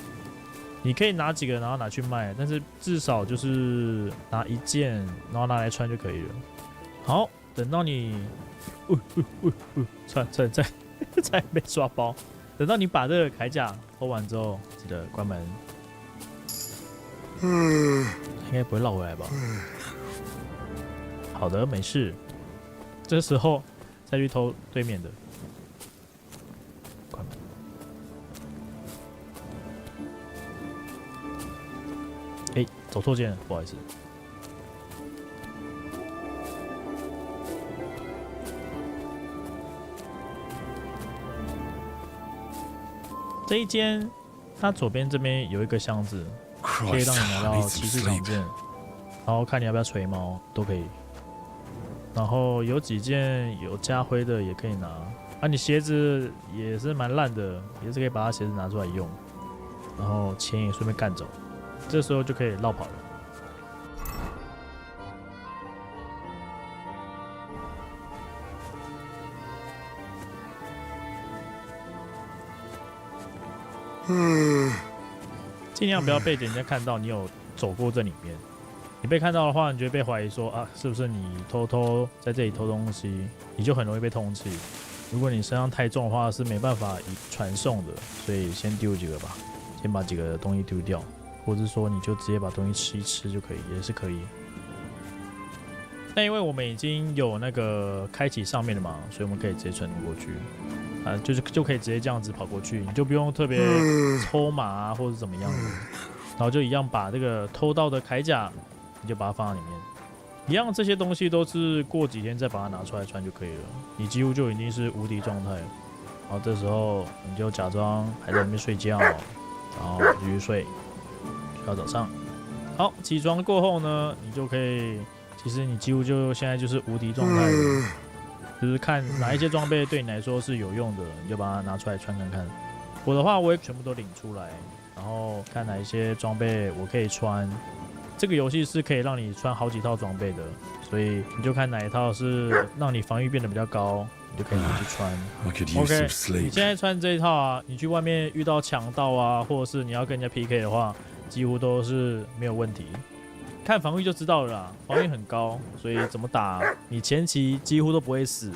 你可以拿几个然后拿去卖，但是至少就是拿1件，然后拿来穿就可以了。好，等到你，再被抓包，等到你把这个铠甲偷完之后，记得关门。应该不会绕回来吧？好的，没事。这时候再去偷对面的。关门。哎，走错间了，不好意思。这一间，它左边这边有一个箱子。可以让你拿到骑士长剑，然后看你要不要锤矛都可以。然后有几件有家徽的也可以拿。啊，你鞋子也是蛮烂的，也是可以把它鞋子拿出来用。然后钱也顺便干走，这时候就可以绕跑了。尽量不要被人家看到你有走过这里面，你被看到的话，你就会被怀疑说啊，是不是你偷偷在这里偷东西，你就很容易被通缉。如果你身上太重的话，是没办法传送的，所以先丢几个吧，先把几个东西丢掉，或者是说你就直接把东西吃一吃就可以，也是可以。但因为我们已经有那个开启上面的嘛，所以我们可以直接传过去，就可以直接这样子跑过去，你就不用特别抽码啊或者怎么样的，然后就一样把这个偷到的铠甲，你就把它放在里面，一样这些东西都是过几天再把它拿出来穿就可以了，你几乎就已经是无敌状态了。然后这时候你就假装还在那边睡觉，然后继续睡，睡到早上。好，起床过后呢，你就可以。其实你几乎就现在就是无敌状态了，就是看哪一些装备对你来说是有用的，你就把它拿出来穿看看。我的话，我也全部都领出来，然后看哪一些装备我可以穿。这个游戏是可以让你穿好几套装备的，所以你就看哪一套是让你防御变得比较高，你就可以拿去穿。OK， 你现在穿这一套啊，你去外面遇到强盗啊，或者是你要跟人家 PK 的话，几乎都是没有问题。看防御就知道了啦，防御很高，所以怎么打你前期几乎都不会死。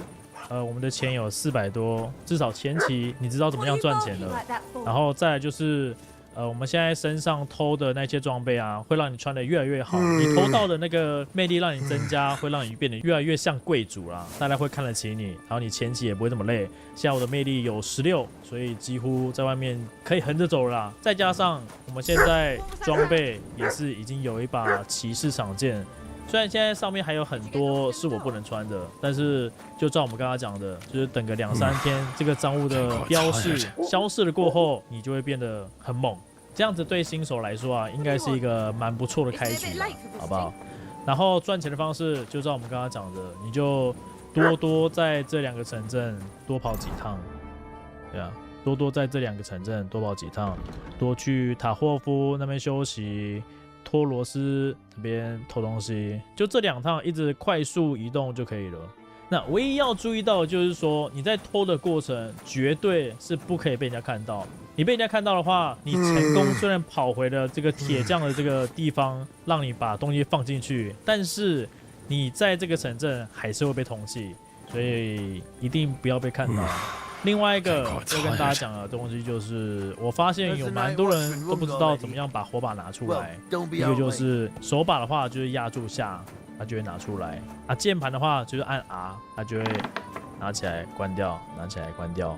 我们的钱有400多，至少前期你知道怎么样赚钱了。然后再来就是我们现在身上偷的那些装备啊，会让你穿得越来越好。你偷到的那个魅力让你增加，会让你变得越来越像贵族啦，大家会看得起你。然后你前期也不会这么累。现在我的魅力有16，所以几乎在外面可以横着走了啦。再加上我们现在装备也是已经有一把骑士长剑。虽然现在上面还有很多是我不能穿的，但是就照我们刚刚讲的，就是等个2-3天，这个赃物的标示消失了过后，你就会变得很猛。这样子对新手来说啊，应该是一个蛮不错的开局啦，好不好？然后赚钱的方式，就照我们刚刚讲的，你就多在这2个城镇多跑几趟，对啊，多在这2个城镇多跑几趟，多去塔霍夫那边休息。托罗斯这边偷东西，就这2趟一直快速移动就可以了。那唯一要注意到的就是说，你在偷的过程绝对是不可以被人家看到。你被人家看到的话，你成功虽然跑回了这个铁匠的这个地方，让你把东西放进去，但是你在这个城镇还是会被通缉，所以一定不要被看到。另外一个要跟大家讲的东西就是，我发现有蛮多人都不知道怎么样把火把拿出来。一个就是手把的话，就是压住下，它就会拿出来啊；键盘的话，就是按 R， 它就会拿起来关掉，拿起来关掉。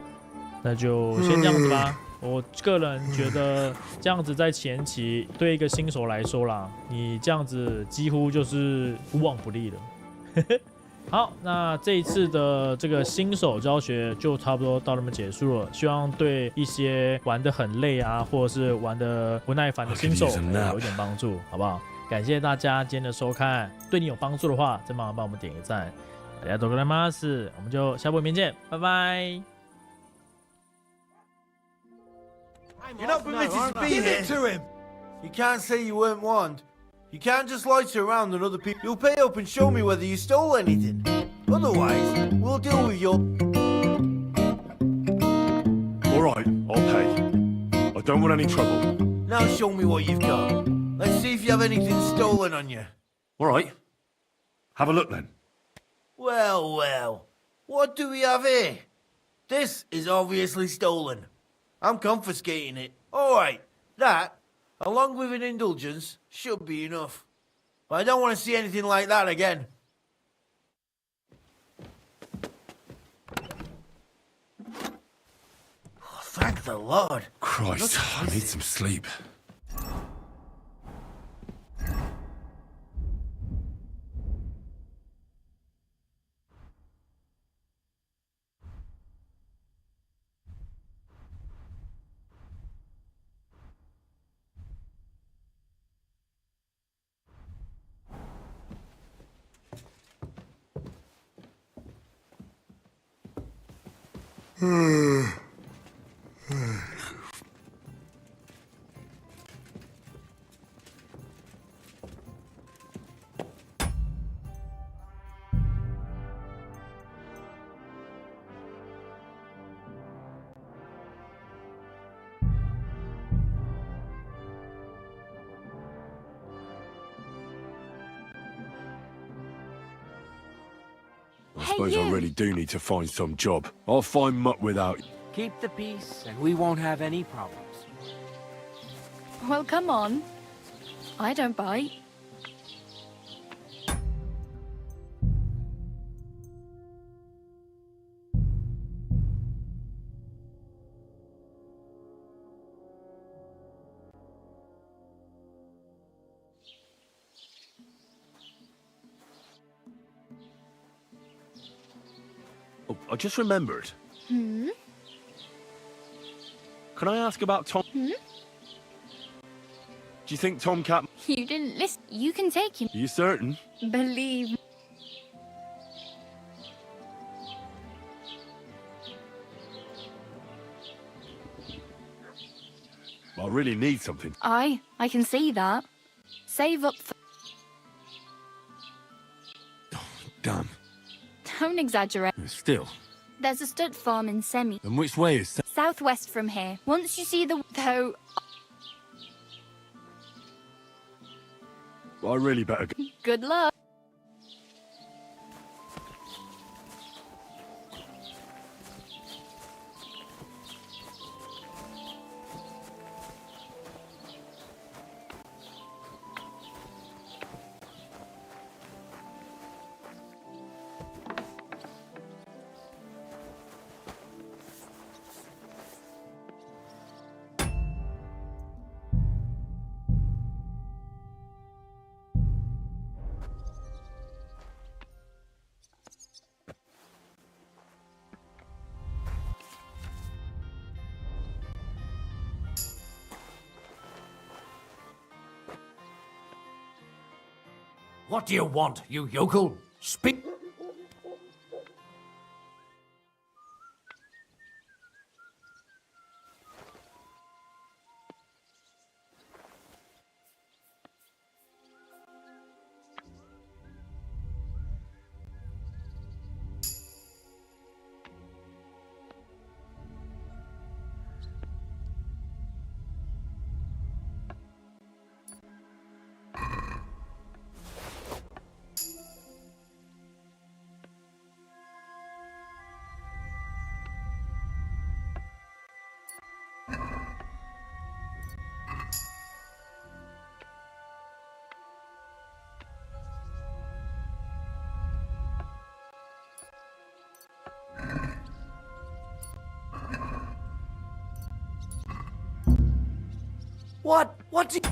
那就先这样子吧。我个人觉得这样子在前期对一个新手来说啦，你这样子几乎就是无往不利了。好，那这一次的这个新手教学就差不多到这边结束了。希望对一些玩得很累啊，或者是玩得不耐烦的新手有一点帮助，好不好？感谢大家今天的收看，对你有帮助的话，再麻烦帮我们点个赞。大家多ございます，我们就下部影片见，拜拜。You're not permitted to be here. Give it to him. You can't say you weren't warned. You can't just loiter around on other people. You'll pay up and show me whether you stole anything. Otherwise, we'll deal with your... All right, I'll pay. I don't want any trouble. Now show me what you've got. Let's see if you have anything stolen on you. All right. Have a look then. Well, well. What do we have here? This is obviously stolen. I'm confiscating it. All right. That, along with an indulgence, should be enough. But I don't want to see anything like that again. Oh, thank the Lord. Christ, I need some sleep. I suppose I really do need to find some job. I'll find muck without you. Keep the peace, and we won't have any problems. Well, come on. I don't bite. Oh, I just remembered. Hmm? Can I ask about Tom? Hmm? Do you think Tomcat... You didn't listen. You can take him. Are you certain? Believe me. I really need something. I can see that. Save up for... Damn. Don't exaggerate. Still. There's a stud farm in Semi. And which way is that? Southwest from here. Once you see the... Though... I really better go. Good luck. What do you want, you yokel? Speak. What do you...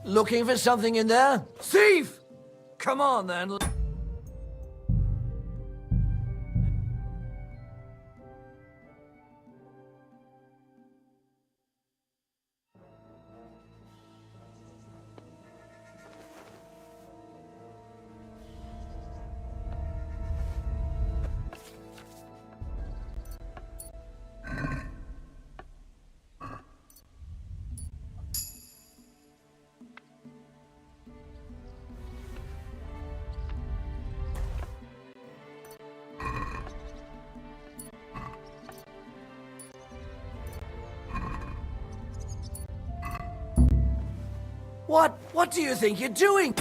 Looking for something in there? Thief! Come on, then. What do you think you're doing?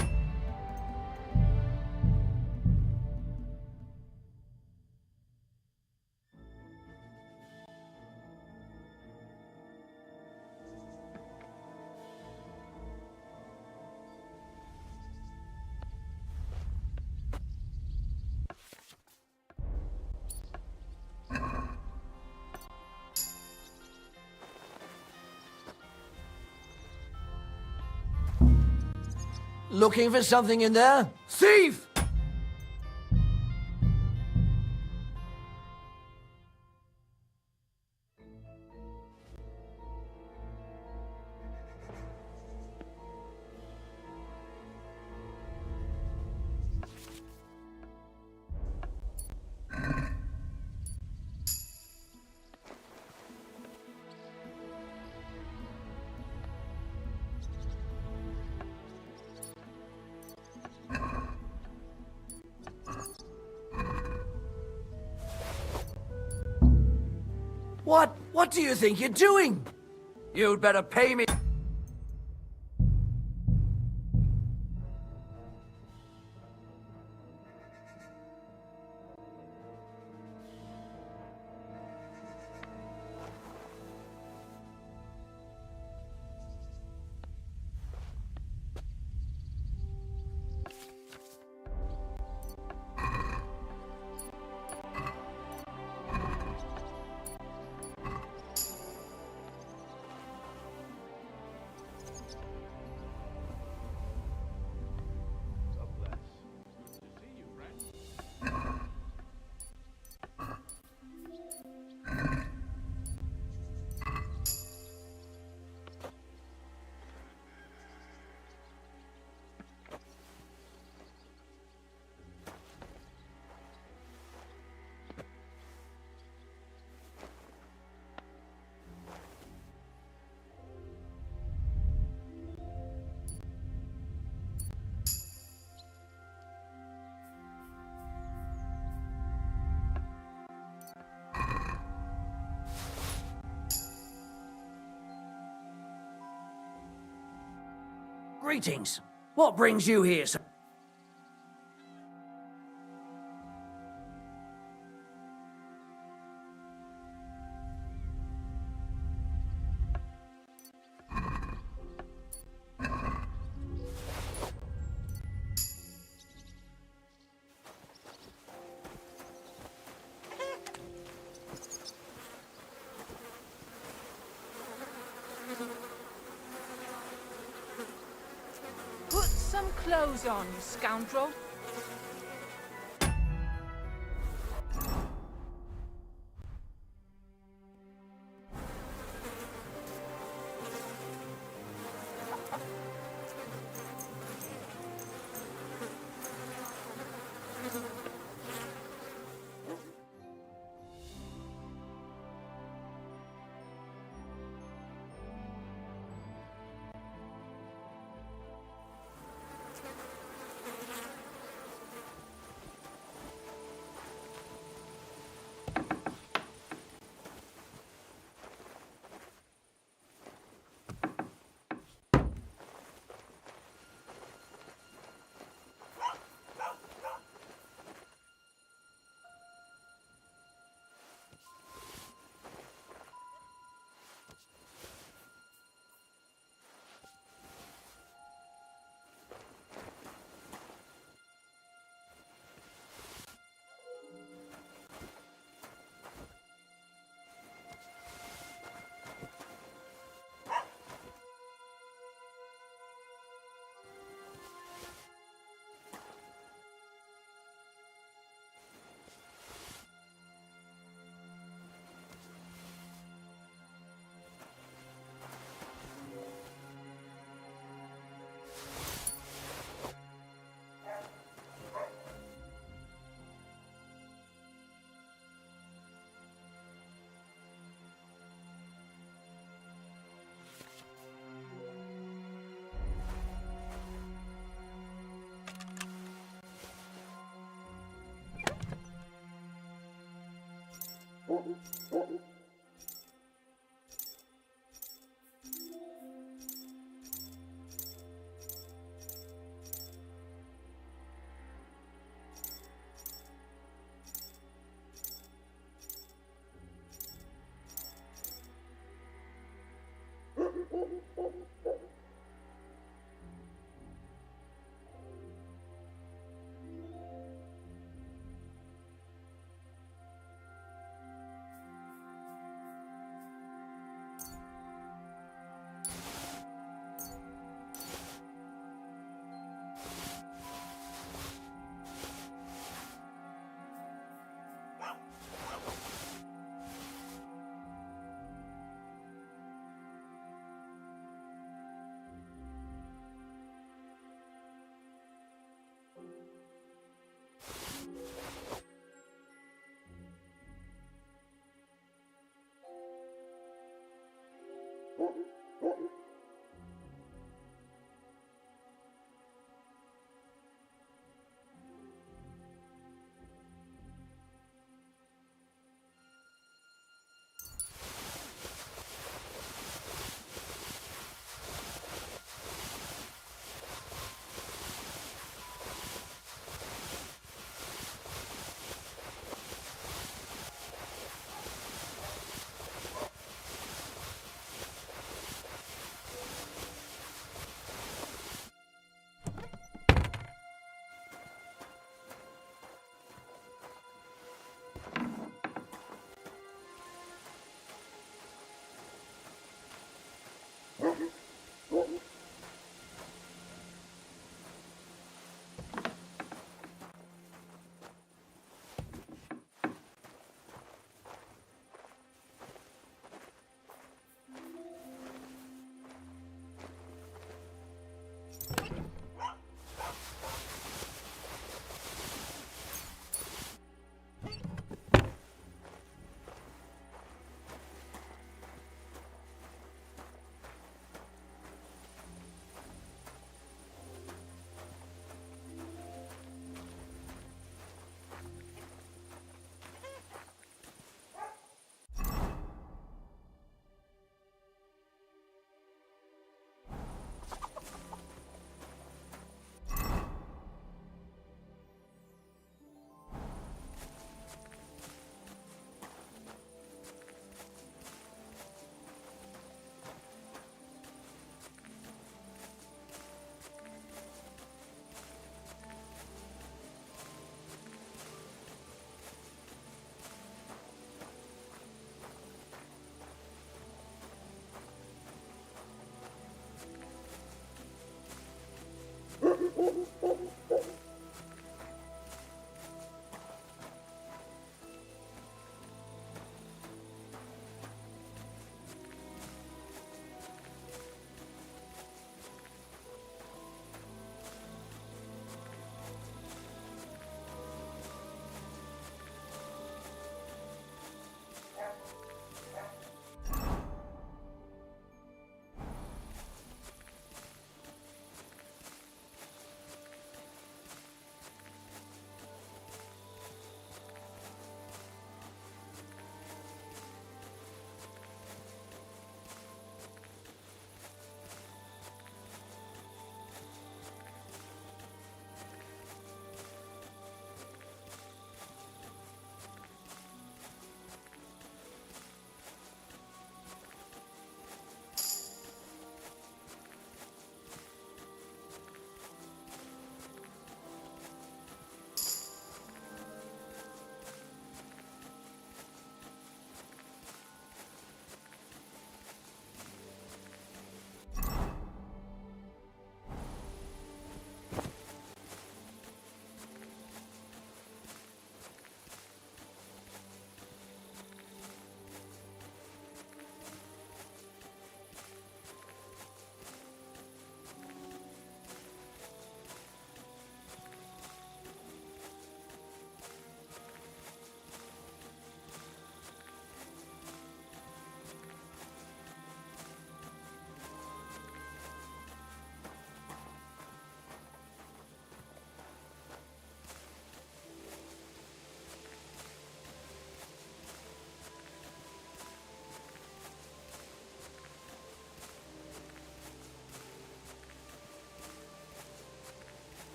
Looking for something in there? Thief! What do you think you're doing? You'd better pay me. Greetings. What brings you here, sir? Put some clothes on, you scoundrel.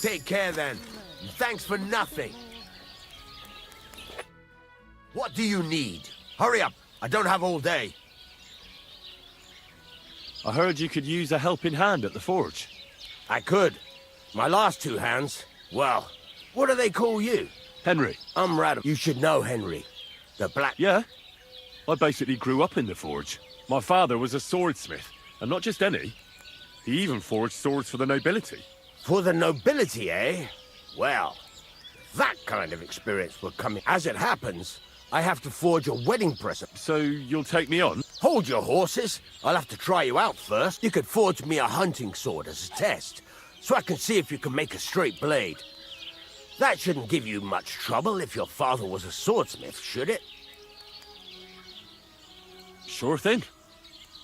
Take care then. And thanks for nothing. What do you need? Hurry up. I don't have all day. I heard you could use a helping hand at the forge. I could. My last 2 hands, well, what do they call you? Henry. I'm Radam. You should know Henry. The Black... Yeah. I basically grew up in the forge. My father was a swordsmith, and not just any. He even forged swords for the nobility. For the nobility, eh? Well, that kind of experience will come in. As it happens, I have to forge a wedding present. So you'll take me on? Hold your horses. I'll have to try you out first. You could forge me a hunting sword as a test, so I can see if you can make a straight blade. That shouldn't give you much trouble if your father was a swordsmith, should it? Sure thing.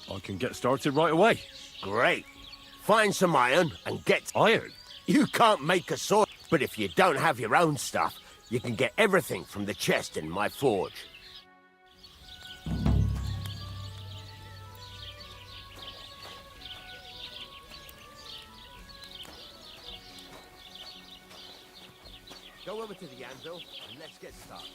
I can get started right away. Great. Find some iron and get... Iron? You can't make a sword, but if you don't have your own stuff, you can get everything from the chest in my forge. Go over to the anvil and let's get started.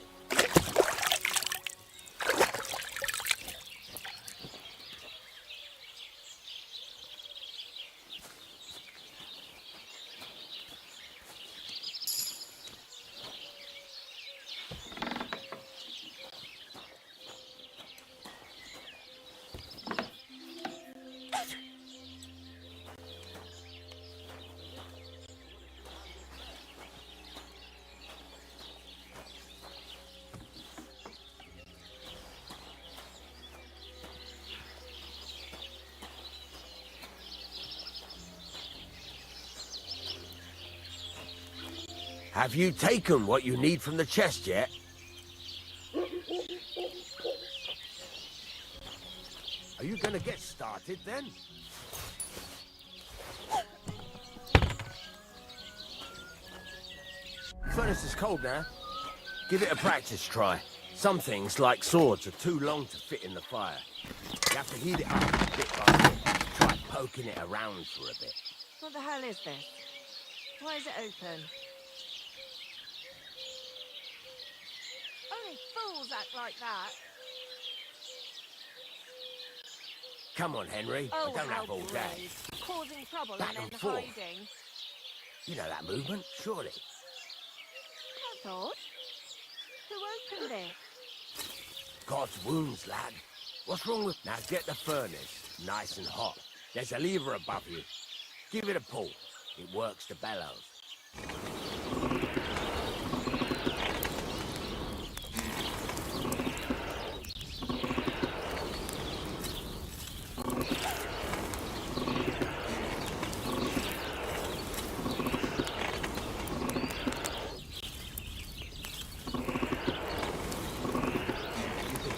Have you taken what you need from the chest yet? Are you gonna get started then? Furnace is cold now. Give it a practice try. Some things, like swords, are too long to fit in the fire. You have to heat it up bit by bit. Try poking it around for a bit. What the hell is this? Why is it open? Only fools act like that. Come on, Henry. Oh, I don't how have all day. brave. Causing trouble Back and and then forth. hiding. You know that movement, surely? That's odd. Who opened it? God's wounds, lad. What's wrong with... Now get the furnace nice and hot. There's a lever above you. Give it a pull. It works the bellows.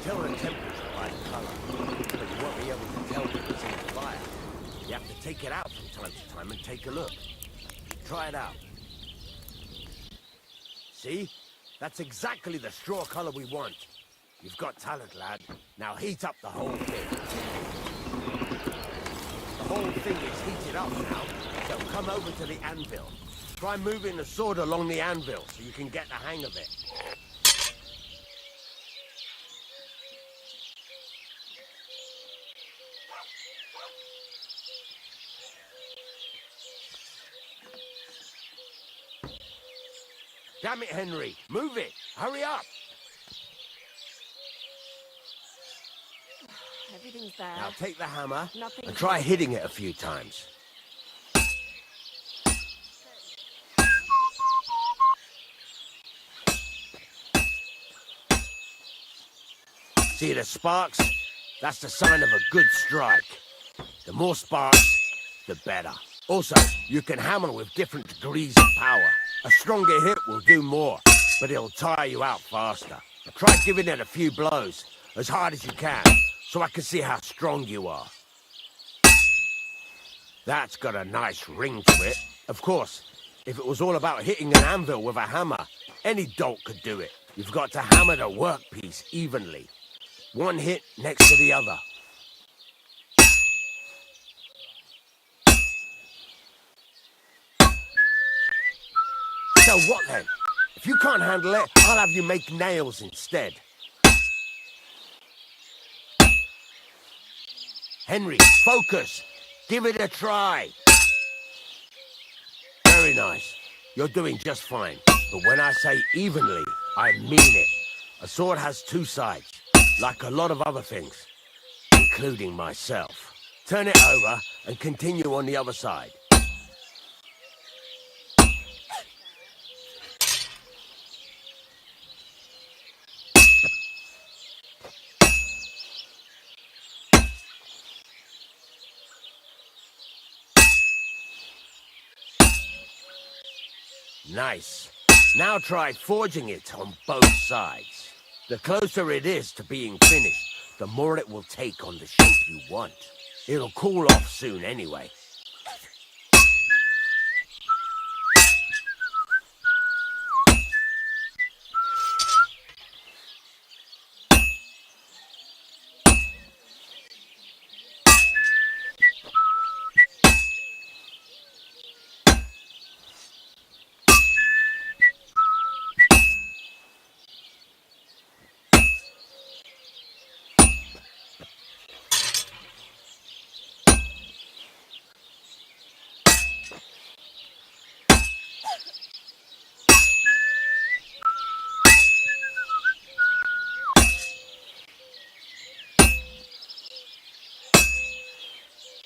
Tell the temperature by the color, but you won't be able to tell if it's in the fire. You have to take it out from time to time and take a look. Try it out. See? That's exactly the straw color we want. You've got talent, lad. Now heat up the whole thing. The whole thing is heated up now, so come over to the anvil. Try moving the sword along the anvil so you can get the hang of it. Damn it, Henry. Move it. Hurry up. Everything's there. Now take the hammer Nothing and try hitting it a few times. See the sparks? That's the sign of a good strike. The more sparks, the better. Also, you can hammer with different degrees of power. A stronger hit will do more, but it'll tire you out faster. Try giving it a few blows, as hard as you can, so I can see how strong you are. That's got a nice ring to it. Of course, if it was all about hitting an anvil with a hammer, any dolt could do it. You've got to hammer the workpiece evenly. One hit next to the other. So what then? If you can't handle it, I'll have you make nails instead. Henry, focus. Give it a try. Very nice. You're doing just fine. But when I say evenly, I mean it. A sword has two sides, like a lot of other things, including myself. Turn it over and continue on the other side. Nice. Now try forging it on both sides. The closer it is to being finished, the more it will take on the shape you want. It'll cool off soon anyway.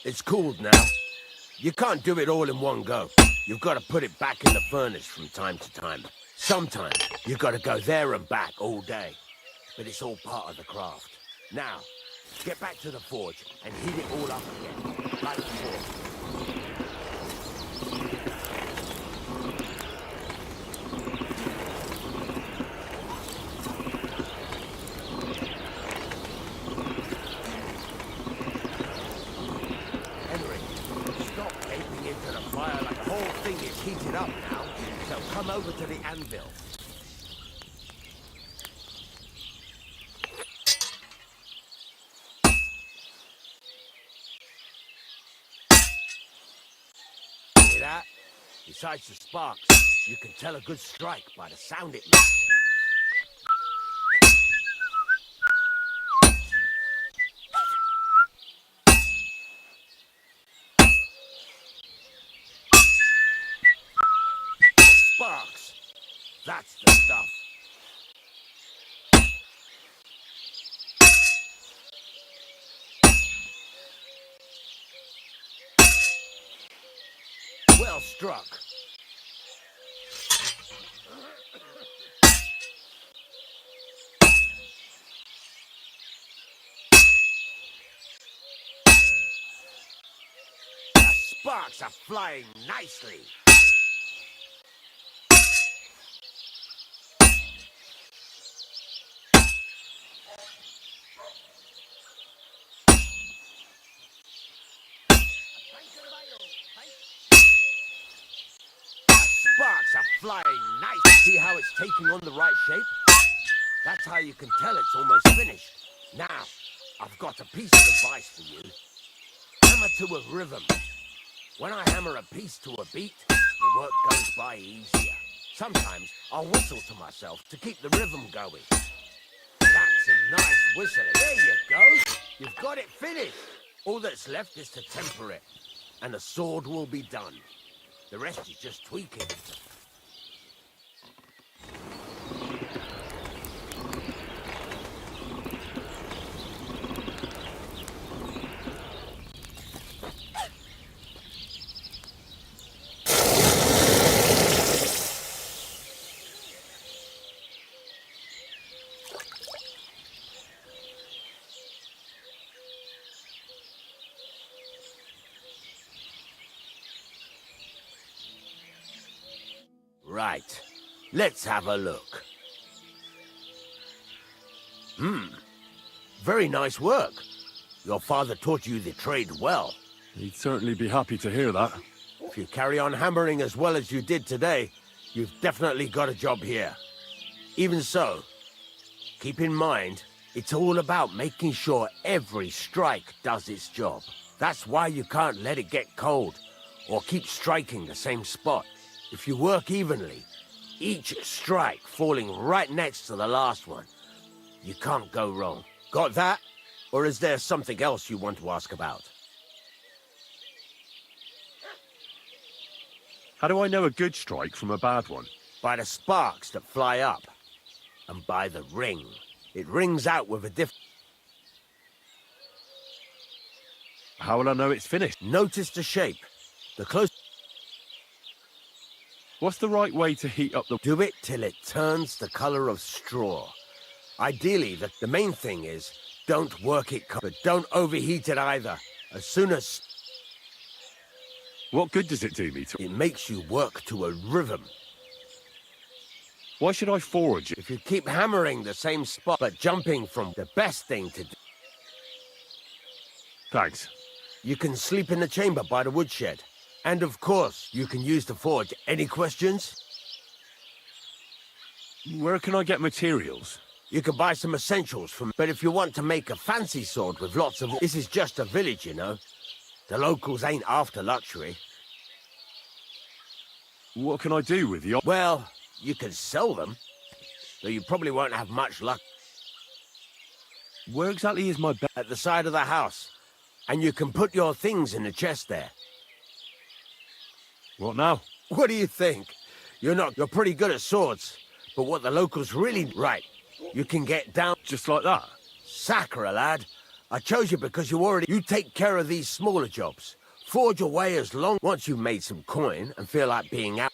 It's cooled now. You can't do it all in one go. You've got to put it back in the furnace from time to time. Sometimes you've got to go there and back all day. But it's all part of the craft. Now, get back to the forge and heat it all up again, like before. Heat it up now, so come over to the anvil. Hear that? Besides the sparks, you can tell a good strike by the sound it makes. Sparks. That's the stuff. Well struck. The sparks are flying nicely. Sparks are flying nice. See how it's taking on the right shape? That's how you can tell it's almost finished. Now, I've got a piece of advice for you. Hammer to a rhythm. When I hammer a piece to a beat, the work goes by easier. Sometimes I'll whistle to myself to keep the rhythm going. That's a nice whistling. There you go. You've got it finished. All that's left is to temper it, and the sword will be done. The rest is just tweaking. Right. Let's have a look. Very nice work. Your father taught you the trade well. He'd certainly be happy to hear that. If you carry on hammering as well as you did today, you've definitely got a job here. Even so, keep in mind, it's all about making sure every strike does its job. That's why you can't let it get cold, or keep striking the same spot. If you work evenly, Each strike falling right next to the last one. You can't go wrong. Got that? Or is there something else you want to ask about? How do I know a good strike from a bad one? By the sparks that fly up. And by the ring. It rings out with a different... How will I know it's finished? Notice the shape. The close... What's the right way to heat up the... Do it till it turns the color of straw. Ideally, the main thing is, don't work it, but don't overheat it either. As soon as... What good does it do me? It makes you work to a rhythm. Why should I forge it? If you keep hammering the same spot, but jumping from the best thing to do... Thanks. You can sleep in the chamber by the woodshed. And of course, you can use the forge. Any questions? Where can I get materials? You can buy some essentials from... But if you want to make a fancy sword with lots of... This is just a village, you know. The locals ain't after luxury. What can I do with the... Well, you can sell them. Though you probably won't have much luck. Where exactly is my bed? At the side of the house. And you can put your things in the chest there. What now? What do you think? You're pretty good at swords. But what the locals really... Right. You can get down... Just like that? Sacre, lad. I chose you because you take care of these smaller jobs. Forge away as long... Once you've made some coin and feel like being out...